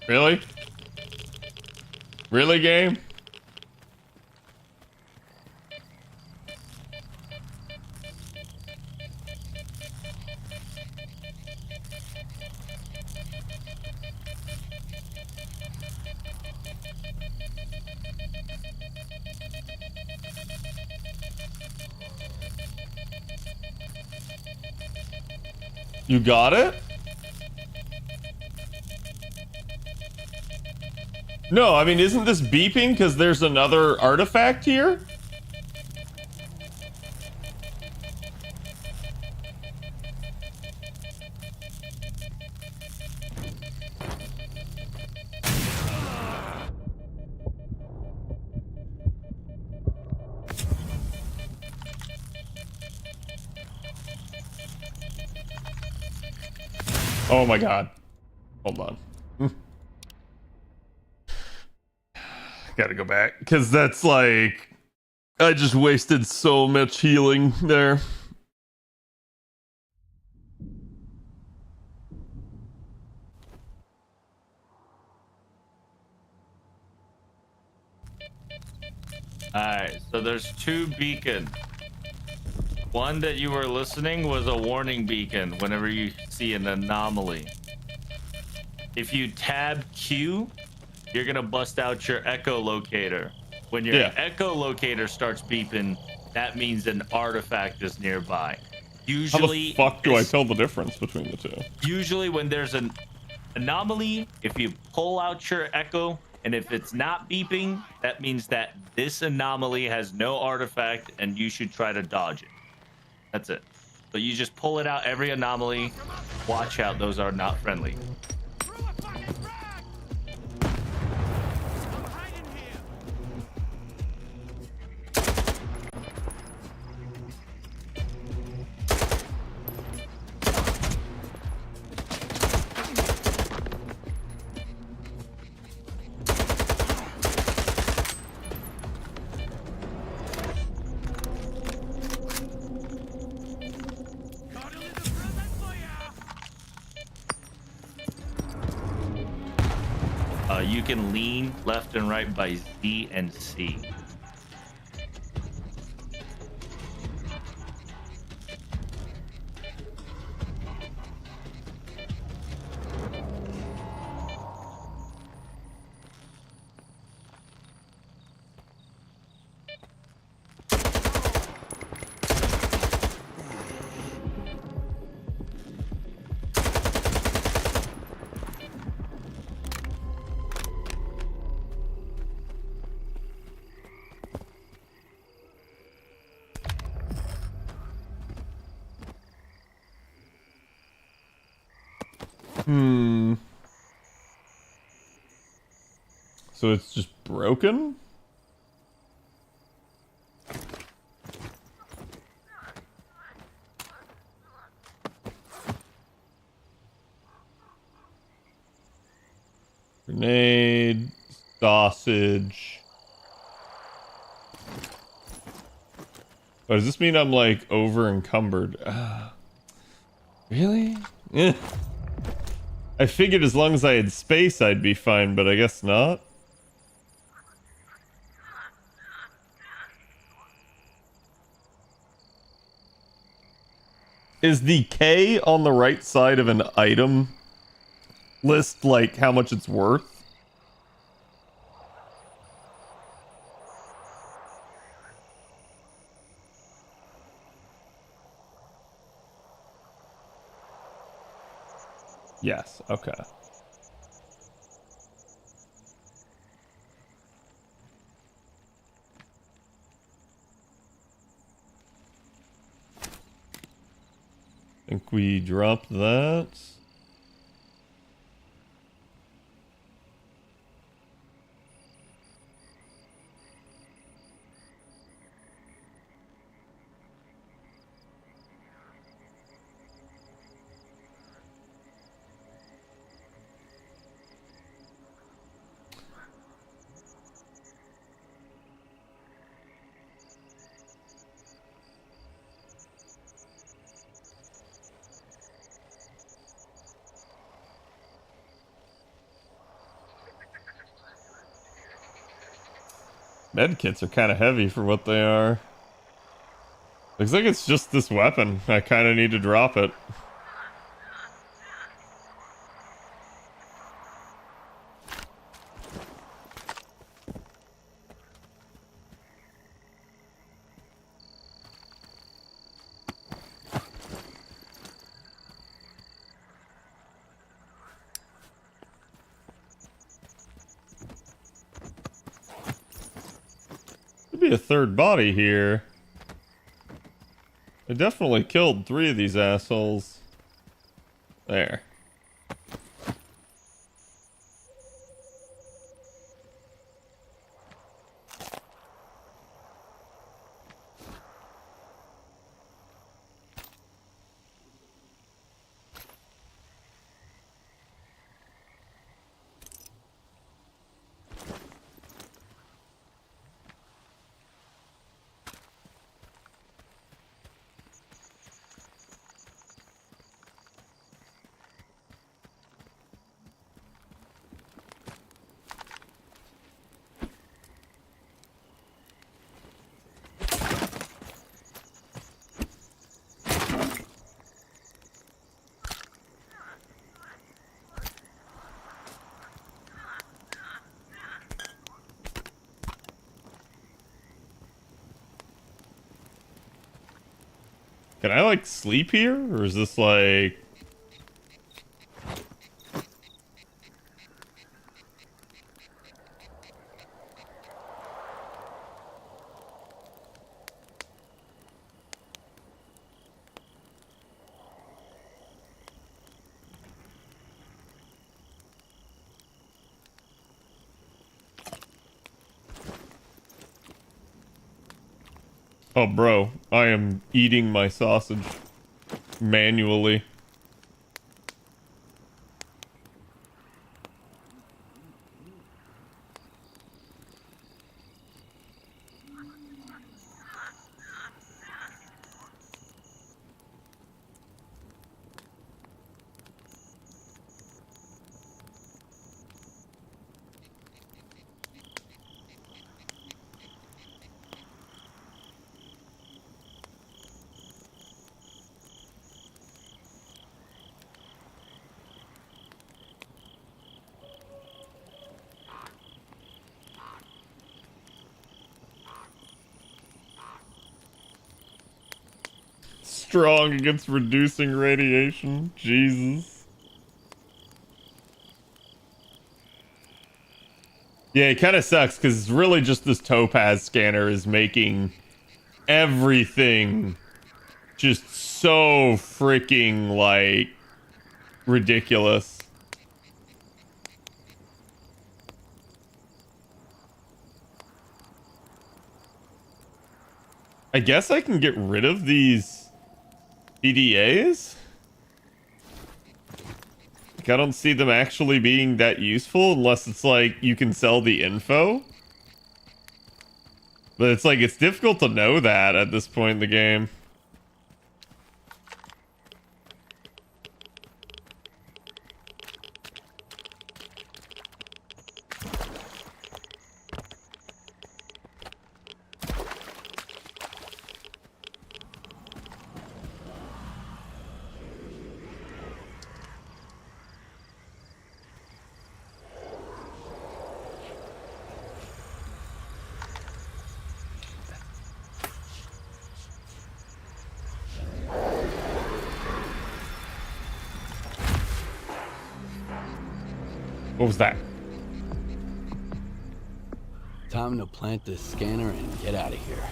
Really? Really, game? You got it? No, I mean, isn't this beeping because there's another artifact here? Oh my god. Hold on. Gotta go back. Because that's like... I just wasted so much healing there. Alright, so there's two beacons. One that you were listening was a warning beacon whenever you see an anomaly. If you tab Q, you're gonna bust out your echolocator. When your echolocator starts beeping, that means an artifact is nearby. Usually, how the fuck do I tell the difference between the two? Usually when there's an anomaly, if you pull out your echo, and if it's not beeping, that means that this anomaly has no artifact and you should try to dodge it. That's it. So you just pull it out every anomaly. Watch out, those are not friendly. You can lean left and right by Z and C. So it's just broken? Grenade, sausage. Oh, does this mean I'm like over encumbered? Really? Yeah. I figured as long as I had space, I'd be fine, but I guess not. Is the K on the right side of an item list like how much it's worth? Yes, okay. Think we drop that. Medkits are kind of heavy for what they are. Looks like it's just this weapon. I kind of need to drop it. Could be a third body here. I definitely killed 3 of these assholes. There. Can I, like, sleep here? Or is this, like... Oh, bro, I am eating my sausage manually. Strong against reducing radiation. Jesus. Yeah, it kind of sucks because it's really just this topaz scanner is making everything just so freaking, like, ridiculous. I guess I can get rid of these PDAs? Like, I don't see them actually being that useful unless it's like you can sell the info. But it's like, it's difficult to know that at this point in the game. What was that? Time to plant this scanner and get out of here.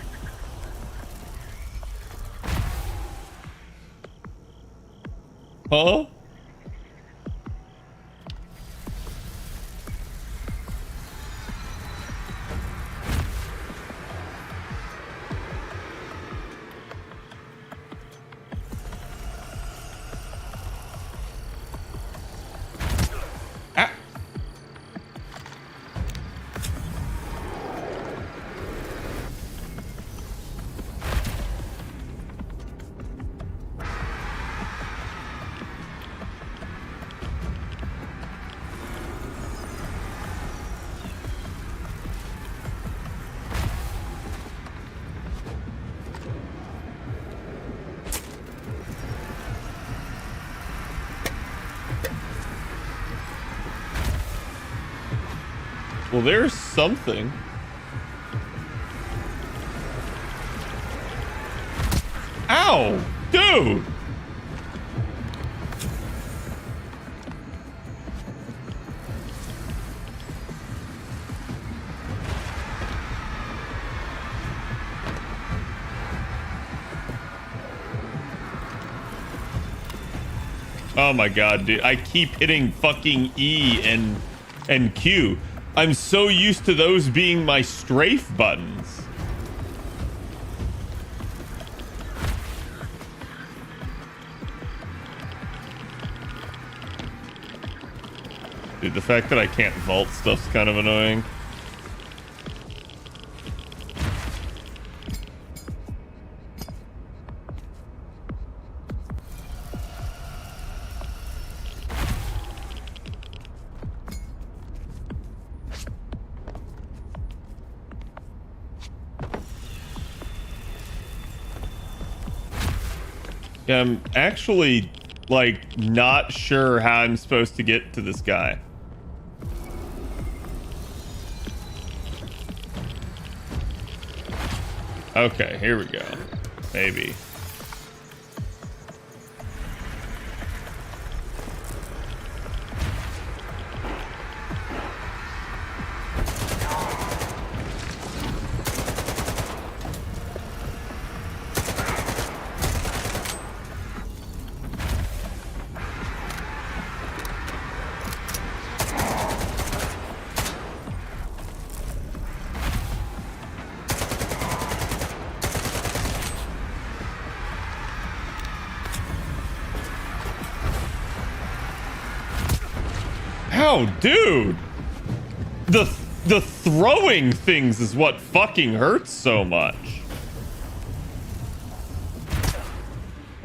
Huh? Well, there's something. Ow! Dude! Oh my god, dude. I keep hitting fucking E and Q. I'm so used to those being my strafe buttons. Dude, the fact that I can't vault stuff's kind of annoying. Yeah, I'm actually, like, not sure how I'm supposed to get to this guy. Okay, here we go. Maybe. Ow, dude! The throwing things is what fucking hurts so much.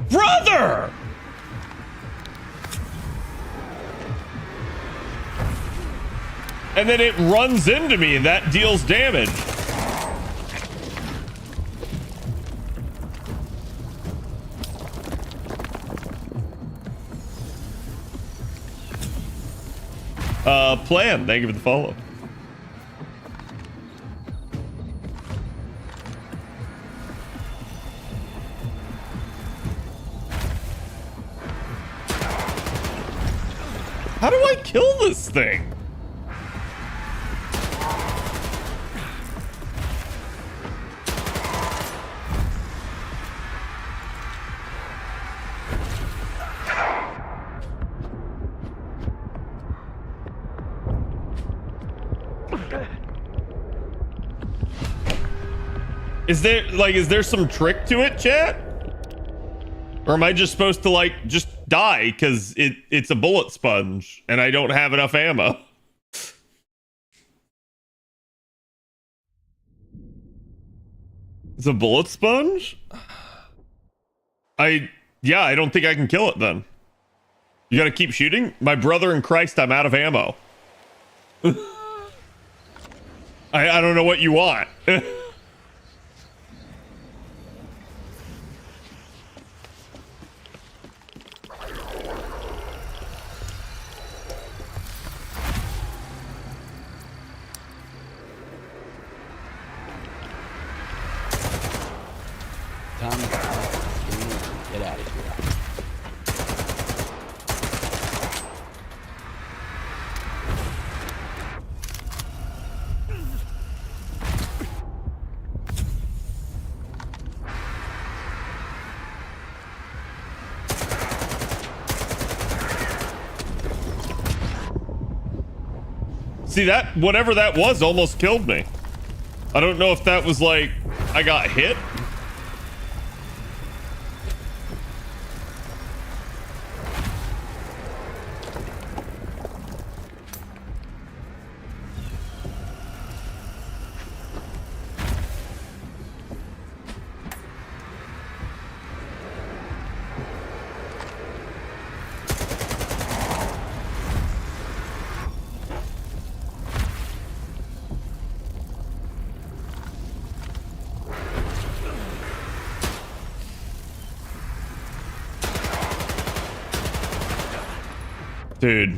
Brother! And then it runs into me and that deals damage. Plan. Thank you for the follow. How do I kill this thing? Is there some trick to it, chat? Or am I just supposed to, like, just die because it's a bullet sponge and I don't have enough ammo? It's a bullet sponge? I don't think I can kill it then. You gotta keep shooting? My brother in Christ, I'm out of ammo. I don't know what you want. Time to get out of here. See, that whatever that was almost killed me. I don't know if that was like I got hit. Dude.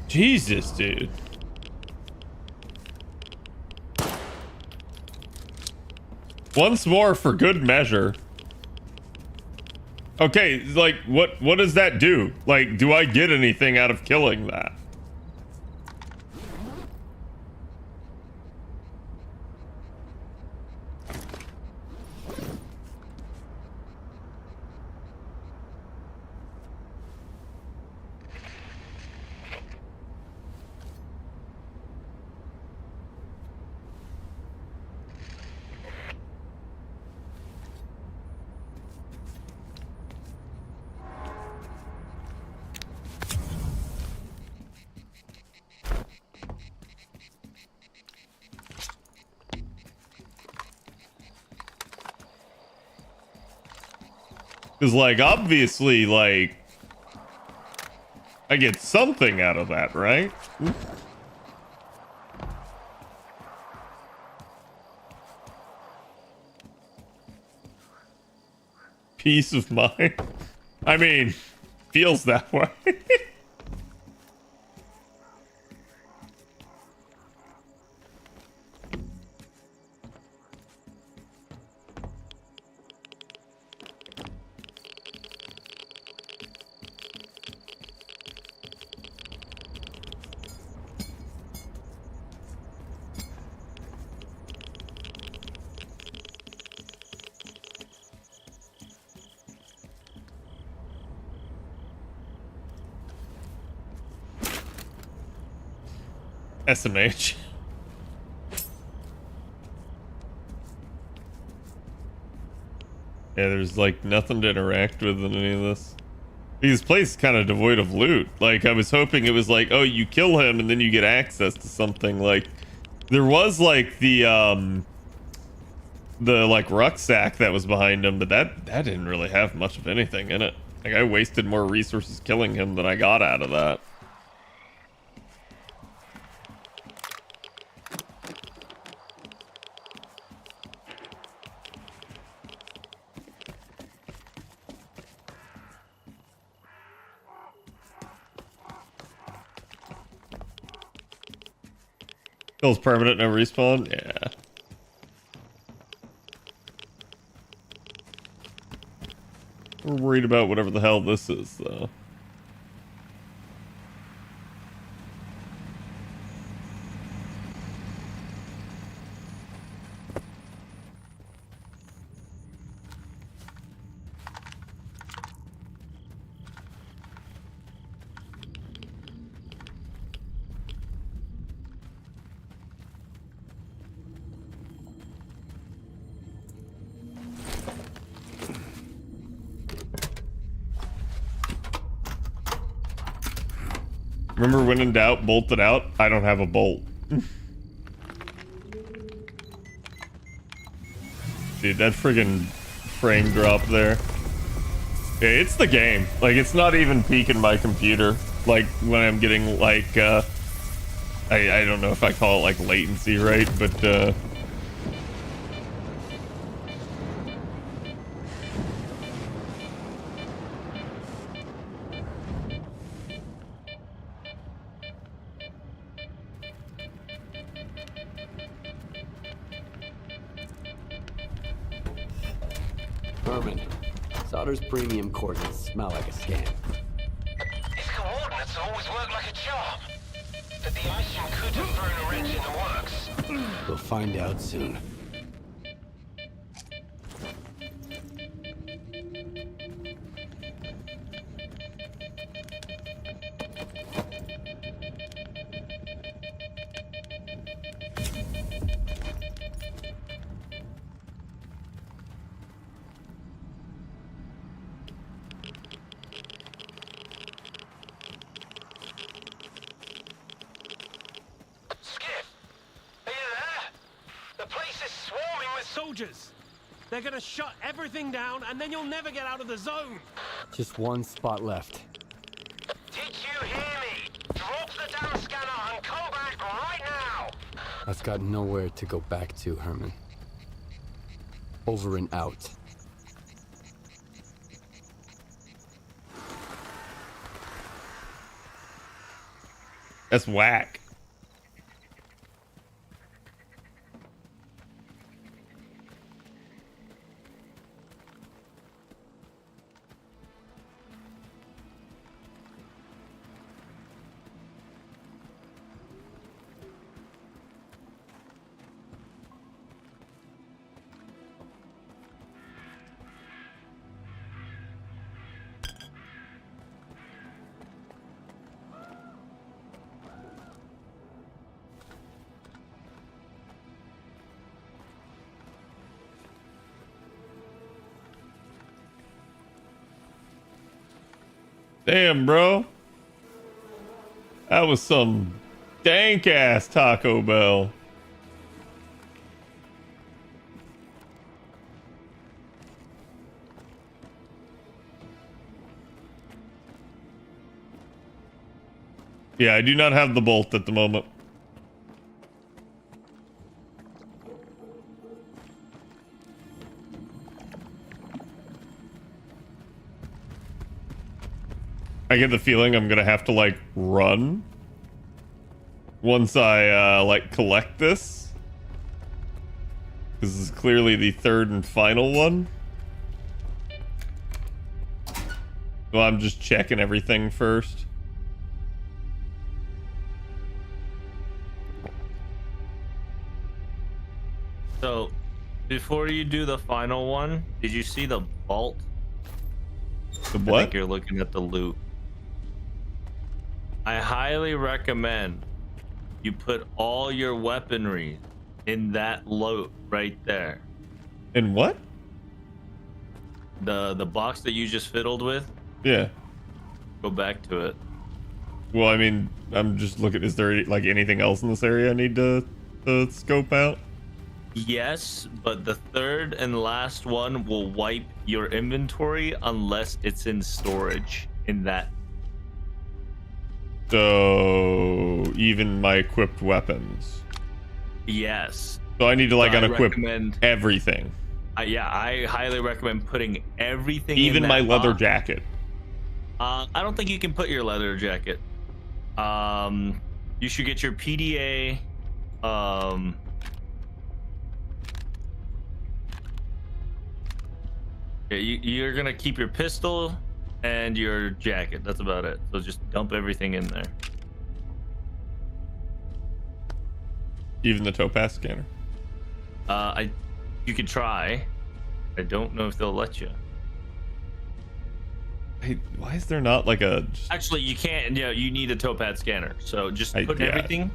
Jesus, dude. Once more for good measure. Okay, like, what does that do? Like, do I get anything out of killing that? Because, like, obviously, like, I get something out of that, right? Peace of mind. I mean, feels that way. SMH. Yeah, there's like nothing to interact with in any of this. This place is kind of devoid of loot. Like, I was hoping it was like, oh, you kill him and then you get access to something. Like, there was like the like rucksack that was behind him, but that didn't really have much of anything in it. Like, I wasted more resources killing him than I got out of that. Kills permanent, no respawn? Yeah. We're worried about whatever the hell this is, though. Remember when in doubt, bolt it out? I don't have a bolt. Dude, that friggin' frame drop there. Yeah, it's the game. Like, it's not even peaking my computer. Like, when I'm getting, like, I don't know if I call it, like, latency, right? But, Herman, Solder's premium coordinates smell like a scam. His coordinates always work like a charm. But the emission could have thrown a wrench in the works. We'll find out soon. Soldiers! They're gonna shut everything down, and then you'll never get out of the zone! Just one spot left. Did you hear me? Drop the damn scanner and come back right now! I've got nowhere to go back to, Herman. Over and out. That's whack. Damn, bro. That was some dank ass Taco Bell. Yeah, I do not have the bolt at the moment. I get the feeling I'm gonna have to like run once I like collect this. This is clearly the third and final one. So I'm just checking everything first. So, before you do the final one, did you see the vault? The I what? think you're looking at the loot. I highly recommend you put all your weaponry in that loot right there. In what? The box that you just fiddled with? Yeah. Go back to it. Well, I mean, I'm just looking. Is there like anything else in this area I need to scope out? Yes, but the third and last one will wipe your inventory unless it's in storage in that. So even my equipped weapons. Yes. So I need to like I unequip recommend- everything. Yeah, I highly recommend putting everything Even in my that leather box. jacket. I don't think you can put your leather jacket. You should get your PDA. Yeah, you're gonna keep your pistol and your jacket. That's about it. So just dump everything in there. Even the topaz scanner. You could try. I don't know if they'll let you. Hey, why is there not like a? Actually, you can't. Yeah, you need a topaz scanner. So just put yeah. everything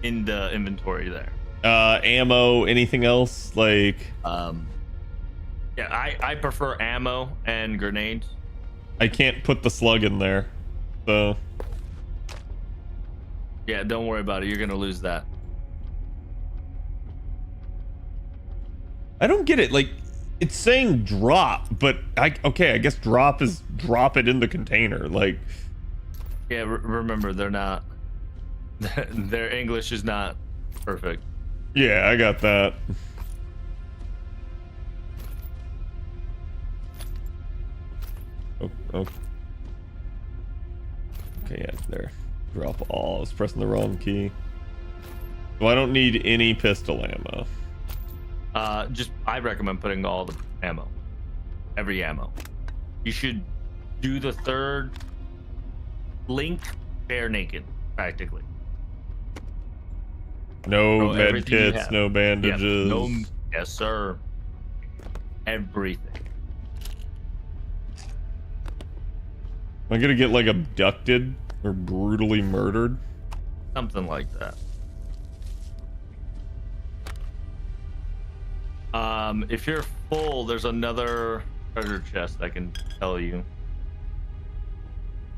in the inventory there. Ammo, anything else like? Yeah, I prefer ammo and grenades. I can't put the slug in there, so. Yeah, don't worry about it. You're gonna lose that. I don't get it. Like, it's saying drop, but I guess drop is drop it in the container. Like, Yeah, remember they're not. Their English is not perfect. yeah, I got that. Oh. Okay, yeah, there. Drop all. I was pressing the wrong key. So I don't need any pistol ammo. I recommend putting all the ammo every ammo. You should do the third link bare naked, practically. No Throw med everything you kits, have. no bandages. Yep. Yes, sir. Everything. Am I gonna get like abducted or brutally murdered? Something like that. If you're full, there's another treasure chest I can tell you.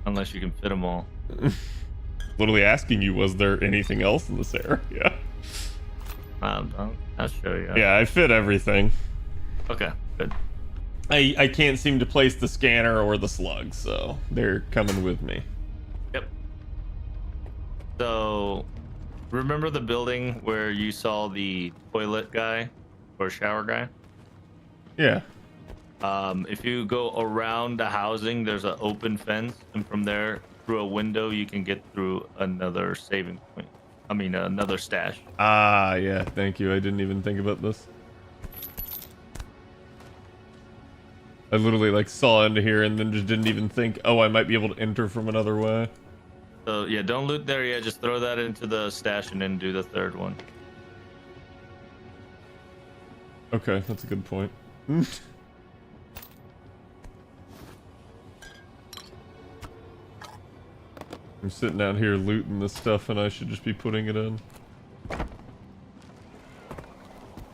Unless you can fit them all. Literally asking you, was there anything else in this area? I'll show you. Yeah, I fit everything. Okay, good. I can't seem to place the scanner or the slugs, so they're coming with me. Yep. So, remember the building where you saw the toilet guy or shower guy? Yeah. If you go around the housing, there's an open fence, and from there, through a window, you can get through another saving point. I mean, another stash. Ah, yeah, thank you. I didn't even think about this. I literally like saw into here and then just didn't even think, oh, I might be able to enter from another way. So yeah, don't loot there yet. Just throw that into the stash and then do the third one. Okay, that's a good point. I'm sitting out here looting this stuff and I should just be putting it in.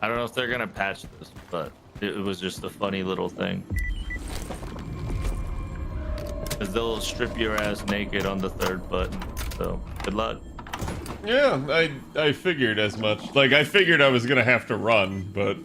I don't know if they're gonna patch this, but it was just a funny little thing. Because they'll strip your ass naked on the third button, so good luck. Yeah, I figured as much. Like, I figured I was gonna have to run, but...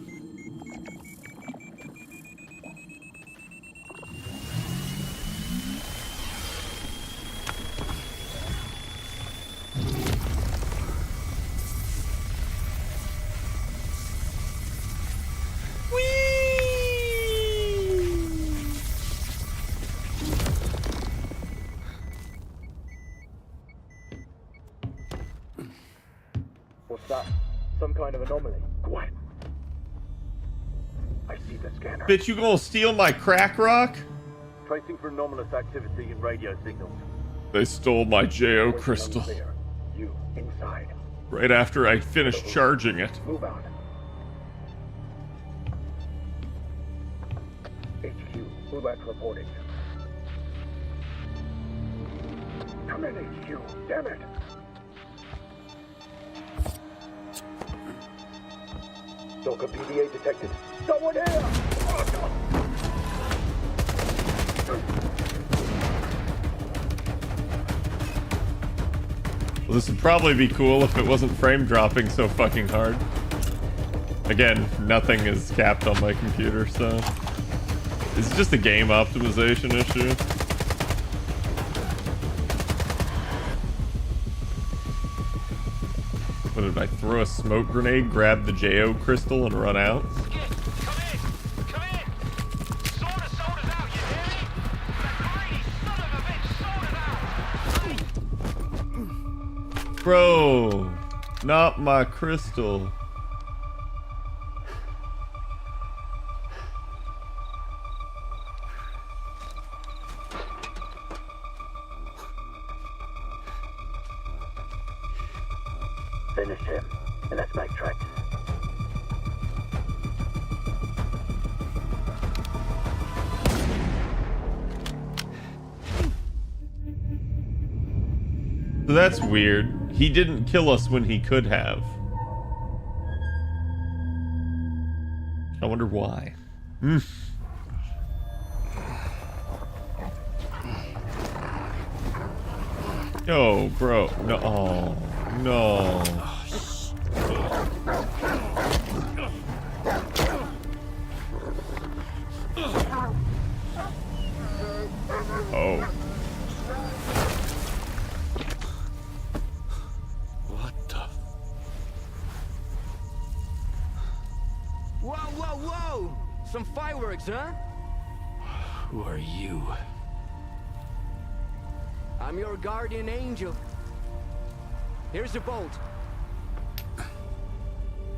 What's that? Some kind of anomaly. Quiet. I see the scanner. Bitch, you gonna steal my crack rock? Tracing for anomalous activity in radio signals. They stole my JO crystal. You, inside. Right after I finished charging it. Move out. HQ, Ulak reporting. Come in, HQ. Damn it. Stalker PDA detected. Someone here! Well, this would probably be cool if it wasn't frame dropping so fucking hard. Again, nothing is capped on my computer, so... It's just a game optimization issue. What did I throw a smoke grenade, grab the JO crystal, and run out? Bro, not my crystal. Finish him, and let's backtrack. So that's weird. He didn't kill us when he could have. I wonder why. Yo, bro. No. Oh, no. Oh. What the? Whoa, whoa, whoa! Some fireworks, huh? Who are you? I'm your guardian angel. Here's a bolt.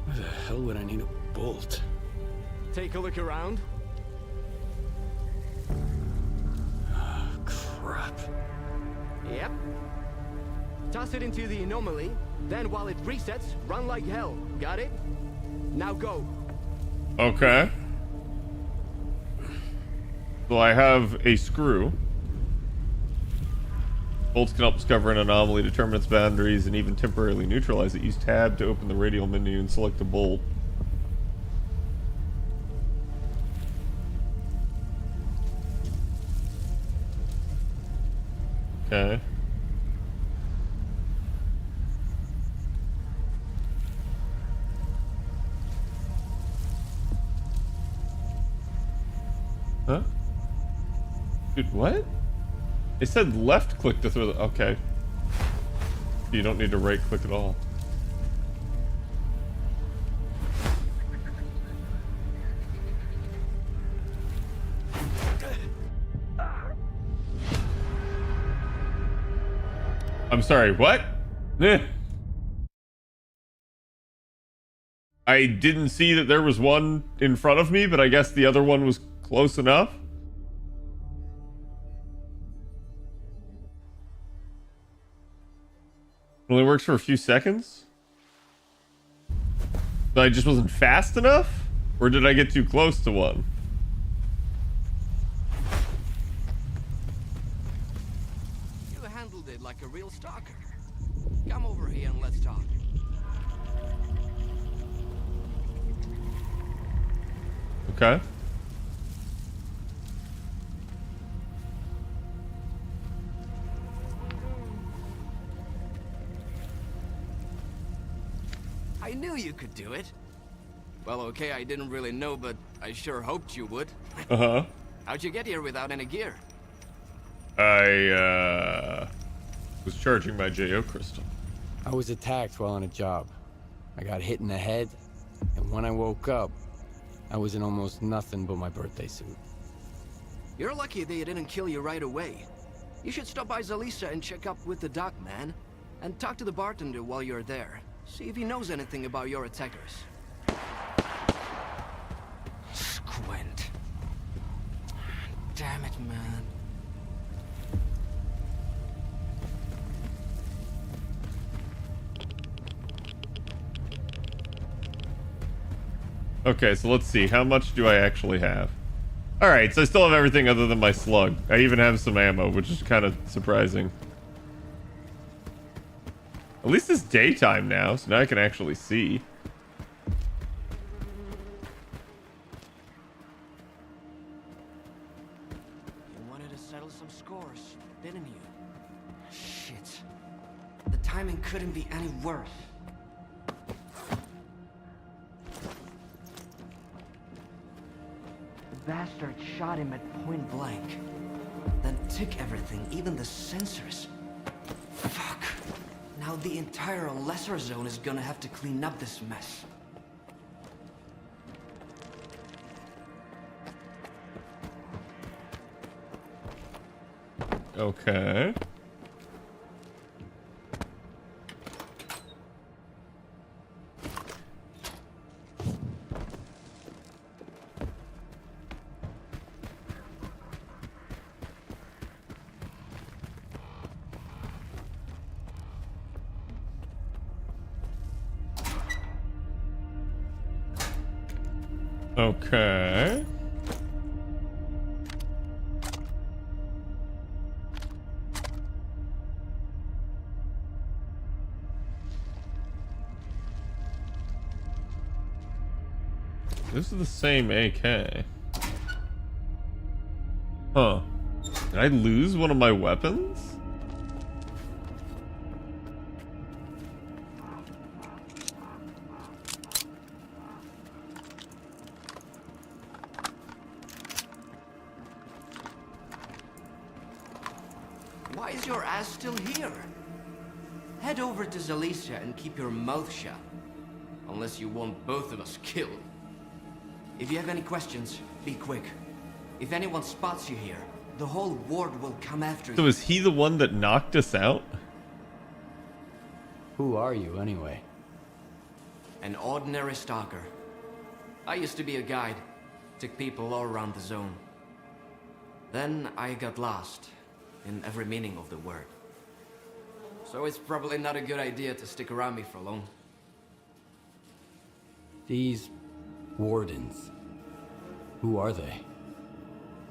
Why the hell would I need a bolt? Take a look around. crap. Yep. Toss it into the anomaly, then while it resets, run like hell. Got it? Now go. Okay. So I have a screw. Bolts can help discover an anomaly, determine its boundaries, and even temporarily neutralize it. Use tab to open the radial menu and select the bolt. Okay. Huh? Dude, what? It said left click to throw the... Okay. You don't need to right click at all. I'm sorry, what? I didn't see that there was one in front of me, but I guess the other one was close enough. It only works for a few seconds? So I just wasn't fast enough? Or did I get too close to one? You handled it like a real stalker. Come over here and let's talk. Okay. I knew you could do it. Well, okay, I didn't really know, but I sure hoped you would. Uh-huh. How'd you get here without any gear? I, was charging my JO crystal. I was attacked while on a job. I got hit in the head, and when I woke up, I was in almost nothing but my birthday suit. You're lucky they didn't kill you right away. You should stop by Zalisa and check up with the doc, man. And talk to the bartender while you're there. See if he knows anything about your attackers. Squint. Damn it, man. Okay, so let's see. How much do I actually have? Alright, so I still have everything other than my slug. I even have some ammo, which is kind of surprising. At least it's daytime now, so now I can actually see. You wanted to settle some scores, didn't you? Shit. The timing couldn't be any worse. The bastard shot him at point blank. Then took everything, even the sensors. Fuck. Now the entire lesser zone is gonna have to clean up this mess. Okay. Okay. This is the same AK. Huh. Did I lose one of my weapons? Why is your ass still here? Head over to Zalisa and keep your mouth shut. Unless you want both of us killed. If you have any questions, be quick. If anyone spots you here, the whole ward will come after you. So is he the one that knocked us out? Who are you, anyway? An ordinary stalker. I used to be a guide. Took people all around the zone. Then I got lost. in every meaning of the word. So it's probably not a good idea to stick around me for long. These wardens, who are they?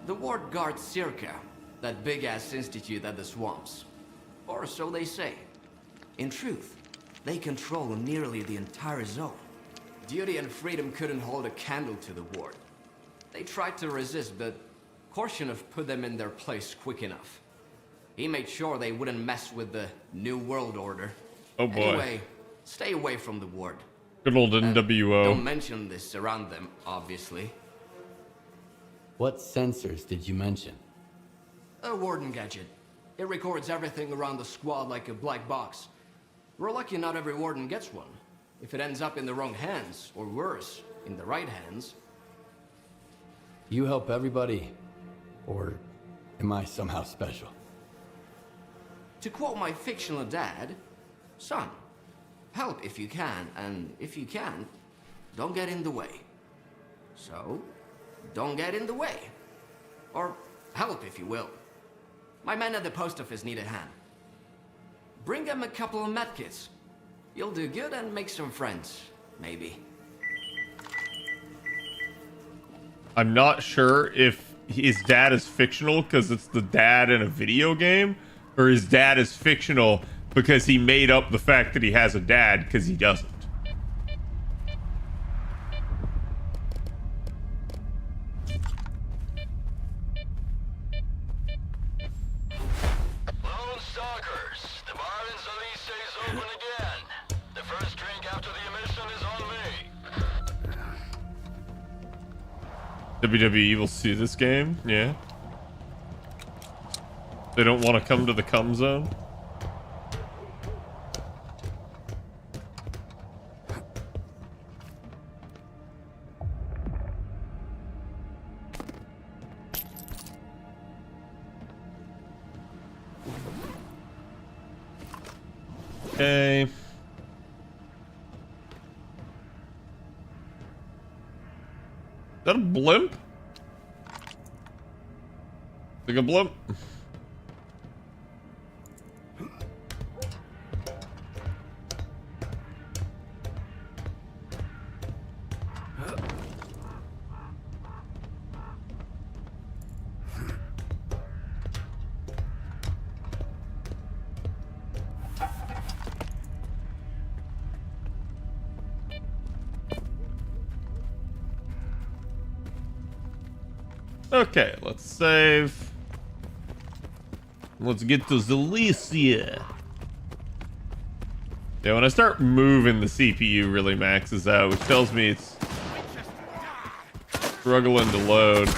The ward guard Circa, that big-ass institute at the swamps. Or so they say. In truth, they control nearly the entire zone. Duty and Freedom couldn't hold a candle to the ward. They tried to resist, but Korshunov put them in their place quick enough. He made sure they wouldn't mess with the New World Order. Oh boy. Anyway, stay away from the ward. Good old NWO. Don't mention this around them, obviously. What sensors did you mention? A warden gadget. It records everything around the squad like a black box. We're lucky not every warden gets one. If it ends up in the wrong hands, or worse, in the right hands. You help everybody? Or am I somehow special? To quote my fictional dad, son, help if you can, and if you can't, don't get in the way. So, don't get in the way. Or help if you will. My men at the post office need a hand. Bring them a couple of medkits. You'll do good and make some friends, maybe. I'm not sure if his dad is fictional because it's the dad in a video game, or his dad is fictional because he made up the fact that he has a dad because he doesn't. Lone Stalkers, the bar in Zalice is open again. The first drink after the emission is on me. WWE will see this game, yeah. They don't want to come to the cum zone. Okay. Is that a blimp? Like a blimp? Okay, let's save. Let's get to Zalicia. Yeah, when I start moving, the CPU really maxes out, which tells me it's struggling to load.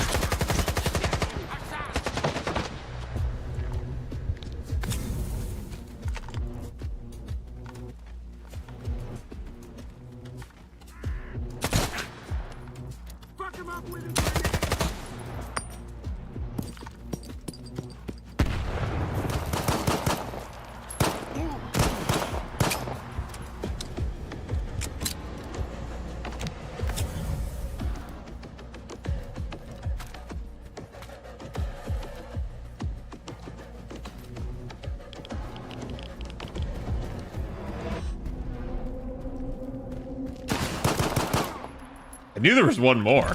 I knew there was one more.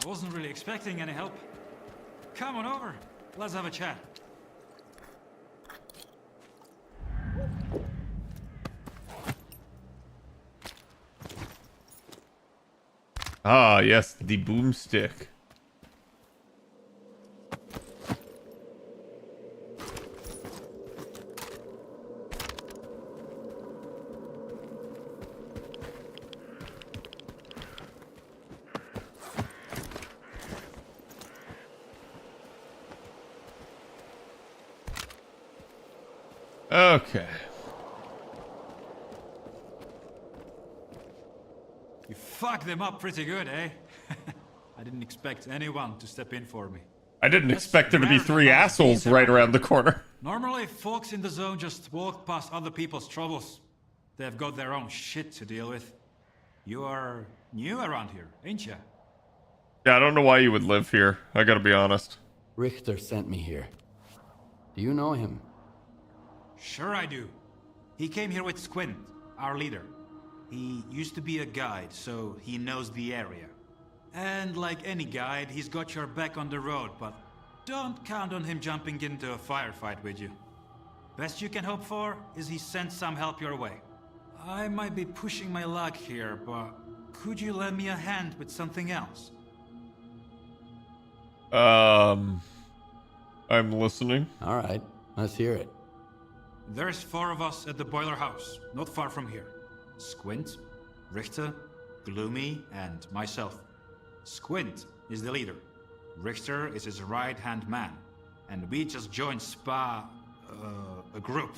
I wasn't really expecting any help. Come on over. Let's have a chat. Ah, yes, the boomstick. Okay. You fucked them up pretty good, eh? I didn't expect anyone to step in for me. I didn't expect there to be three assholes right around the corner. Normally, folks in the zone just walk past other people's troubles. They've got their own shit to deal with. You are new around here, ain't ya? Yeah, I don't know why you would live here. I gotta be honest. Richter sent me here. Do you know him? Sure I do. He came here with Squint, our leader. He used to be a guide, so he knows the area. And like any guide, he's got your back on the road, but don't count on him jumping into a firefight with you. Best you can hope for is he sends some help your way. I might be pushing my luck here, but could you lend me a hand with something else? I'm listening. All right, let's hear it. There's 4 of us at the boiler house, not far from here. Squint, Richter, Gloomy, and myself. Squint is the leader. Richter is his right-hand man. And we just joined a group.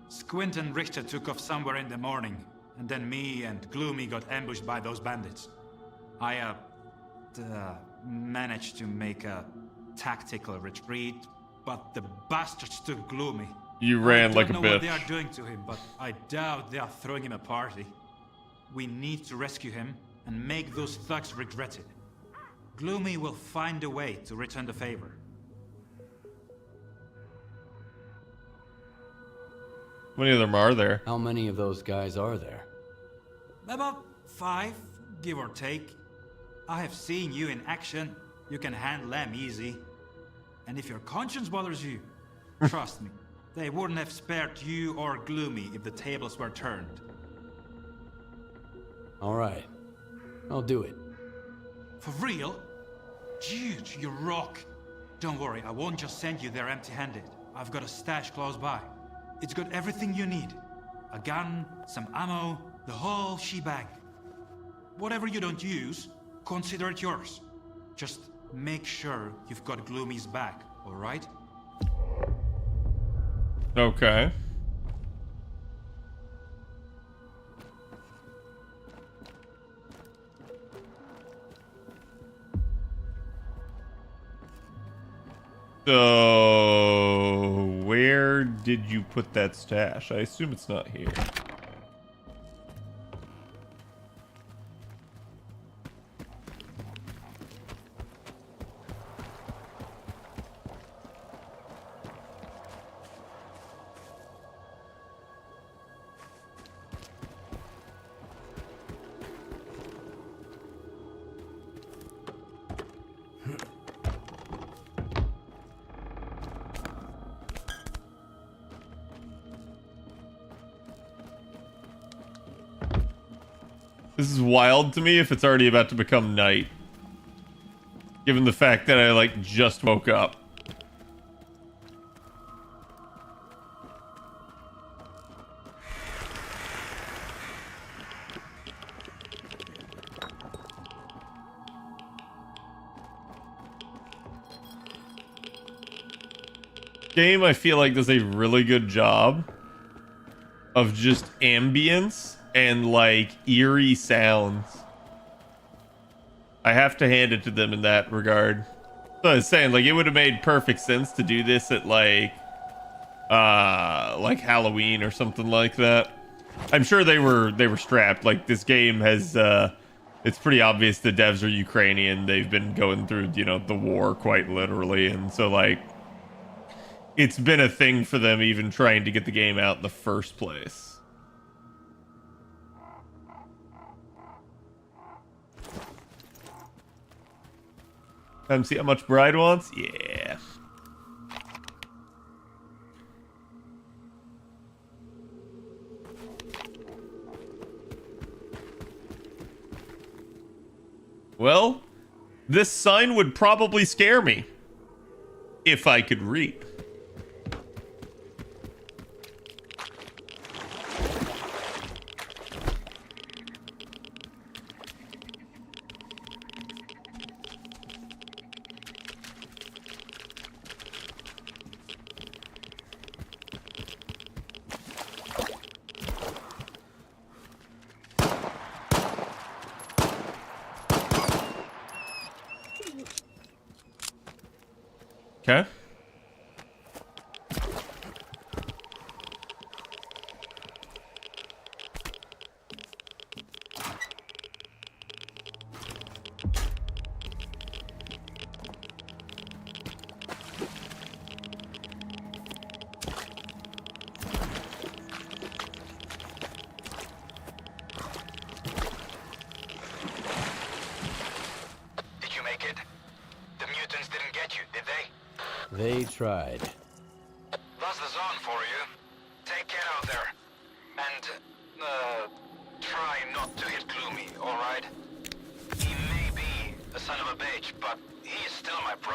Squint and Richter took off somewhere in the morning, and then me and Gloomy got ambushed by those bandits. I, managed to make a tactical retreat, but the bastards took Gloomy. You ran like a I don't know what bitch. they are doing to him, but I doubt they are throwing him a party. We need to rescue him and make those thugs regret it. Gloomy will find a way to return the favor. How many of them are there? How many of those guys are there? About 5, give or take. I have seen you in action. You can handle them easy. And if your conscience bothers you, trust me, they wouldn't have spared you or Gloomy if the tables were turned. All right, I'll do it. For real? Dude, you rock. Don't worry, I won't just send you there empty-handed. I've got a stash close by. It's got everything you need. A gun, some ammo, the whole shebang. Whatever you don't use, consider it yours. Just make sure you've got Gloomy's back, alright? Okay. So, where did you put that stash? I assume it's not here. This is wild to me if it's already about to become night. Given the fact that I, like, just woke up. Game, I feel like, does a really good job of just ambience and like eerie sounds. I have to hand it to them in that regard. So I was saying, like, it would have made perfect sense to do this at like Halloween or something like that. I'm sure they were strapped. Like, this game has it's pretty obvious the devs are Ukrainian. They've been going through, you know, the war quite literally, and so like it's been a thing for them even trying to get the game out in the first place. Time to see how much Bride wants? Yeah. Well, this sign would probably scare me if I could read. Okay. They tried. That's the zone for you. Take care out there. And, try not to hit Gloomy, alright? He may be a son of a bitch, but he is still my bro.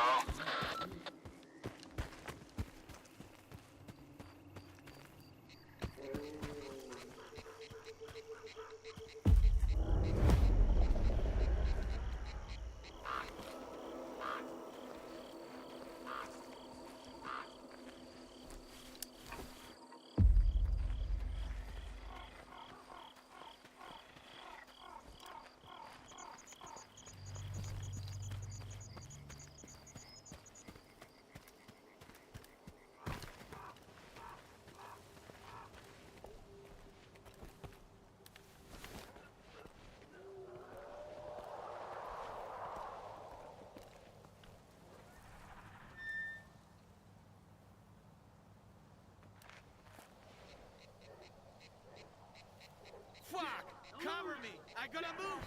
Fuck! Cover me! I gotta move!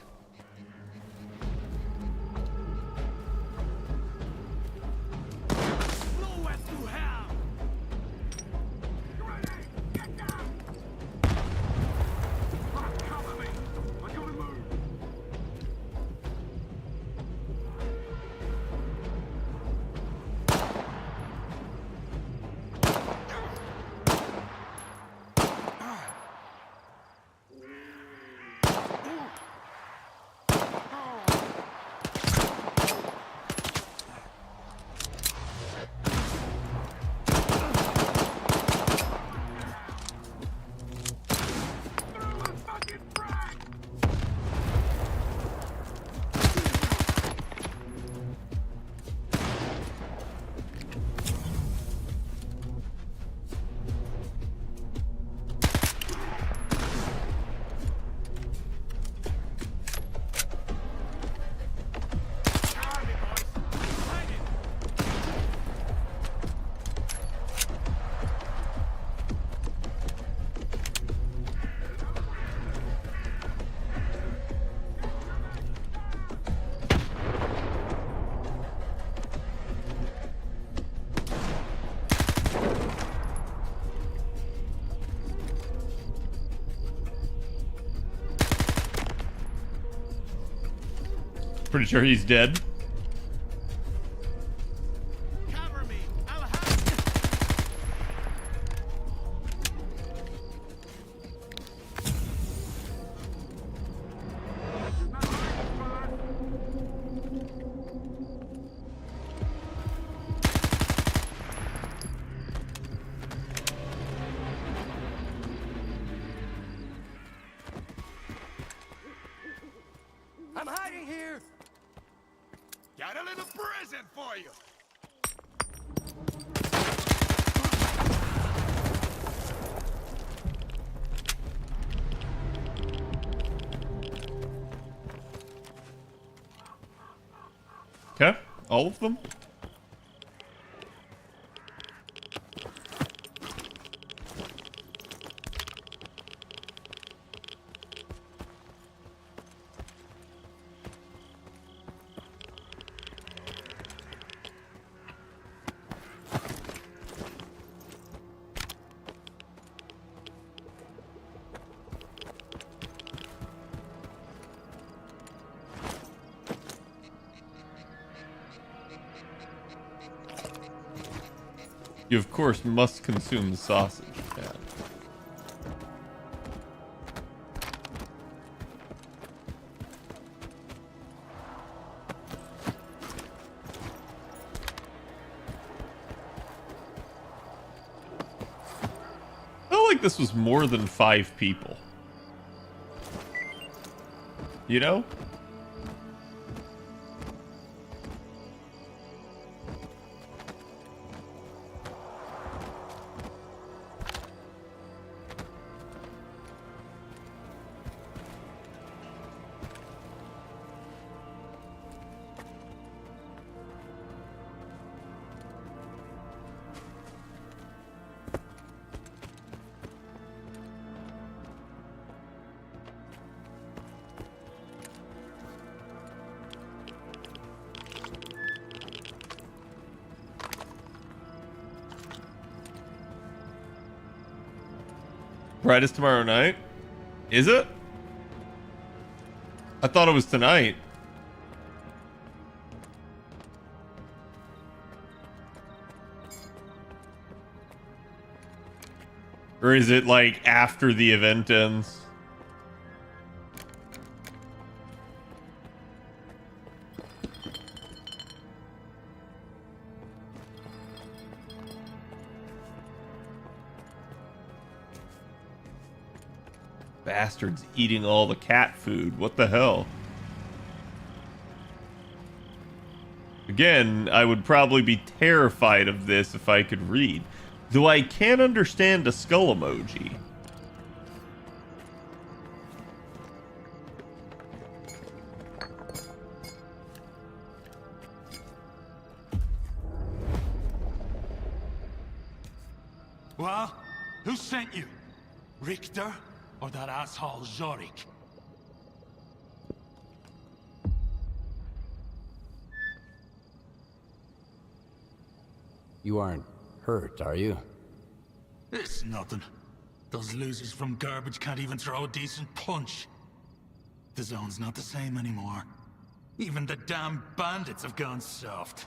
Nowhere to hell! Get down! Fuck, cover me! I gotta move! Pretty sure he's dead. Cover me! I'll have you! I'm hiding here! Got a little present for you! Okay, all of them. You, of course, must consume the sausage. Yeah. I felt like this was more than 5 people. You know? Pride is tomorrow night. Is it? I thought it was tonight. Or is it like after the event ends? Bastards eating all the cat food. What the hell? Again, I would probably be terrified of this if I could read. Though I can understand a skull emoji. Well, who sent you? Richter or that asshole Zorik? You aren't hurt, are you? It's nothing. Those losers from garbage can't even throw a decent punch. The zone's not the same anymore. Even the damn bandits have gone soft.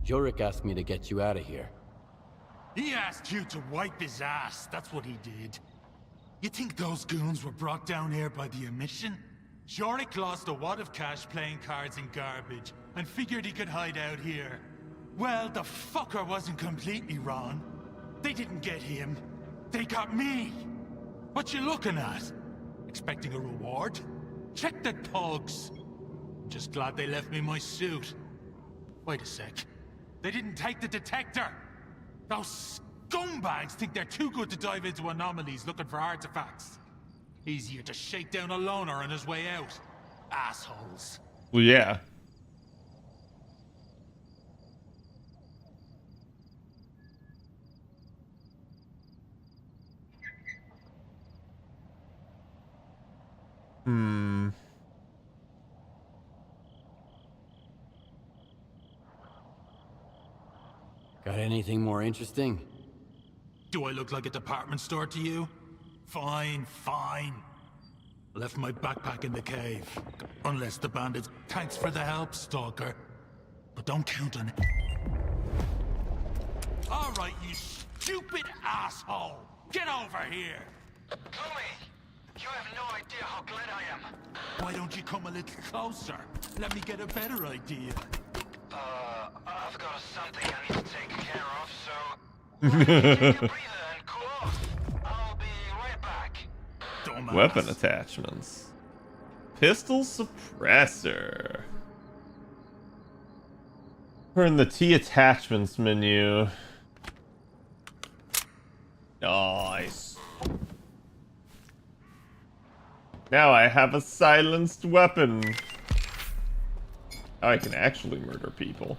Jorik asked me to get you out of here. He asked you to wipe his ass, that's what he did. You think those goons were brought down here by the emission? Jorik lost a wad of cash playing cards in garbage, and figured he could hide out here. Well, the fucker wasn't completely wrong. They didn't get him. They got me. What you looking at? Expecting a reward? Check the thugs. Just glad they left me my suit. Wait a sec. They didn't take the detector. Those scumbags think they're too good to dive into anomalies looking for artifacts. Easier to shake down a loner on his way out. Assholes. Well, yeah. Got anything more interesting? Do I look like a department store to you? Fine, fine. Left my backpack in the cave. Unless the bandits... Thanks for the help, Stalker. But don't count on it. Alright, you stupid asshole! Get over here! Tommy! You have no idea how glad I am. Why don't you come a little closer? Let me get a better idea. I've got something I need to take care of, so... take a breather and cool off. I'll be right back. Dumbass. Weapon attachments. Pistol suppressor. We're in the T attachments menu. Nice. Now I have a silenced weapon. Now I can actually murder people.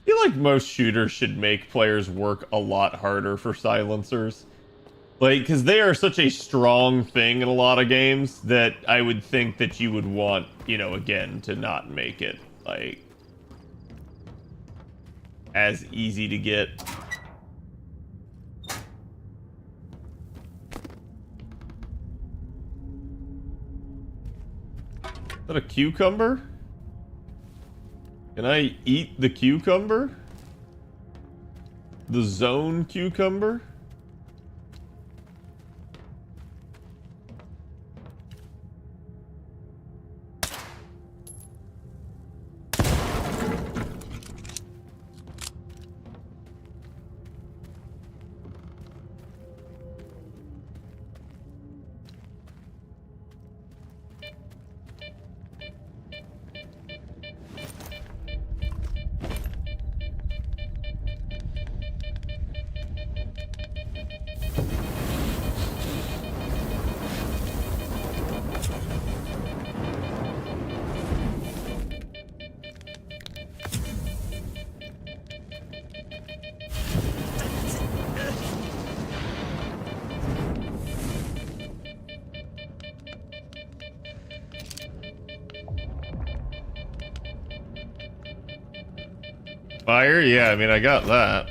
I feel like most shooters should make players work a lot harder for silencers. Like, because they are such a strong thing in a lot of games that I would think that you would want, you know, again, to not make it, like, as easy to get. Is that a cucumber? Can I eat the cucumber? The zone cucumber? Fire? Yeah, I mean, I got that.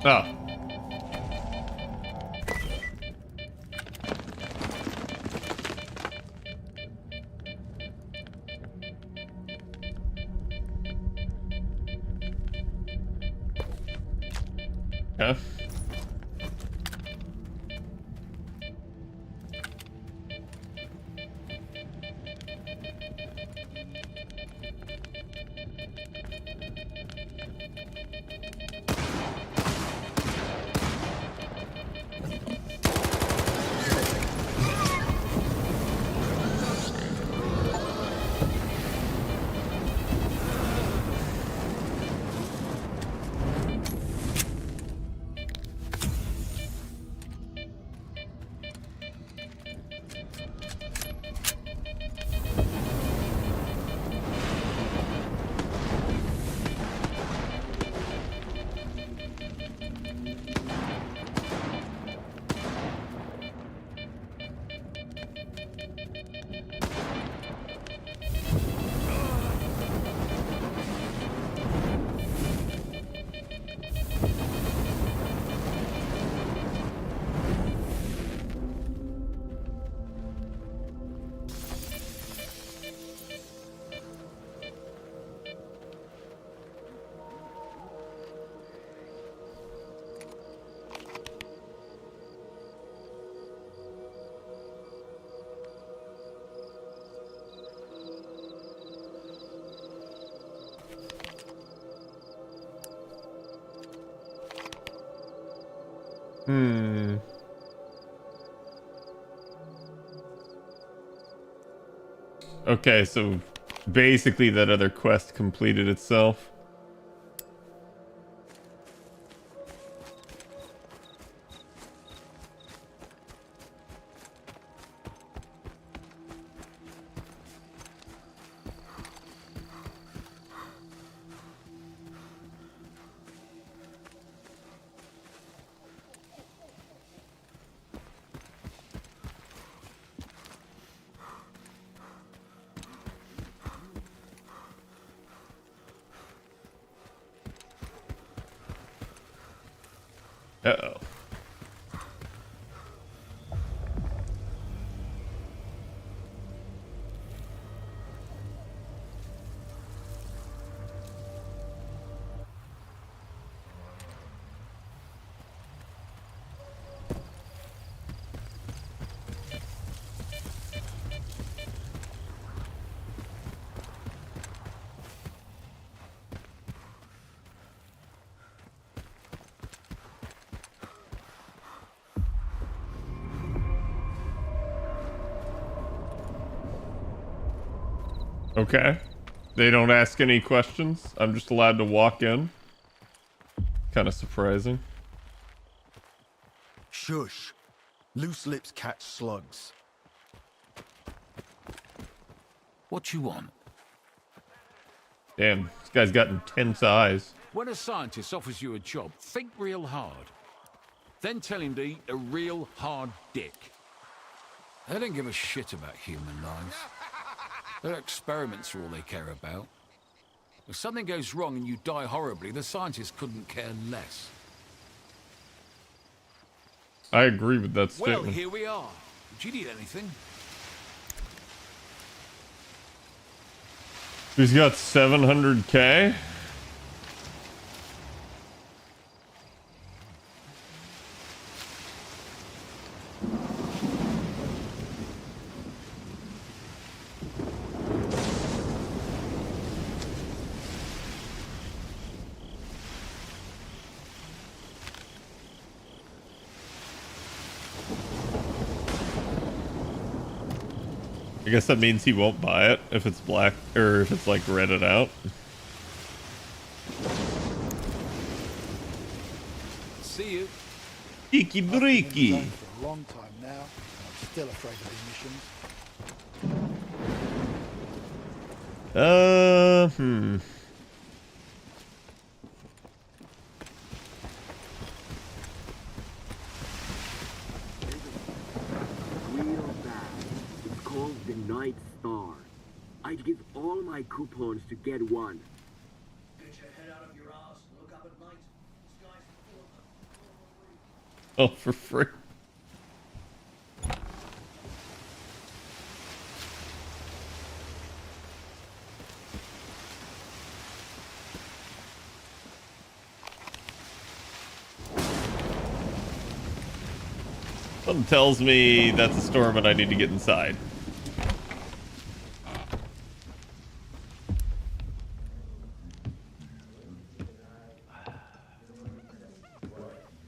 Oh. Yeah. Hmm. Okay, so basically that other quest completed itself. Uh-oh. Okay. They don't ask any questions. I'm just allowed to walk in. Kind of surprising. Shush. Loose lips catch slugs. What you want? Damn, this guy's got intense eyes. When a scientist offers you a job, think real hard. Then tell him to eat a real hard dick. They don't give a shit about human lives. Their experiments are all they care about. If something goes wrong and you die horribly, the scientists couldn't care less. I agree with that Well, statement. here we are. Do you need anything? He's got 700k. I guess that means he won't buy it if it's black or if it's like redded out. See you. Cheeky breaky. For a long time now, and I'm still afraid of these missions. Real bad. It's called the Night Star. I'd give all my coupons to get one. Get your head out of your ass and look up at night. The sky's full of them. Oh, for free. Something tells me that's a storm and I need to get inside.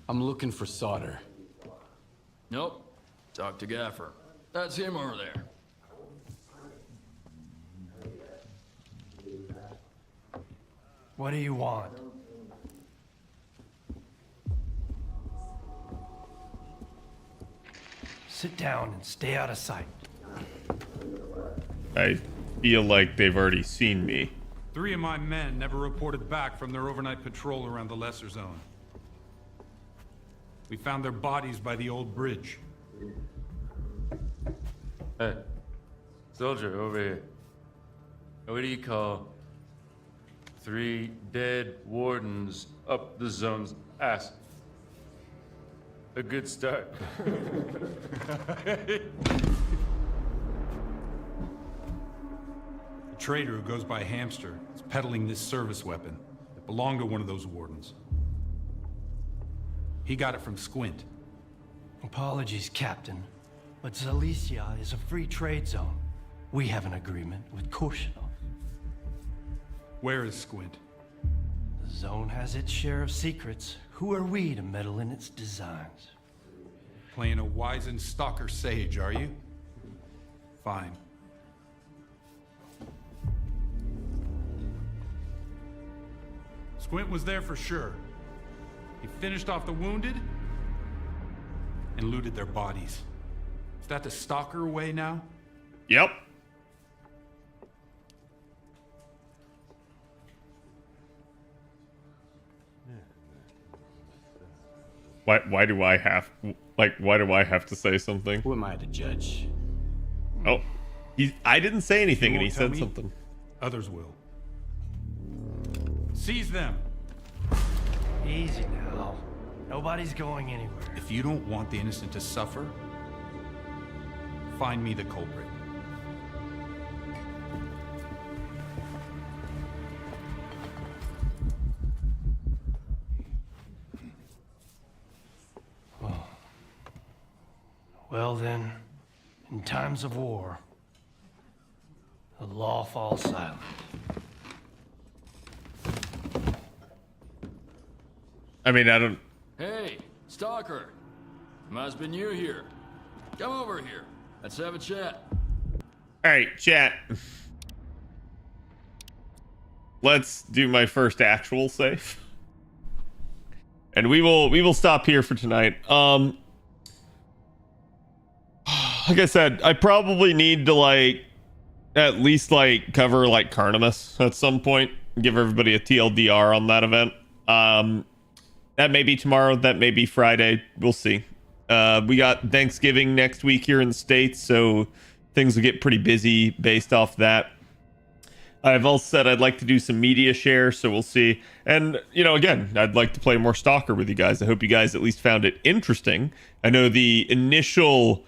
I'm looking for solder. Nope. Talk to Gaffer. That's him over there. What do you want? Sit down and stay out of sight. I feel like they've already seen me. 3 of my men never reported back from their overnight patrol around the Lesser Zone. We found their bodies by the old bridge. Hey, soldier over here. What do you call 3 dead wardens up the zone's ass? A good start. A trader who goes by Hamster is peddling this service weapon that belonged to one of those wardens. He got it from Squint. Apologies, Captain, but Zalicia is a free trade zone. We have an agreement with Korshinov. Where is Squint? The zone has its share of secrets. Who are we to meddle in its designs? Playing a wizened Stalker sage, are you? Fine. Squint was there for sure. He finished off the wounded and looted their bodies. Is that the Stalker way now? Yep. Why do I have to say something? Who am I to judge? Oh, I didn't say anything, You and he won't tell said me? something. Others will. Seize them. Easy now. Nobody's going anywhere. If you don't want the innocent to suffer, find me the culprit. Well then, in times of war, the law falls silent. I mean, I don't. Hey, Stalker. Must been you here. Come over here. Let's have a chat. All right, chat. Let's do my first actual save, and we will stop here for tonight. Like I said, I probably need to at least cover Carnimus at some point. Give everybody a TLDR on that event. That may be tomorrow. That may be Friday. We'll see. We got Thanksgiving next week here in the States, so things will get pretty busy based off that. I've also said I'd like to do some media share, so we'll see. And, again, I'd like to play more Stalker with you guys. I hope you guys at least found it interesting. I know the initial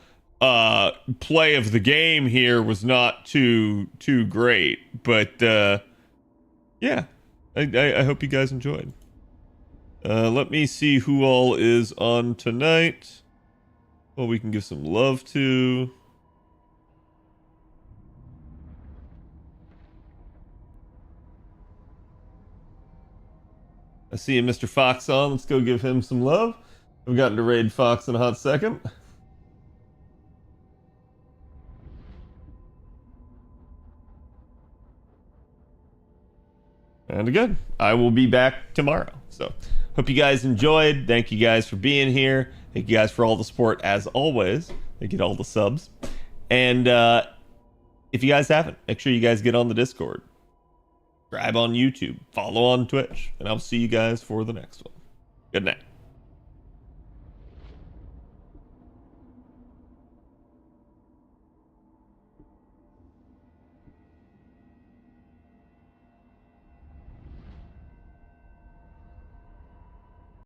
play of the game here was not too great, but yeah, I hope you guys enjoyed. Let me see who all is on tonight. Well, we can give some love to. I see Mr. Fox on. Let's go give him some love. I've gotten to raid Fox in a hot second. And again, I will be back tomorrow. So, hope you guys enjoyed. Thank you guys for being here. Thank you guys for all the support as always. Thank you to all the subs. And if you guys haven't, make sure you guys get on the Discord. Subscribe on YouTube. Follow on Twitch. And I'll see you guys for the next one. Good night.